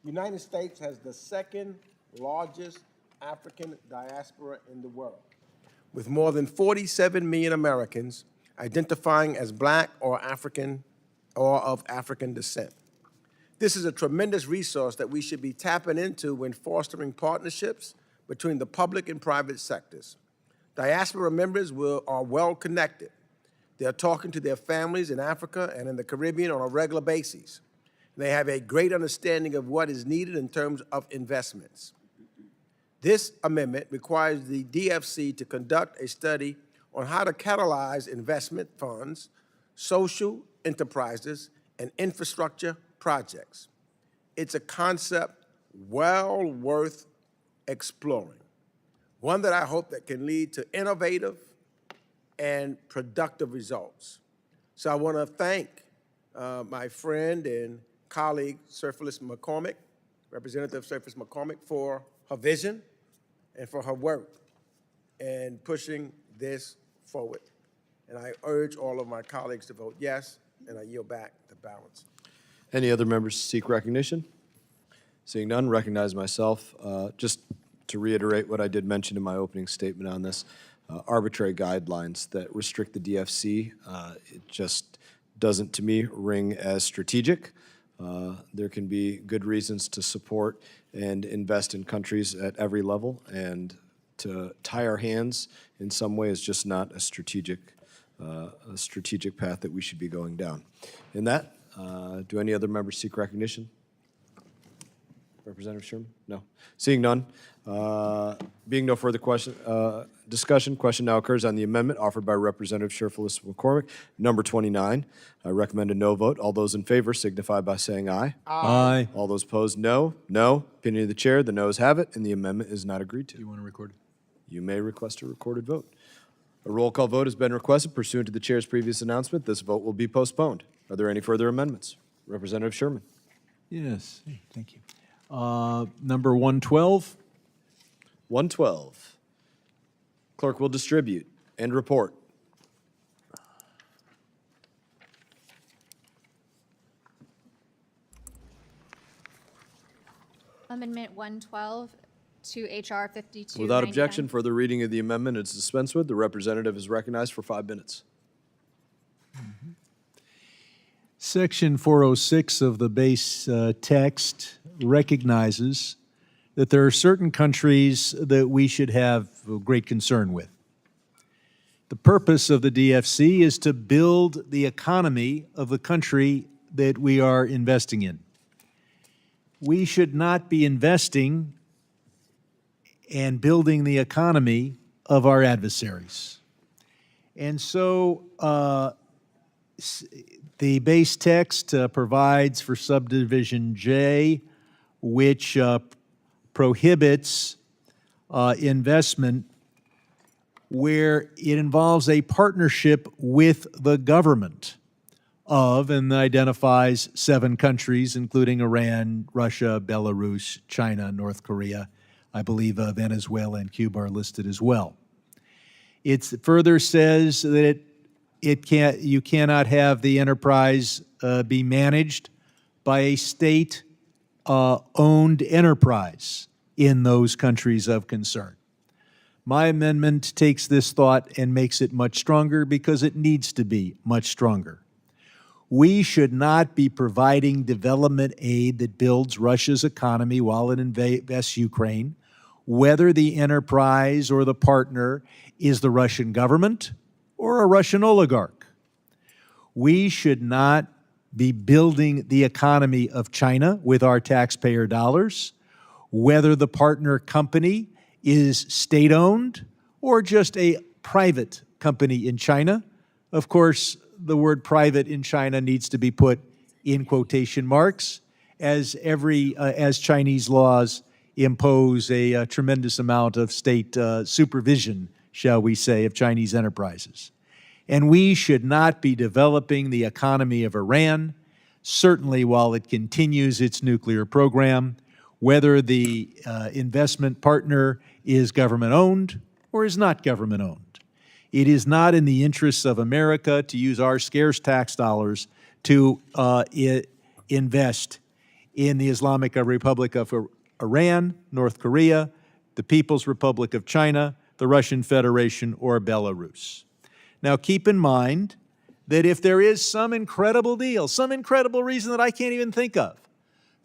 The United States has the second largest African diaspora in the world, with more than 47 million Americans identifying as Black or African or of African descent. This is a tremendous resource that we should be tapping into when fostering partnerships between the public and private sectors. Diaspora members are well connected. They're talking to their families in Africa and in the Caribbean on a regular basis. They have a great understanding of what is needed in terms of investments. This amendment requires the DFC to conduct a study on how to catalyze investment funds, social enterprises, and infrastructure projects. It's a concept well worth exploring, one that I hope that can lead to innovative and productive results. So I want to thank my friend and colleague, Surface McCormick, Representative Surface McCormick, for her vision and for her work in pushing this forward. And I urge all of my colleagues to vote yes, and I yield back the balance. Any other members seek recognition? Seeing none, recognize myself. Just to reiterate what I did mention in my opening statement on this, arbitrary guidelines that restrict the DFC, it just doesn't, to me, ring as strategic. There can be good reasons to support and invest in countries at every level, and to tie our hands in some way is just not a strategic path that we should be going down. In that, do any other members seek recognition? Representative Sherman? No. Seeing none, being no further discussion, question now occurs on the amendment offered by Representative Sherflis McCormick, number 29. I recommend a no vote. All those in favor signify by saying aye. Aye. All those opposed, no. No. Opinion of the chair, the noes have it, and the amendment is not agreed to. You want to record? You may request a recorded vote. A roll call vote has been requested pursuant to the chair's previous announcement. This vote will be postponed. Are there any further amendments? Representative Sherman. Yes, thank you. Number 112. 112. Clerk will distribute and report. Amendment 112 to HR 52. Without objection, further reading of the amendment is dispensed with. The representative is recognized for 5 minutes. Section 406 of the base text recognizes that there are certain countries that we should have great concern with. The purpose of the DFC is to build the economy of the country that we are investing in. We should not be investing and building the economy of our adversaries. And so the base text provides for subdivision J, which prohibits investment where it involves a partnership with the government of, and identifies 7 countries, including Iran, Russia, Belarus, China, North Korea. I believe Venezuela and Cuba are listed as well. It further says that you cannot have the enterprise be managed by a state-owned enterprise in those countries of concern. My amendment takes this thought and makes it much stronger because it needs to be much stronger. We should not be providing development aid that builds Russia's economy while it invests Ukraine, whether the enterprise or the partner is the Russian government or a Russian oligarch. We should not be building the economy of China with our taxpayer dollars, whether the partner company is state-owned or just a private company in China. Of course, the word private in China needs to be put in quotation marks, as Chinese laws impose a tremendous amount of state supervision, shall we say, of Chinese enterprises. And we should not be developing the economy of Iran, certainly while it continues its nuclear program, whether the investment partner is government-owned or is not government-owned. It is not in the interests of America to use our scarce tax dollars to invest in the Islamic Republic of Iran, North Korea, the People's Republic of China, the Russian Federation, or Belarus. Now, keep in mind that if there is some incredible deal, some incredible reason that I can't even think of,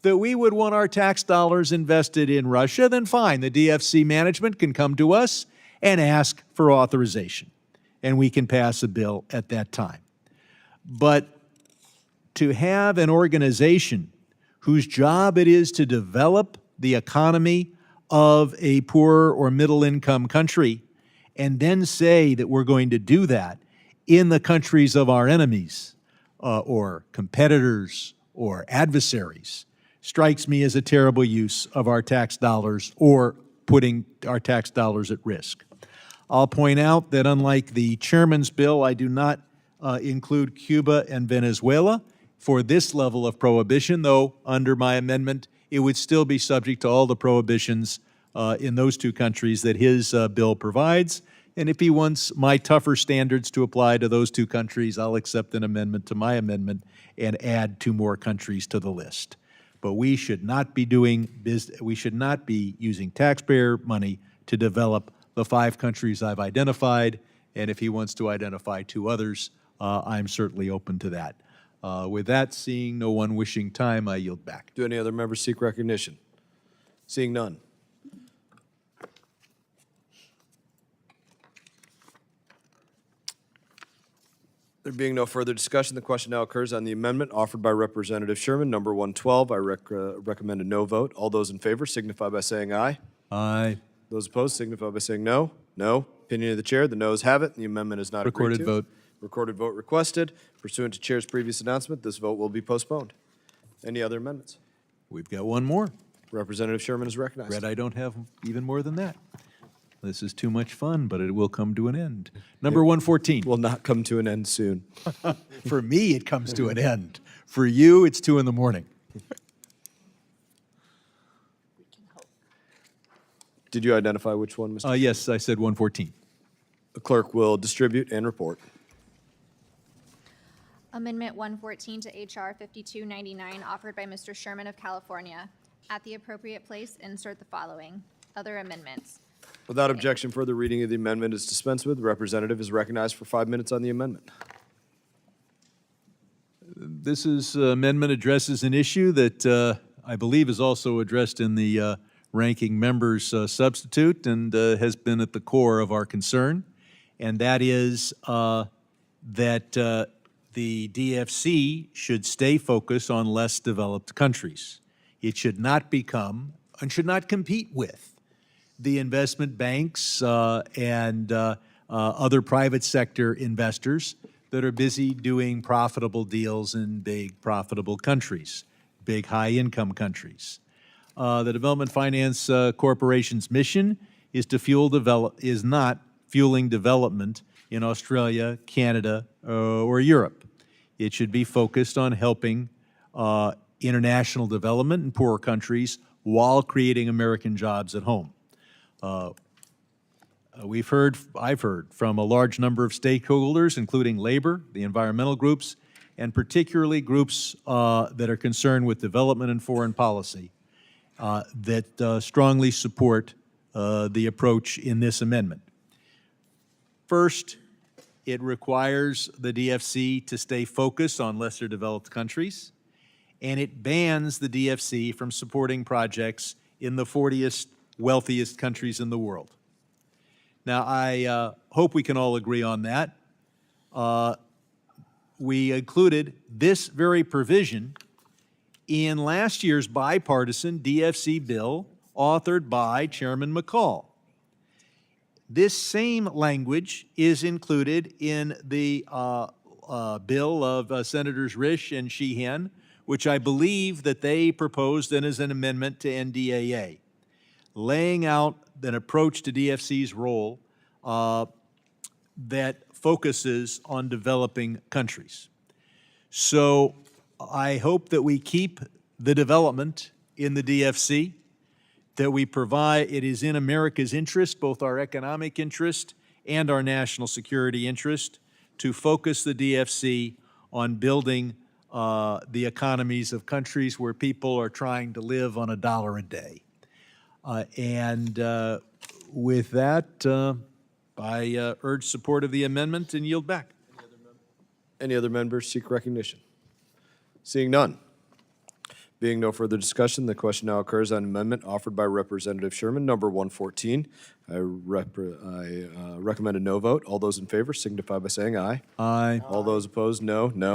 that we would want our tax dollars invested in Russia, then fine, the DFC management can come to us and ask for authorization. and we can pass a bill at that time. But to have an organization whose job it is to develop the economy of a poor or middle-income country and then say that we're going to do that in the countries of our enemies or competitors or adversaries strikes me as a terrible use of our tax dollars or putting our tax dollars at risk. I'll point out that unlike the chairman's bill, I do not include Cuba and Venezuela for this level of prohibition, though under my amendment, it would still be subject to all the prohibitions in those two countries that his bill provides. And if he wants my tougher standards to apply to those two countries, I'll accept an amendment to my amendment and add 2 more countries to the list. But we should not be using taxpayer money to develop the 5 countries I've identified. And if he wants to identify 2 others, I'm certainly open to that. With that, seeing no one wishing time, I yield back. Do any other members seek recognition? Seeing none. There being no further discussion, the question now occurs on the amendment offered by Representative Sherman, number 112. I recommend a no vote. All those in favor signify by saying aye. Aye. Those opposed signify by saying no. No. Opinion of the chair, the noes have it. The amendment is not agreed to. Recorded vote. Recorded vote requested. Pursuant to chair's previous announcement, this vote will be postponed. Any other amendments? We've got one more. Representative Sherman is recognized. Brett, I don't have even more than that. This is too much fun, but it will come to an end. Number 114. Will not come to an end soon. For me, it comes to an end. For you, it's 2 in the morning. Did you identify which one, Mr.? Yes, I said 114. The clerk will distribute and report. Amendment 114 to H.R. 5299, offered by Mr. Sherman of California. At the appropriate place, insert the following. Other amendments. Without objection, further reading of the amendment is dispensed with. The representative is recognized for 5 minutes on the amendment. This amendment addresses an issue that I believe is also addressed in the ranking member's substitute and has been at the core of our concern, and that is that the DFC should stay focused on less developed countries. It should not become and should not compete with the investment banks and other private sector investors that are busy doing profitable deals in big profitable countries, big high-income countries. The Development Finance Corporation's mission is not fueling development in Australia, Canada, or Europe. It should be focused on helping international development in poorer countries while creating American jobs at home. I've heard from a large number of stakeholders, including labor, the environmental groups, and particularly groups that are concerned with development and foreign policy, that strongly support the approach in this amendment. First, it requires the DFC to stay focused on lesser developed countries, and it bans the DFC from supporting projects in the 40th wealthiest countries in the world. Now, I hope we can all agree on that. We included this very provision in last year's bipartisan DFC bill authored by Chairman McCall. This same language is included in the bill of Senators Risch and Sheehan, which I believe that they proposed then as an amendment to NDAA, laying out an approach to DFC's role that focuses on developing countries. So I hope that we keep the development in the DFC, that we provide, it is in America's interest, both our economic interest and our national security interest, to focus the DFC on building the economies of countries where people are trying to live on $1 a day. With that, I urge support of the amendment and yield back. Any other members seek recognition? Seeing none. Being no further discussion, the question now occurs on amendment offered by Representative Sherman, number 114. I recommend a no vote. All those in favor signify by saying aye. Aye. All those opposed, no. No.